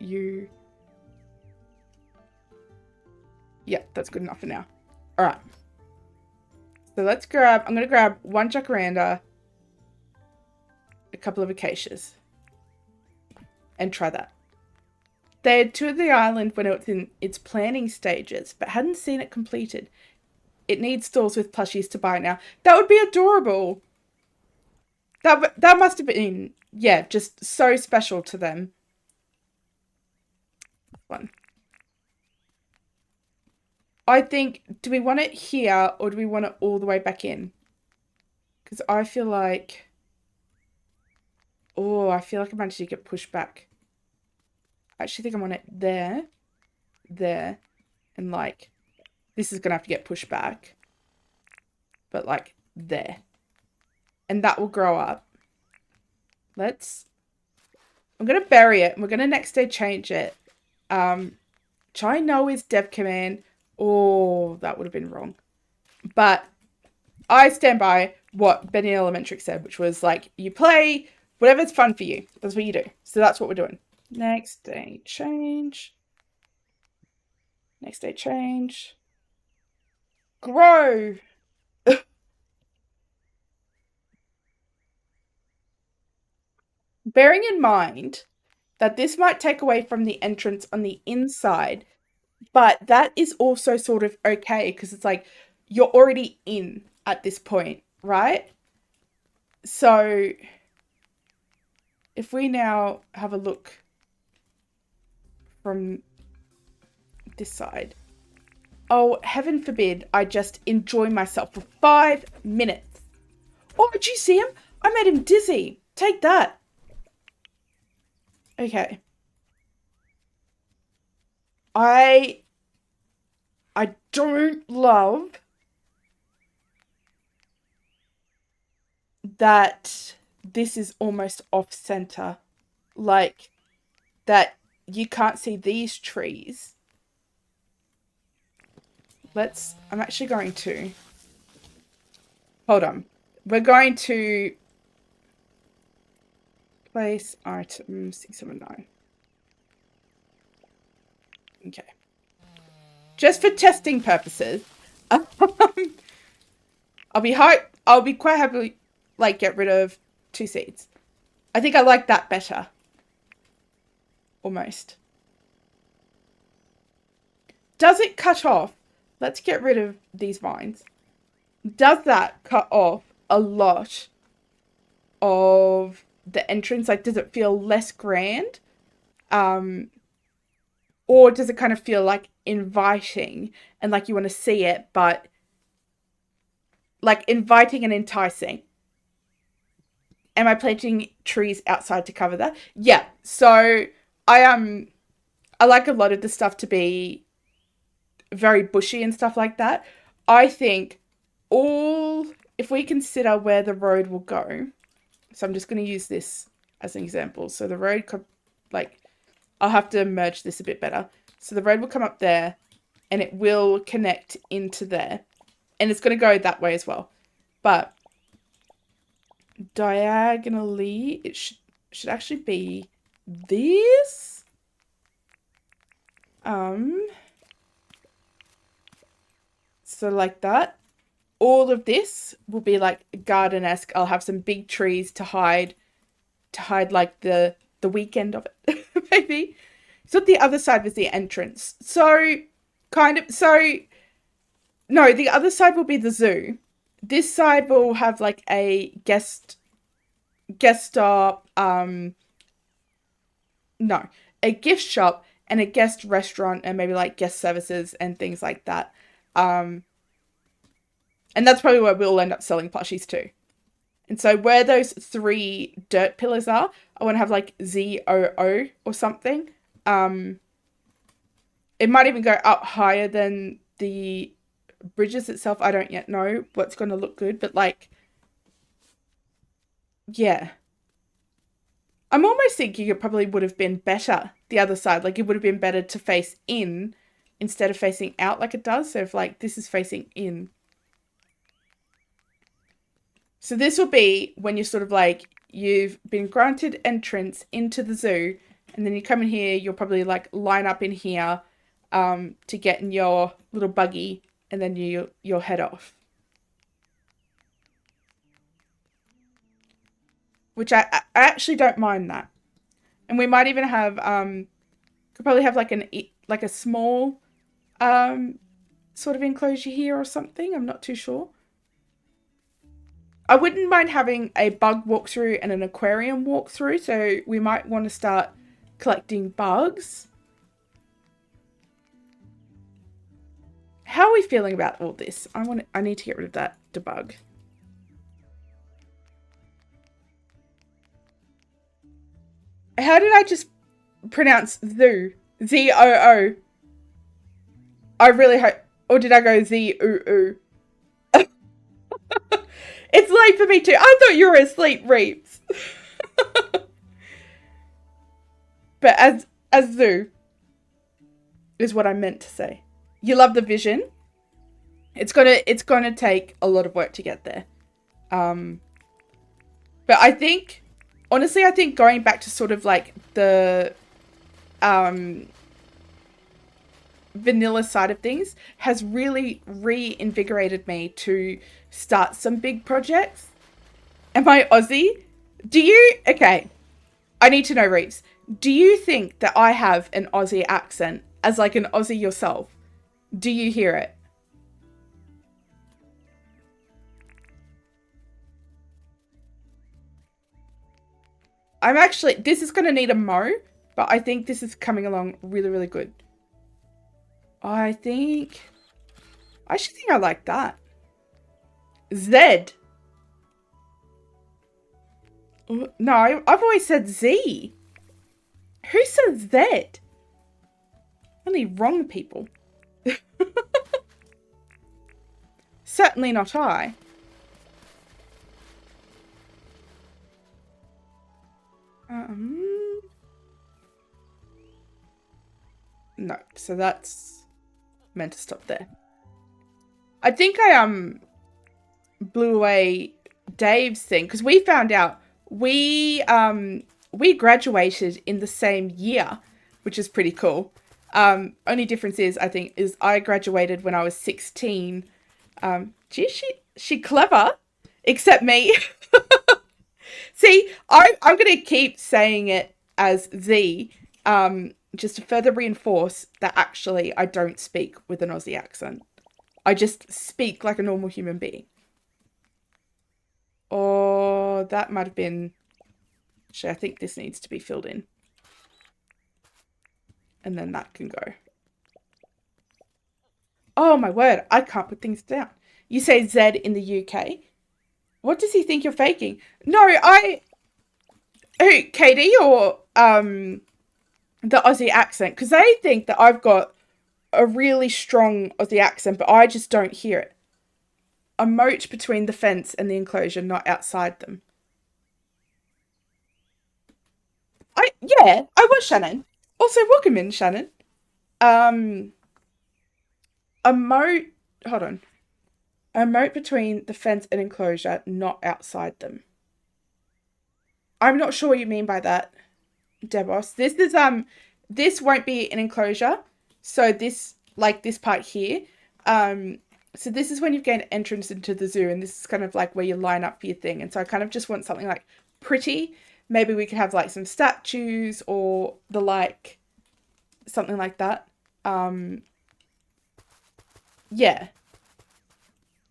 Yeah, that's good enough for now. All right. So let's grab... I'm going to grab one jacaranda, a couple of acacias, and try that. They had toured the island when it was in its planning stages, but hadn't seen it completed. It needs stalls with plushies to buy now. That would be adorable. That must have been, yeah, just so special to them. One. I think, do we want it here or do we want it all the way back in? Because I feel like... Oh, I feel like I managed to get pushed back. I actually think I want it there, there, and like, this is going to have to get pushed back, but like there. And that will grow up. I'm going to bury it, and we're going to next day change it. Which I know is DevCommand. Oh, that would have been wrong. But I stand by what Benny Elementary said, which was like, you play whatever's fun for you. That's what you do. So that's what we're doing. Next day change. Next day change. Grow. Bearing in mind that this might take away from the entrance on the inside, but that is also sort of okay because it's like you're already in at this point, right? So if we now have a look from this side, oh, heaven forbid I just enjoy myself for 5 minutes. Oh, did you see him? I made him dizzy. Take that. Okay. I don't love that this is almost off center. Like that you can't see these trees. I'm actually going to, hold on. We're going to place item 679. Okay. Just for testing purposes, I'll be quite happy, like, get rid of 2 seeds. I think I like that better. Almost. Does it cut off? Let's get rid of these vines. Does that cut off a lot of the entrance? Like, does it feel less grand? Or does it kind of feel like inviting and like you want to see it, but like inviting and enticing? Am I planting trees outside to cover that? Yeah. So I like a lot of the stuff to be very bushy and stuff like that. I think if we consider where the road will go, so I'm just going to use this as an example. So the road could, like, I'll have to merge this a bit better. So the road will come up there and it will connect into there. And it's going to go that way as well. But diagonally, it should actually be this. So like that. All of this will be like garden-esque. I'll have some big trees to hide like the weekend of it, maybe. So the other side was the entrance. So no, the other side will be the zoo. This side will have like a guest stop, a gift shop and a guest restaurant and maybe like guest services and things like that. And that's probably where we'll end up selling plushies too. And so where those 3 dirt pillars are, I want to have like ZOO or something. It might even go up higher than the bridges itself. I don't yet know what's going to look good, but like, yeah. I'm almost thinking it probably would have been better the other side. Like it would have been better to face in instead of facing out like it does. So if like this is facing in. So this will be when you're sort of like, you've been granted entrance into the zoo and then you come in here, you'll probably like line up in here to get in your little buggy and then you'll head off. Which I actually don't mind that. And we might even have, could probably have like a small sort of enclosure here or something. I'm not too sure. I wouldn't mind having a bug walkthrough and an aquarium walkthrough. So we might want to start collecting bugs. How are we feeling about all this? I need to get rid of that debug. How did I just pronounce zoo? Z-O-O. I really hope, or did I go Z-O-O? It's late for me too. I thought you were asleep, Reeves. But as zoo is what I meant to say. You love the vision. It's gonna take a lot of work to get there. But I think, honestly, I think going back to sort of like the vanilla side of things has really reinvigorated me to start some big projects. Am I Aussie? Okay, I need to know, Reeves. Do you think that I have an Aussie accent as like an Aussie yourself? Do you hear it? I'm actually, this is going to need a mo, but I think this is coming along really, really good. I think, I actually think I like that. Z. No, I've always said Z. Who says Z? Only wrong people. Certainly not I. No, so that's meant to stop there. I think I blew away Dave's thing because we found out we graduated in the same year, which is pretty cool. Only difference is I think is I graduated when I was 16. Gee, she clever, except me. See, I'm gonna keep saying it as Z, just to further reinforce that actually I don't speak with an Aussie accent. I just speak like a normal human being. Or that might have been... Actually, I think this needs to be filled in. And then that can go. Oh my word, I can't put things down. You say Z in the UK. What does he think you're faking? No, Who, Katie or the Aussie accent? Because they think that I've got a really strong Aussie accent, but I just don't hear it. A moat between the fence and the enclosure, not outside them. Yeah, I was Shannon. Also, welcome in, Shannon. A moat, hold on. A moat between the fence and enclosure, not outside them. I'm not sure what you mean by that, Debos. This won't be an enclosure. So this, like this part here, so this is when you've gained entrance into the zoo, and this is kind of like where you line up for your thing. And so I kind of just want something like pretty. Maybe we could have like some statues or the like, something like that. Yeah.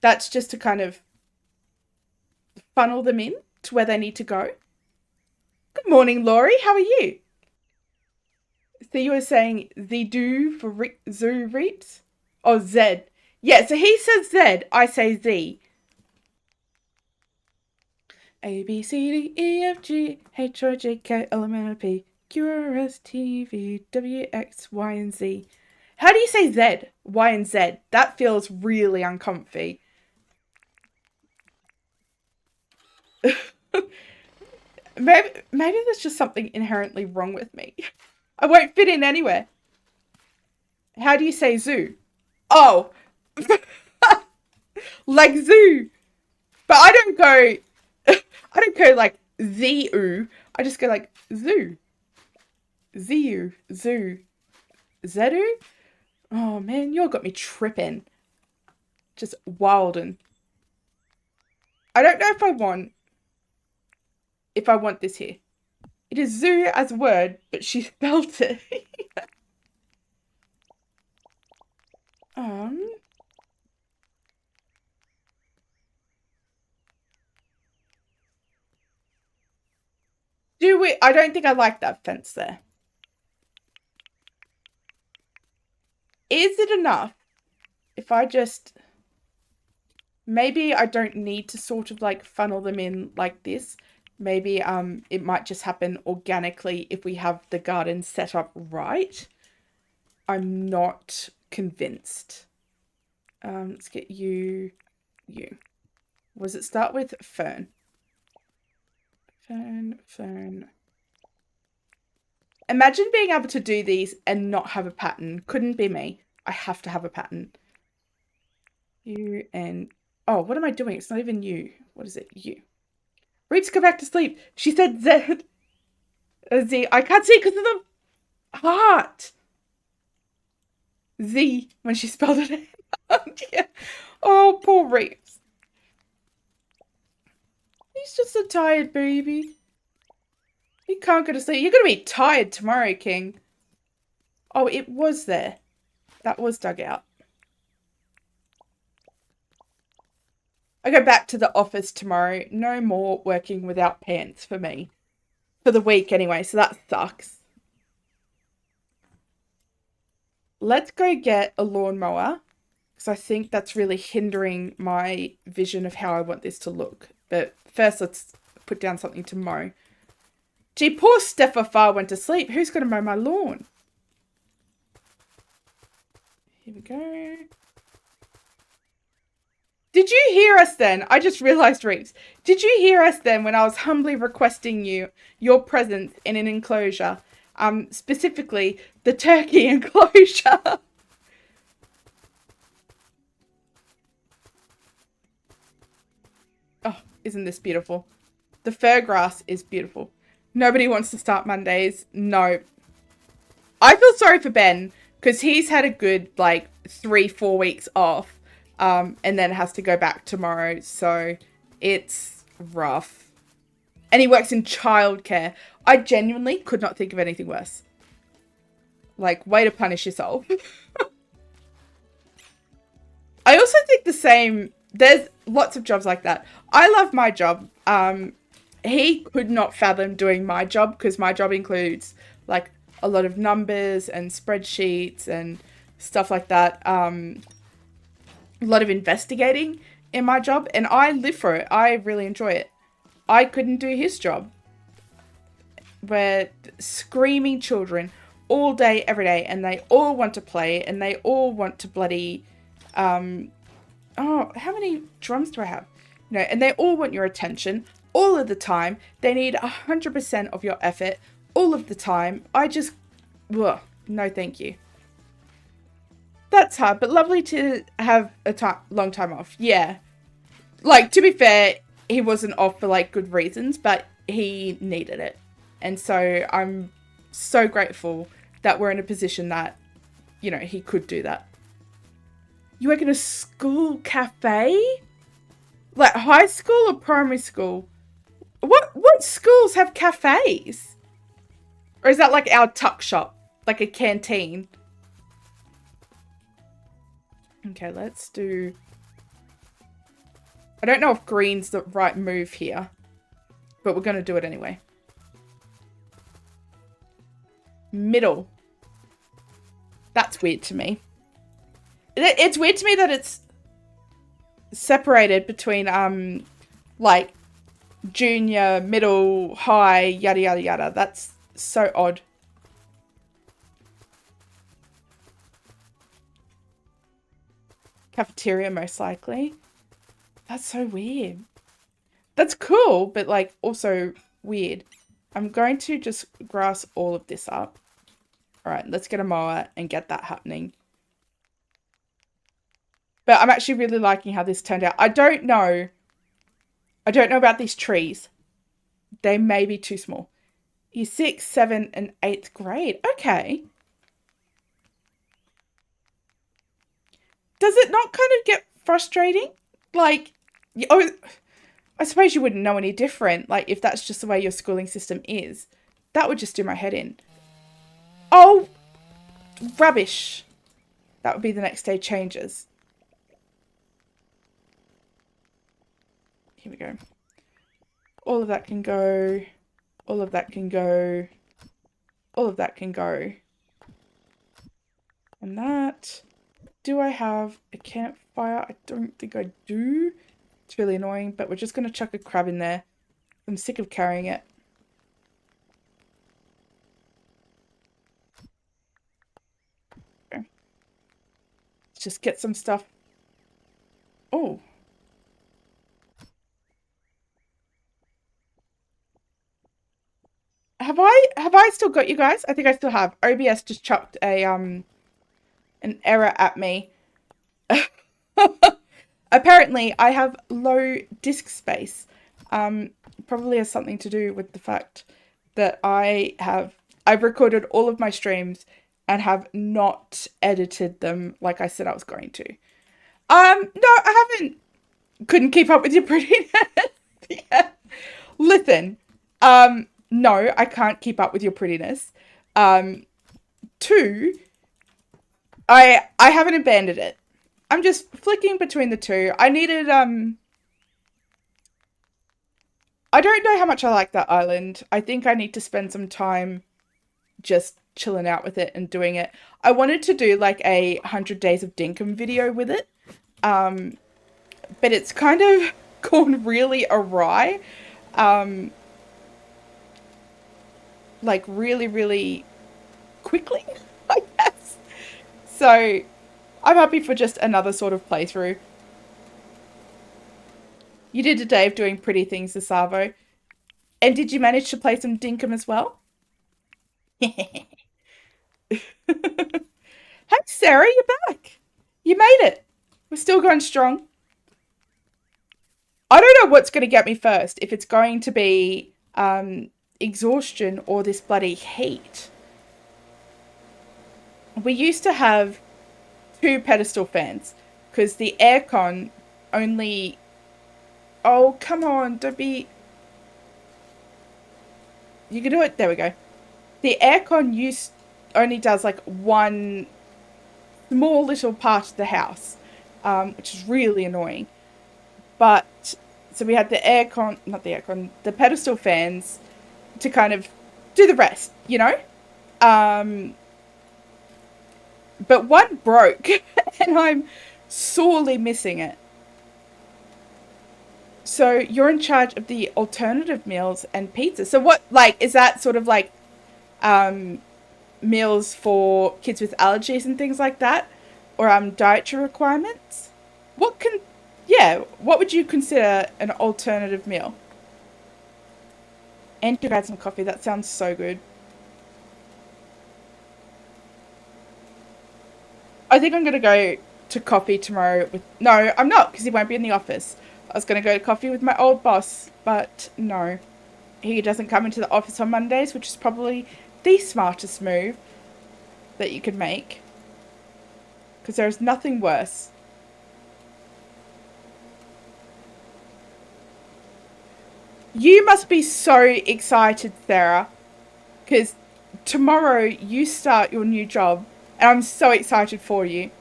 That's just to kind of funnel them in to where they need to go. Good morning, Laurie. How are you? So you were saying the do for zoo reaps? Or Z? Yeah, so he says Z, I say Z. A, B, C, D, E, F, G, H, I, J, K, L, M, N, O, P, Q, R, S, T, V, W, X, Y, and Z. How do you say Z? Y and Z? That feels really uncomfy. Maybe there's just something inherently wrong with me. I won't fit in anywhere. How do you say zoo? Oh, like zoo. But I don't go like Z-oo. I just go like zoo. Z-oo. Zoo. Z-oo? Oh man, you all got me tripping. Just wildin'. I don't know if I want this here. It is zoo as a word, but she spelled it. Do we? I don't think I like that fence there. Is it enough if I just... Maybe I don't need to sort of like funnel them in like this. Maybe it might just happen organically if we have the garden set up right. I'm not convinced. Let's get you. Was it start with fern? Fern. Imagine being able to do these and not have a pattern. Couldn't be me. I have to have a pattern. You and... Oh, what am I doing? It's not even you. What is it? You. Reeps, go back to sleep. She said Z. Z. I can't see because of the heart. Z when she spelled it out. Yeah. Oh, poor Reeps. He's just a tired baby. He can't go to sleep. You're going to be tired tomorrow, King. Oh, it was there. That was dug out. I go back to the office tomorrow. No more working without pants for me. for the week anyway, so that sucks. Let's go get a lawnmower because I think that's really hindering my vision of how I want this to look. But first, let's put down something to mow. Gee, poor Steffa went to sleep. Who's going to mow my lawn? Here we go. Did you hear us then? I just realised, Reeks. Did you hear us then when I was humbly requesting your presence in an enclosure? Specifically, the turkey enclosure. Oh, isn't this beautiful? The fir grass is beautiful. Nobody wants to start Mondays. No. I feel sorry for Ben because he's had a good, 3-4 weeks off. And then has to go back tomorrow. So it's rough. And he works in childcare. I genuinely could not think of anything worse. Way to punish yourself. I also think the same. There's lots of jobs like that. I love my job. He could not fathom doing my job because my job includes a lot of numbers and spreadsheets and stuff like that. A lot of investigating in my job, and I live for it. I really enjoy it. I couldn't do his job. We're screaming children all day, every day, and they all want to play, and they all want to bloody, oh, how many drums do I have? And they all want your attention all of the time. They need 100% of your effort all of the time. I just, ugh, no thank you. That's hard, but lovely to have a long time off. Yeah. To be fair, he wasn't off for, good reasons, but he needed it. And so I'm so grateful that we're in a position that, he could do that. You work in a school cafe? High school or primary school? What schools have cafes? Or is that our tuck shop? Like a canteen? Okay, let's do... I don't know if green's the right move here, but we're going to do it anyway. Middle. That's weird to me. It's weird to me that it's separated between, junior, middle, high, yada, yada, yada. That's so odd. Cafeteria, most likely. That's so weird. That's cool, but also weird. I'm going to just grass all of this up. All right, let's get a mower and get that happening. But I'm actually really liking how this turned out. I don't know about these trees. They may be too small. Year 6, 7, and 8th grade. Okay. Does it not kind of get frustrating? Oh, I suppose you wouldn't know any different, if that's just the way your schooling system is. That would just do my head in. Oh, rubbish. That would be the next day changes. Here we go. All of that can go. All of that can go. All of that can go. And that. Do I have a campfire? I don't think I do. It's really annoying, but we're just going to chuck a crab in there. I'm sick of carrying it. Okay. Let's just get some stuff. Oh. Have I still got you guys? I think I still have. OBS just chucked a an error at me. Apparently, I have low disk space. Probably has something to do with the fact that I've recorded all of my streams and have not edited them like I said I was going to. No, I haven't. Couldn't keep up with your prettiness. Yeah. Listen, no, I can't keep up with your prettiness. 2, I haven't abandoned it. I'm just flicking between the two. I I don't know how much I like that island. I think I need to spend some time just chilling out with it and doing it. I wanted to do like a 100 days of Dinkum video with it, but it's kind of gone really awry. Um, like really, really quickly, I guess. So I'm happy for just another sort of playthrough. You did a day of doing pretty things to Savo. And did you manage to play some Dinkum as well? Hey, Sarah, you're back. You made it. We're still going strong. I don't know what's going to get me first, if it's going to be exhaustion or this bloody heat. We used to have 2 pedestal fans because the aircon only... Oh, come on, don't be... You can do it. There we go. The aircon only does like one small little part of the house, which is really annoying. But so we had the aircon, not the aircon, the pedestal fans to kind of do the rest, you know? But one broke and I'm sorely missing it. So you're in charge of the alternative meals and pizza. So what, like, is that sort of like meals for kids with allergies and things like that? Or dietary requirements? What would you consider an alternative meal? And you add some coffee. That sounds so good. I think I'm going to go to coffee tomorrow with... No, I'm not, because he won't be in the office. I was going to go to coffee with my old boss, but no. He doesn't come into the office on Mondays, which is probably the smartest move that you could make. Because there's nothing worse. You must be so excited, Sarah, because tomorrow you start your new job, and I'm so excited for you.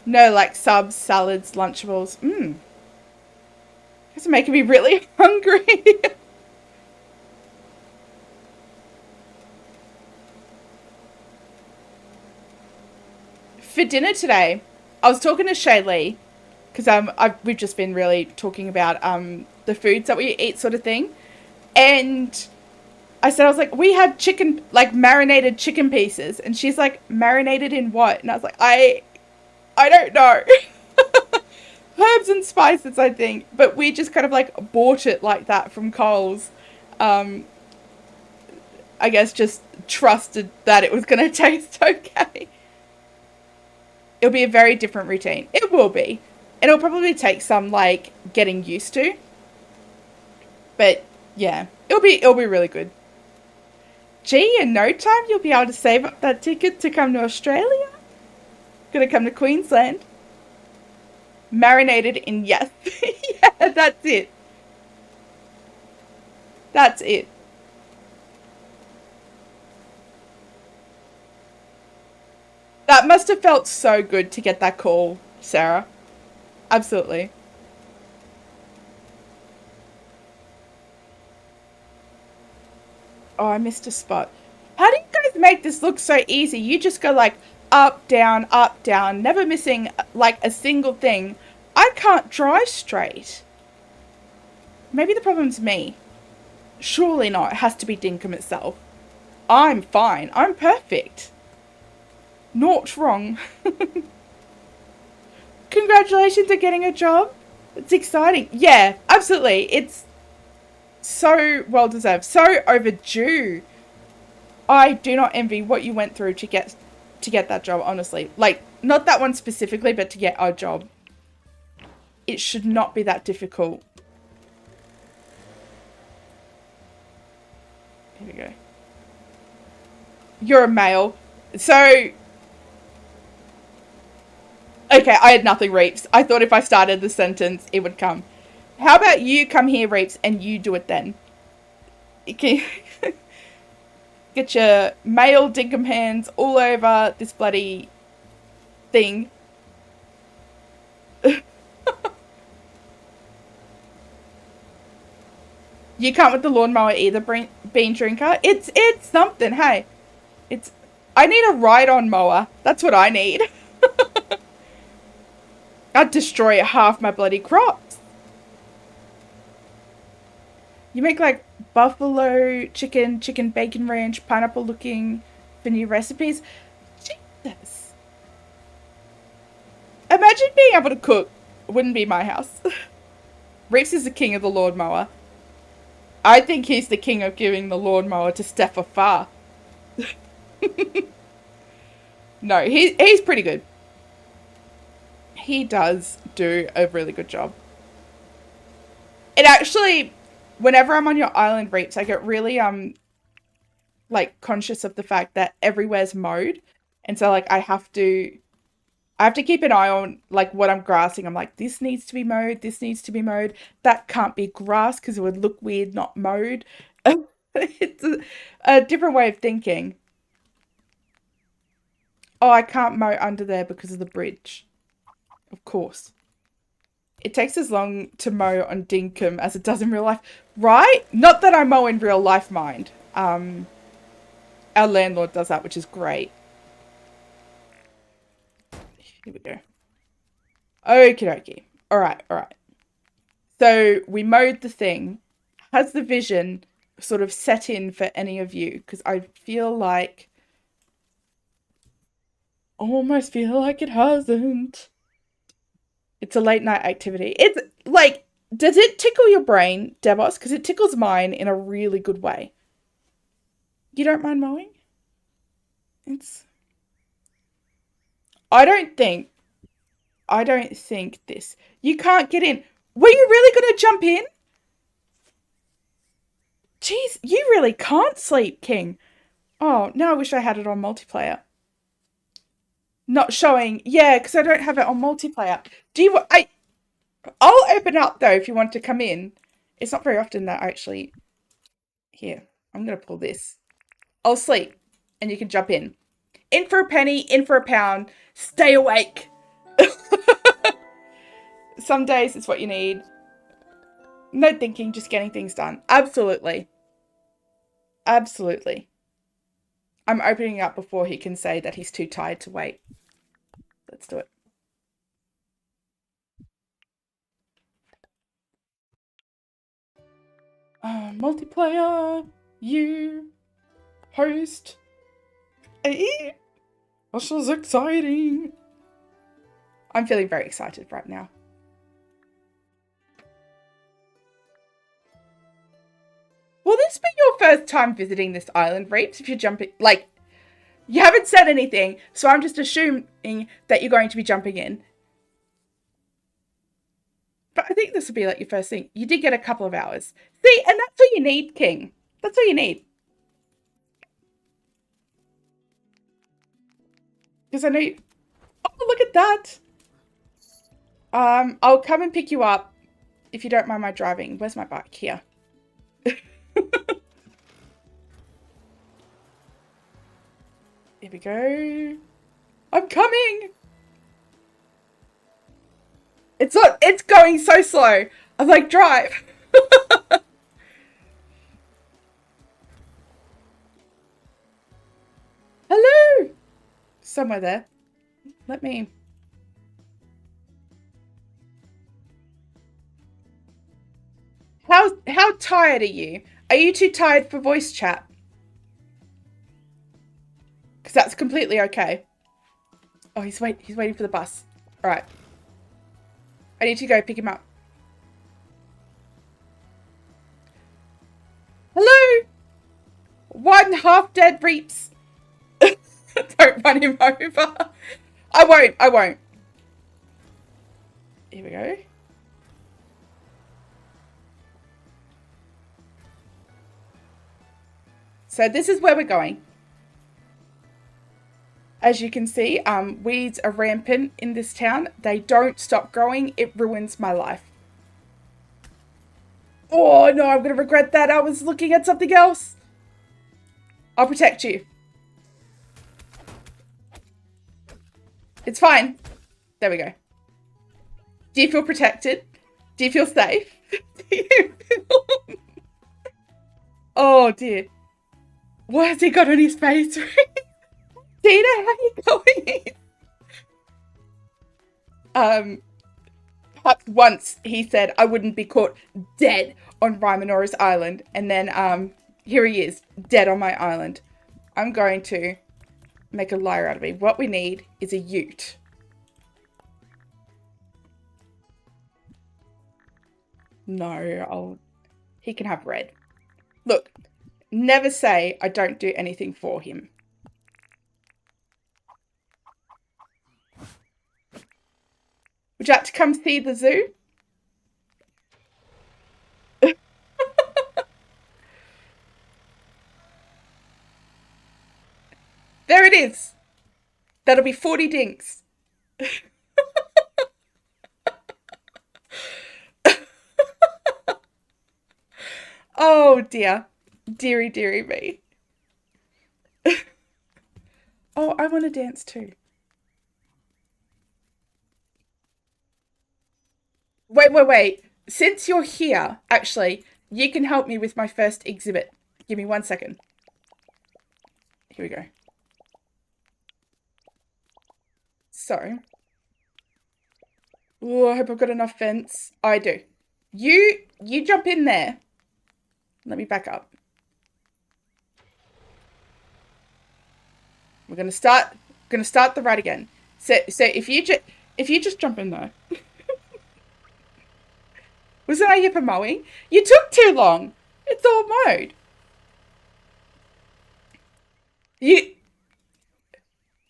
No, like subs, salads, Lunchables. It's making me really hungry. For dinner today, I was talking to Shaylee, because we've just been really talking about the foods that we eat, sort of thing. And I was like, we had chicken, like marinated chicken pieces, and she's like, marinated in what? And I was like, I don't know. Herbs and spices, I think, but we just kind of like bought it like that from Coles. I guess just trusted that it was going to taste okay. It'll be a very different routine. It will be. It'll probably take some like getting used to. But yeah, it'll be really good. Gee, in no time you'll be able to save up that ticket to come to Australia. Gonna come to Queensland. Marinated in, yes. Yeah, that's it. That's it. That must have felt so good to get that call, Sarah. Absolutely. Oh, I missed a spot. How do you guys make this look so easy? You just go like up, down, never missing like a single thing. I can't drive straight. Maybe the problem's me. Surely not. It has to be Dinkum itself. I'm fine. I'm perfect. Not wrong. Congratulations on getting a job. It's exciting. Yeah, absolutely. It's so well deserved. So overdue. I do not envy what you went through to get that job, honestly. Like, not that one specifically, but to get our job. It should not be that difficult. Here we go. You're a male. So... Okay, I had nothing, Reeps. I thought if I started the sentence, it would come. How about you come here, Reeps, and you do it then? Okay. Get your male dinkum hands all over this bloody thing. You can't with the lawnmower either, bean drinker. It's something, hey. I need a ride-on mower. That's what I need. I'd destroy half my bloody crops. You make like buffalo chicken, chicken bacon ranch, pineapple looking for new recipes. Jesus. Imagine being able to cook. Wouldn't be my house. Reeves is the king of the lawnmower. I think he's the king of giving the lawnmower to Steph Far. No, he's pretty good. He does do a really good job. It actually, whenever I'm on your island, Reeps, I get really like conscious of the fact that everywhere's mowed, and so like I have to keep an eye on like what I'm grassing. I'm like, this needs to be mowed, this needs to be mowed. That can't be grass because it would look weird not mowed. It's a different way of thinking. Oh, I can't mow under there because of the bridge. Of course. It takes as long to mow on Dinkum as it does in real life. Right? Not that I mow in real life, mind. Our landlord does that, which is great. Here we go. Okie dokie. Alright. So we mowed the thing. Has the vision sort of set in for any of you? Because I feel like... almost feel like it hasn't. It's a late night activity. It's like, does it tickle your brain, Devos? Because it tickles mine in a really good way. You don't mind mowing? I don't think this. You can't get in. Were you really going to jump in? Jeez, you really can't sleep, King. Oh, now I wish I had it on multiplayer. Not showing. Yeah, because I don't have it on multiplayer. I'll open up, though, if you want to come in. It's not very often that I actually... Here, I'm going to pull this. I'll sleep, and you can jump in. In for a penny, in for a pound. Stay awake. Some days it's what you need. No thinking, just getting things done. Absolutely. Absolutely. I'm opening up before he can say that he's too tired to wait. Let's do it. Multiplayer, you, host. Hey, this is exciting. I'm feeling very excited right now. Will this be your first time visiting this island, Reeps? If you're jumping, like, you haven't said anything, so I'm just assuming that you're going to be jumping in. But I think this will be like your first thing. You did get a couple of hours. See, and that's all you need, King. That's all you need. Because I know you... Oh, look at that. I'll come and pick you up if you don't mind my driving. Where's my bike? Here. Here we go. I'm coming. It's going so slow. I'm like, drive. Hello. Somewhere there. Let me... How tired are you? Are you too tired for voice chat? Because that's completely okay. Oh, he's waiting for the bus. All right. I need to go pick him up. Hello. One half dead Reeps. Don't run him over. I won't. Here we go. So this is where we're going. As you can see, weeds are rampant in this town. They don't stop growing. It ruins my life. Oh, no, I'm going to regret that. I was looking at something else. I'll protect you. It's fine. There we go. Do you feel protected? Do you feel safe? Do you feel... Oh dear. What has he got on his face? Tina, how you going? Perhaps once he said I wouldn't be caught dead on Rymanora's island, and then here he is, dead on my island. I'm going to make a liar out of me. What we need is a ute. No, he can have red. Look, never say I don't do anything for him. Would you like to come see the zoo? There it is. That'll be 40 dinks. Oh dear. Deary, deary me. Oh, I want to dance too. Wait. Since you're here, actually, you can help me with my first exhibit. Give me 1 second. Here we go. So. Oh, I hope I've got enough fence. I do. You jump in there. Let me back up. We're gonna start the ride again. So if you just jump in there. Wasn't I here for mowing? You took too long. It's all mowed.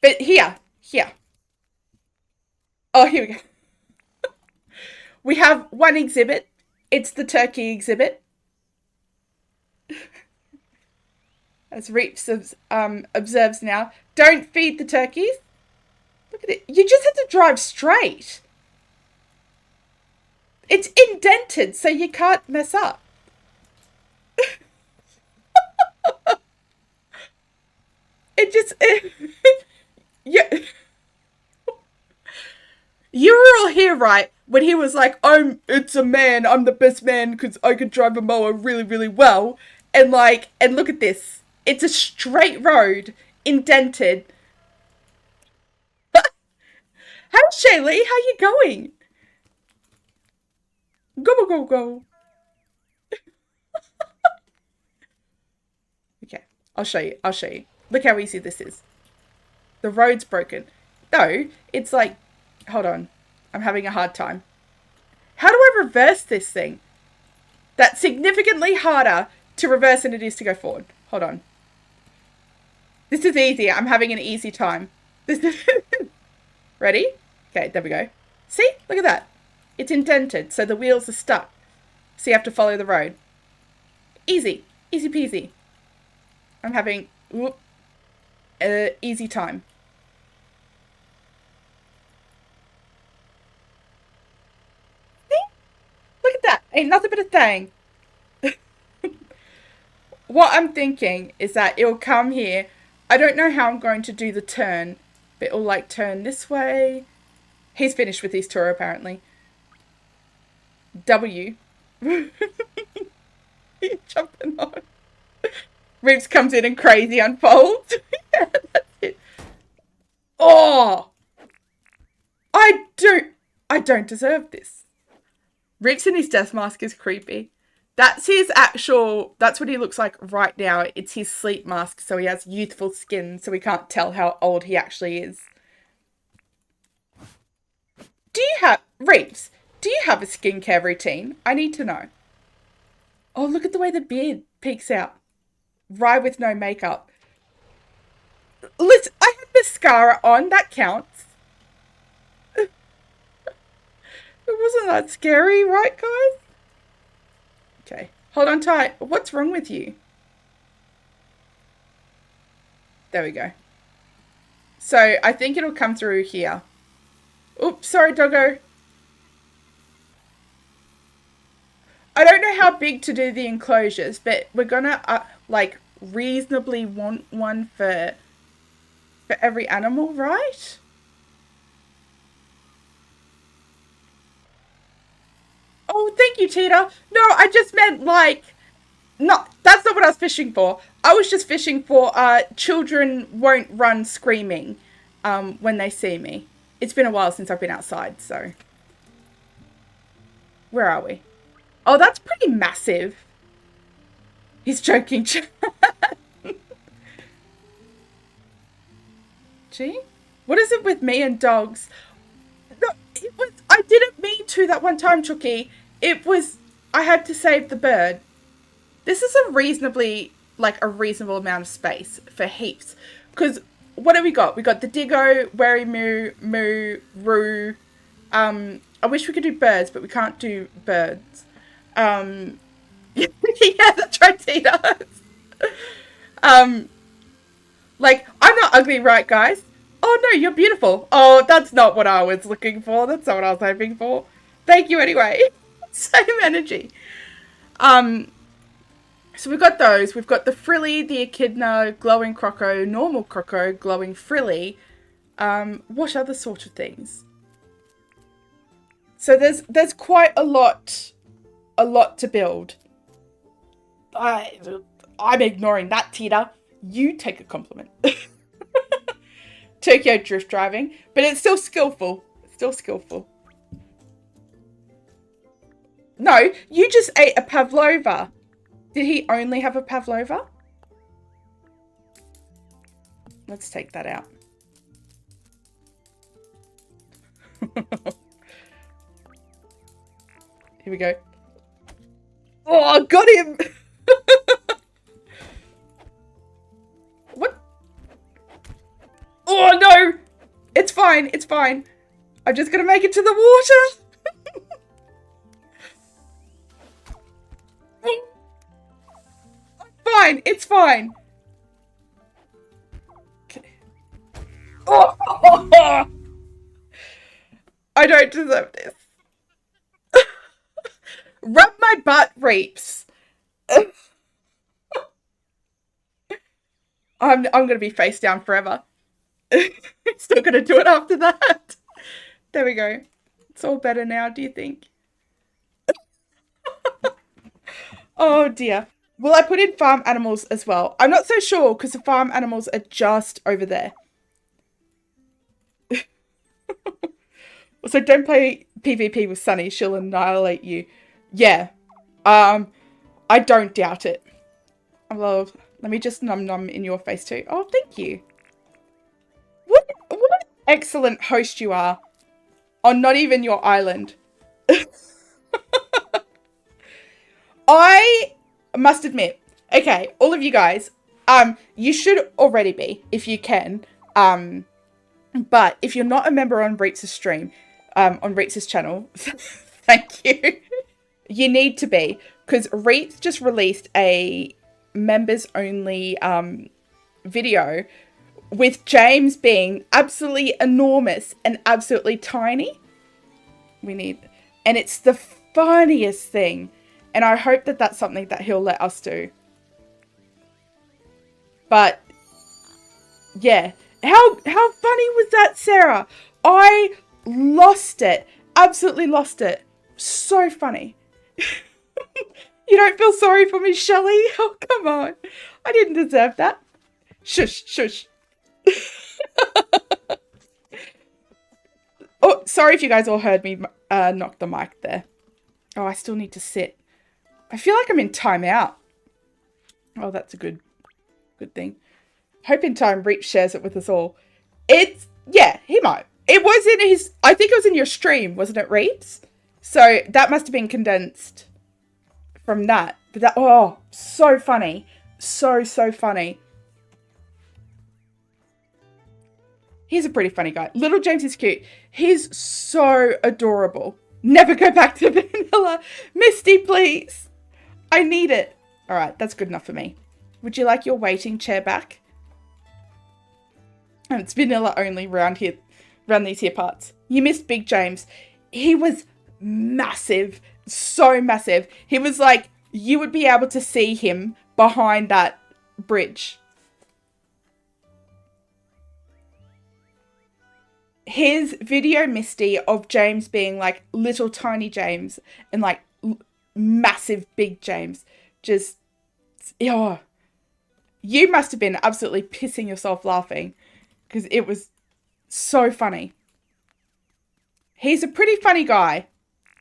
But here. Oh, here we go. We have one exhibit. It's the turkey exhibit. As Reeps observes now, don't feed the turkeys. Look at it. You just have to drive straight. It's indented, so you can't mess up. Yeah. You were all here, right? When he was like, it's a man, I'm the best man because I can drive a mower really, really well. And look at this. It's a straight road, indented. Hey, Shaylee, how you going? Go. Okay, I'll show you. Look how easy this is. The road's broken. No, it's like, hold on. I'm having a hard time. How do I reverse this thing? That's significantly harder to reverse than it is to go forward. Hold on. This is easy. I'm having an easy time. Ready? Okay, there we go. See? Look at that. It's indented, so the wheels are stuck. So you have to follow the road. Easy. Easy peasy. I'm having easy time. See? Look at that. Ain't nothing but a thing. What I'm thinking is that it'll come here. I don't know how I'm going to do the turn, but it'll like turn this way. He's finished with his tour apparently. W. He's jumping on. Reeves comes in and crazy unfolds. Yeah, that's it. Oh! I don't deserve this. Reeves in his death mask is creepy. That's what he looks like right now. It's his sleep mask, so he has youthful skin, so we can't tell how old he actually is. Reeves, do you have a skincare routine? I need to know. Oh, look at the way the beard peeks out. Rye with no makeup. Listen, I have mascara on. That counts. It wasn't that scary, right, guys? Okay, hold on tight. What's wrong with you? There we go. So I think it'll come through here. Oops, sorry, doggo. I don't know how big to do the enclosures, but we're gonna reasonably want one for every animal, right? Oh, thank you, Tita. No, I just meant No, that's not what I was fishing for. I was just fishing for children won't run screaming when they see me. It's been a while since I've been outside, so. Where are we? Oh, that's pretty massive. He's joking. Gee, what is it with me and dogs? No, it was. I didn't mean to that one time, Chucky. It was. I had to save the bird. This is a reasonable amount of space for heaps. Because what have we got? We got the Diggo, Wary Moo, Moo, Roo. I wish we could do birds, but we can't do birds. Yeah, that's right, Tina. I'm not ugly, right, guys? Oh no, you're beautiful. Oh, that's not what I was looking for. That's not what I was hoping for. Thank you anyway. Same energy. So we've got those. We've got the frilly, the echidna, glowing croco, normal croco, glowing frilly. What other sort of things? So there's quite a lot to build. I'm ignoring that, Tita. You take a compliment. Tokyo drift driving, but it's still skillful. It's still skillful. No, you just ate a pavlova. Did he only have a pavlova? Let's take that out. Here we go. Oh, I got him! What? Oh, no! It's fine, it's fine. I'm just gonna make it to the water. Fine, it's fine. Okay. Oh, I don't deserve this. Rub my butt, Reaps. I'm gonna be face down forever. Still gonna do it after that. There we go. It's all better now, do you think? Oh dear. Will I put in farm animals as well? I'm not so sure because the farm animals are just over there. So don't play PvP with Sunny. She'll annihilate you. Yeah. I don't doubt it. Let me just num in your face too. Oh, thank you. What an excellent host you are. On not even your island. I must admit, okay, all of you guys, you should already be, if you can. But if you're not a member on Reetz's stream, on Reetz's channel, thank you. You need to be, because Reetz just released a members only video with James being absolutely enormous and absolutely tiny. And it's the funniest thing. And I hope that that's something that he'll let us do. But yeah, how funny was that, Sarah? I lost it. Absolutely lost it. So funny. You don't feel sorry for me, Shelley? Oh, come on. I didn't deserve that. Shush, shush. Oh, sorry if you guys all heard me knock the mic there. Oh, I still need to sit. I feel like I'm in timeout. Oh, that's a good thing. Hope in time Reap shares it with us all. Yeah, he might. It was in his, I think it was in your stream, wasn't it, Reaps? So that must have been condensed from that. But that, oh, so funny. So funny. He's a pretty funny guy. Little James is cute. He's so adorable. Never go back to vanilla. Misty, please. I need it. All right, that's good enough for me. Would you like your waiting chair back? And it's vanilla only around these here parts. You missed Big James. He was massive, so massive. He was like, you would be able to see him behind that bridge. His video, Misty, of James being like little tiny James and like massive big James, just Oh, you must have been absolutely pissing yourself laughing because it was so funny. He's a pretty funny guy,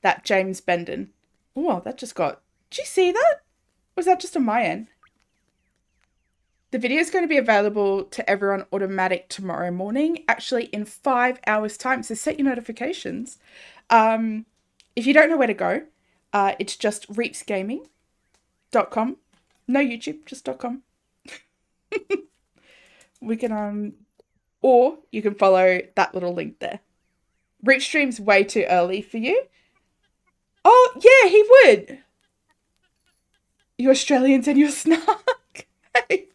that James Benden. Oh, that just got... Did you see that? Was that just on my end? The video is going to be available to everyone automatic tomorrow morning, actually in 5 hours' time. So set your notifications. If you don't know where to go, it's just reapsgaming.com. No YouTube, just .com. We can, or you can follow that little link there. Reap stream's way too early for you. Oh, yeah, he would. You Australians and your snark. Hey.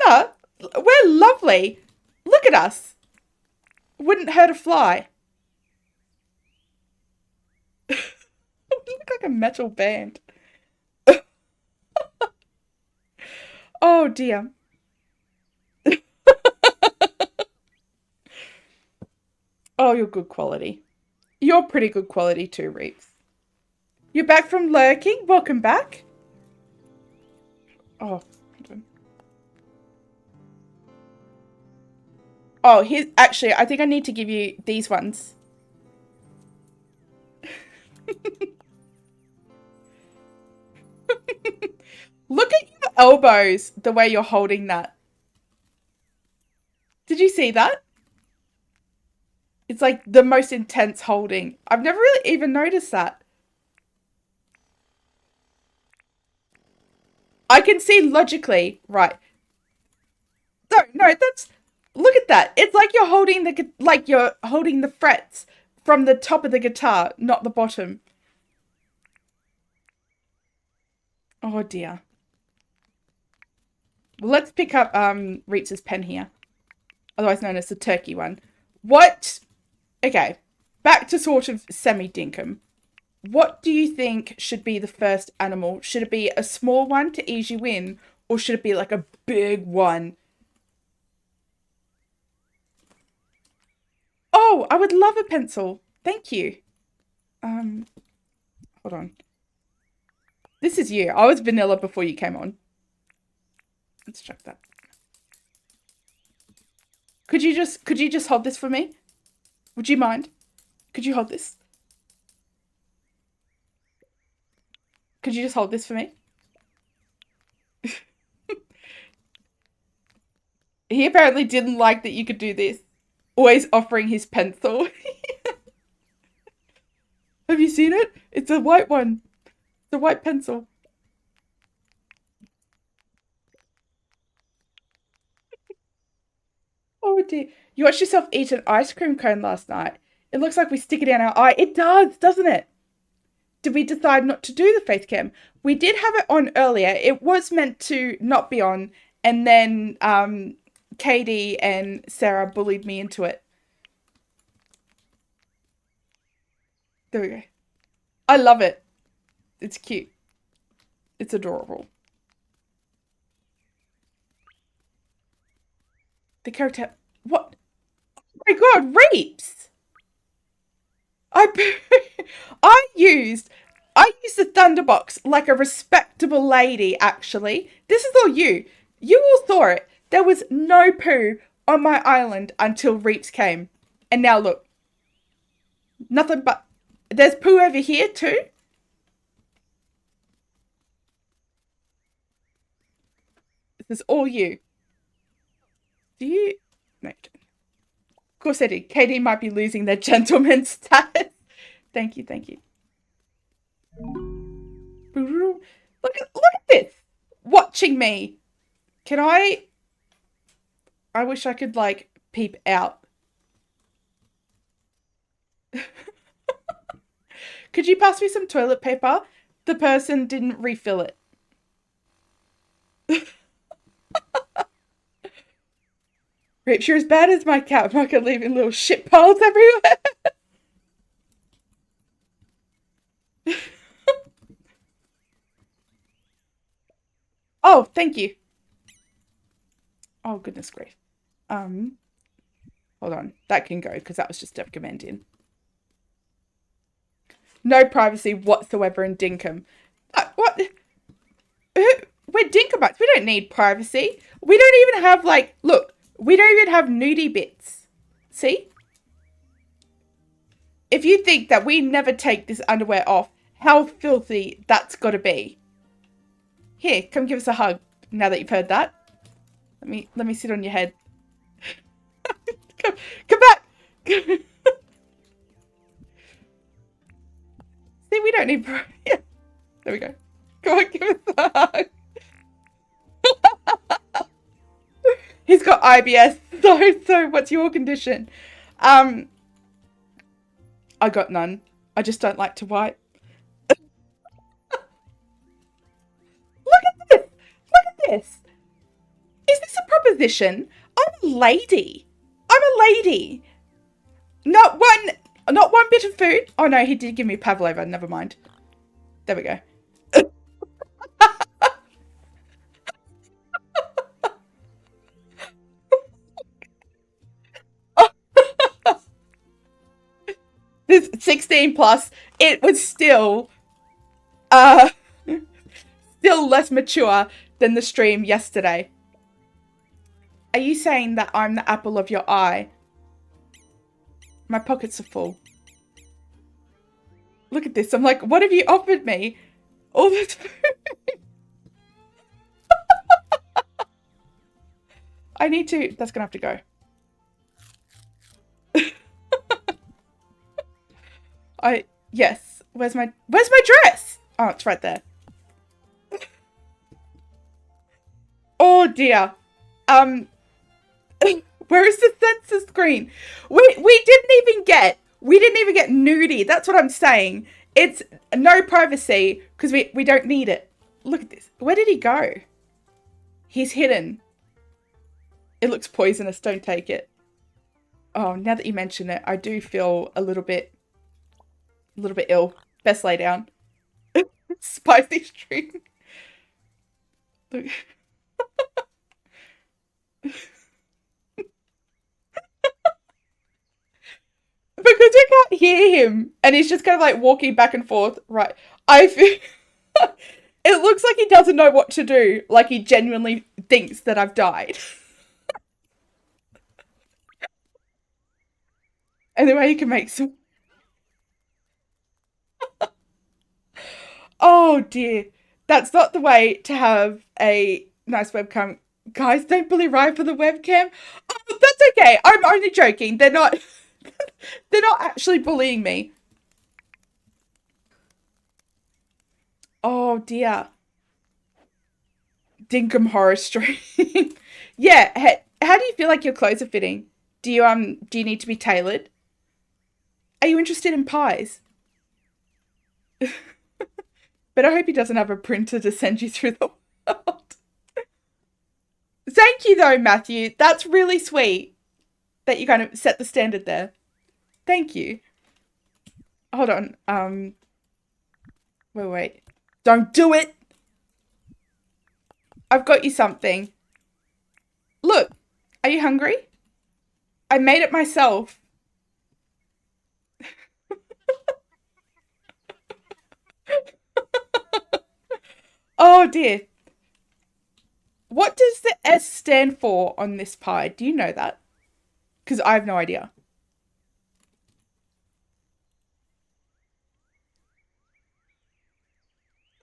No, we're lovely. Look at us. Wouldn't hurt a fly. We look like a metal band. Oh, dear. Oh, you're good quality. You're pretty good quality too, Reeps. You're back from lurking. Welcome back. Oh, hold on. Oh, here's actually, I think I need to give you these ones. Look at your elbows, the way you're holding that. Did you see that? It's like the most intense holding. I've never really even noticed that. I can see logically, right. No, that's, look at that. It's like you're holding the frets from the top of the guitar, not the bottom. Oh dear. Well, let's pick up Reetz's pen here, otherwise known as the turkey one. What? Okay, back to sort of semi-dinkum. What do you think should be the first animal? Should it be a small one to ease you in, or should it be like a big one? Oh, I would love a pencil. Thank you. Hold on. This is you. I was vanilla before you came on. Let's check that. Could you just hold this for me? Would you mind? Could you hold this? Could you just hold this for me? He apparently didn't like that you could do this. Always offering his pencil. Have you seen it? It's a white one. It's a white pencil. Oh dear. You watched yourself eat an ice cream cone last night. It looks like we stick it in our eye. It does, doesn't it? Did we decide not to do the face cam? We did have it on earlier. It was meant to not be on. And then Katie and Sarah bullied me into it. There we go. I love it. It's cute. It's adorable. The character... What? Oh my god, Reaps! I used the Thunderbox like a respectable lady, actually. This is all you. You all saw it. There was no poo on my island until Reaps came. And now look. Nothing but... There's poo over here too. This is all you. Do you... No. Of course I did. Katie might be losing their gentleman status. Thank you, thank you. Look at this. Watching me. Can I wish I could, like, peep out. Could you pass me some toilet paper? The person didn't refill it. Rips, you're as bad as my cat. I'm not gonna leave in little shit piles everywhere. Oh, thank you. Oh, goodness grief. Hold on. That can go because that was just DevCommands in. No privacy whatsoever in Dinkum. What? we're Dinkumites. We don't need privacy. We don't even have like, look, we don't even have nudie bits. See? If you think that we never take this underwear off, how filthy that's got to be. Here, come give us a hug. Now that you've heard that, let me sit on your head. Come back. See, we don't need. Yeah. There we go. Come on, give us a hug. He's got IBS. So what's your condition? I got none. I just don't like to wipe. Look at this. Look at this. Is this a proposition? I'm a lady. I'm a lady. Not one bit of food. Oh no, he did give me pavlova. Never mind. There we go. This 16 plus, it was still still less mature than the stream yesterday. Are you saying that I'm the apple of your eye? My pockets are full. Look at this. I'm like, what have you offered me? All this food. I need to, that's gonna have to go. Yes. Where's my dress? Oh, it's right there. Oh dear. Where is the sensor screen? We didn't even get nudie. That's what I'm saying. It's no privacy because we don't need it. Look at this. Where did he go? He's hidden. It looks poisonous. Don't take it. Oh, now that you mention it, I do feel a little bit ill. Best lay down. Spicy string. Look. Because you can't hear him and he's just kind of like walking back and forth. Right. I feel it looks like he doesn't know what to do. Like he genuinely thinks that I've died. Anyway, you can make some. Oh dear. That's not the way to have a nice webcam. Guys, don't bully Ryan for the webcam. Oh, that's okay. I'm only joking. They're not actually bullying me. Oh dear. Dinkum horror stream. Yeah. How do you feel like your clothes are fitting? Do you need to be tailored? Are you interested in pies? But I hope he doesn't have a printer to send you through the world. Thank you though, Matthew. That's really sweet that you kind of set the standard there. Thank you. Hold on. Wait. Don't do it. I've got you something. Look, are you hungry? I made it myself. Oh dear. What does the S stand for on this pie? Do you know that? Because I have no idea.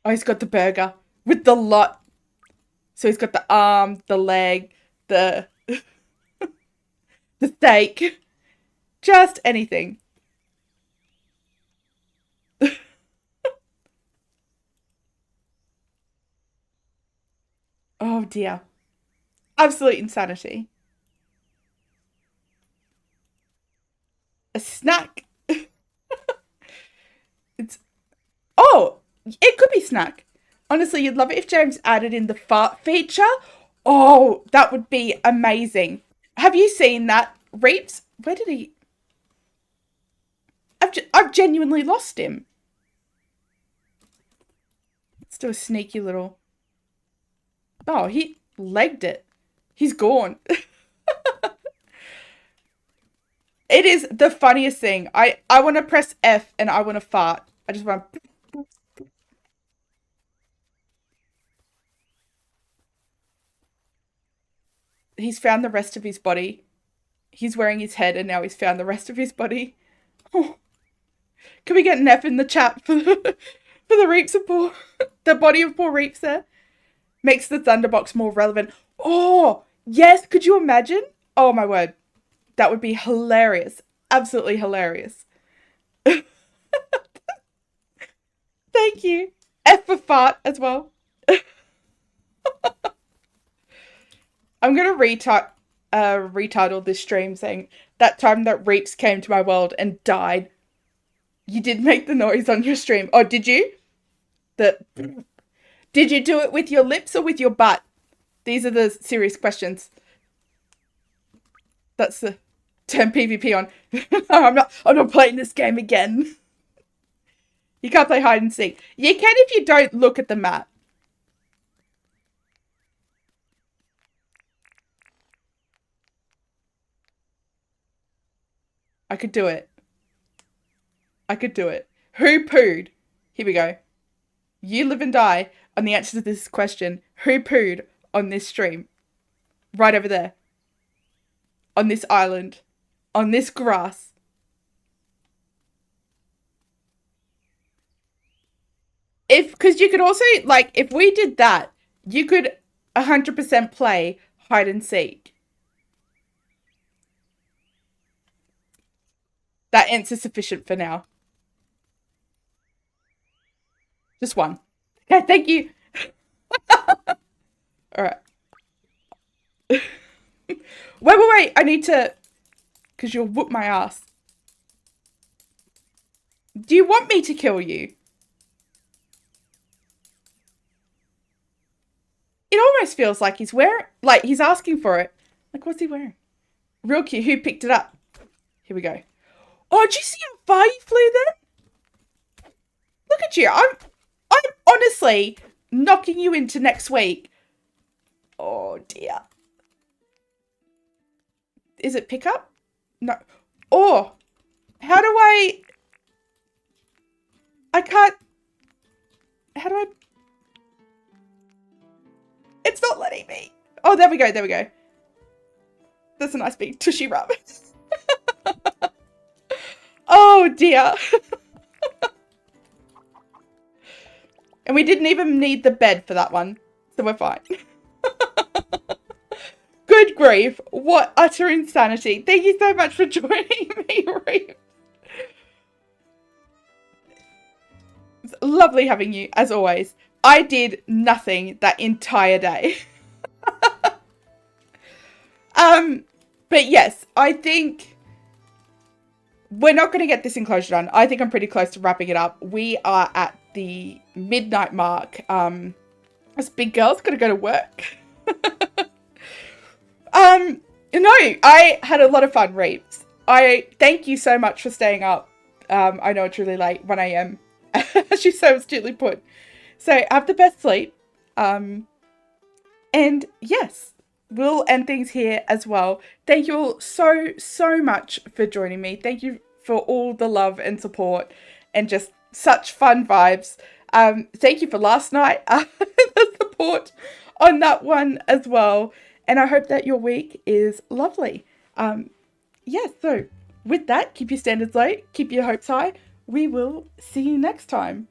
Oh, he's got the burger with the lot. So he's got the arm, the leg, the the steak. Just anything. Oh dear. Absolute insanity. A snack. It's it could be snack. Honestly, you'd love it if James added in the fart feature. Oh, that would be amazing. Have you seen that? Reaps? Where did he? I've genuinely lost him. Let's do a sneaky little. Oh, he legged it. He's gone. It is the funniest thing. I want to press F and I want to fart. I just want to... he's found the rest of his body. He's wearing his head and now he's found the rest of his body. Oh, can we get an F in the chat for the Reaps of poor, the body of poor Reaps there? Makes the Thunderbox more relevant. Oh, yes. Could you imagine? Oh, my word. That would be hilarious. Absolutely hilarious. Thank you. F for fart as well. I'm going to retitle this stream saying, that time that Reaps came to my world and died. You did make the noise on your stream. Oh, did you? Did you do it with your lips or with your butt? These are the serious questions. That's the turn PvP on. No, I'm not playing this game again. You can't play hide and seek. You can if you don't look at the map. I could do it. I could do it. Who pooed? Here we go. You live and die on the answer to this question. Who pooed on this stream? Right over there. On this island. On this grass. Because you could also, like, if we did that, you could 100% play hide and seek. That answer's sufficient for now. Just one. Okay, thank you. All right. Wait. I need to... Because you'll whoop my ass. Do you want me to kill you? It almost feels like he's wearing... Like, he's asking for it. Like, what's he wearing? Real cute. Who picked it up? Here we go. Oh, did you see how far you flew then? Look at you. I'm honestly knocking you into next week. Oh, dear. Is it pickup? No. Oh, how do I can't... How do I... It's not letting me. Oh, there we go. That's a nice big tushy rub. Oh, dear. And we didn't even need the bed for that one. So we're fine. Good grief. What utter insanity. Thank you so much for joining me, Reeve. It's lovely having you, as always. I did nothing that entire day. But yes, I think... We're not going to get this enclosure done. I think I'm pretty close to wrapping it up. We are at the midnight mark. This big girl's got to go to work. No, I had a lot of fun, Reeves. I thank you so much for staying up. I know it's really late, 1 a.m. As you so astutely put. So have the best sleep. And yes, we'll end things here as well. Thank you all so much for joining me. Thank you for all the love and support and just such fun vibes. Thank you for last night, the support on that one as well. And I hope that your week is lovely. Yeah, so with that, keep your standards low, keep your hopes high. We will see you next time.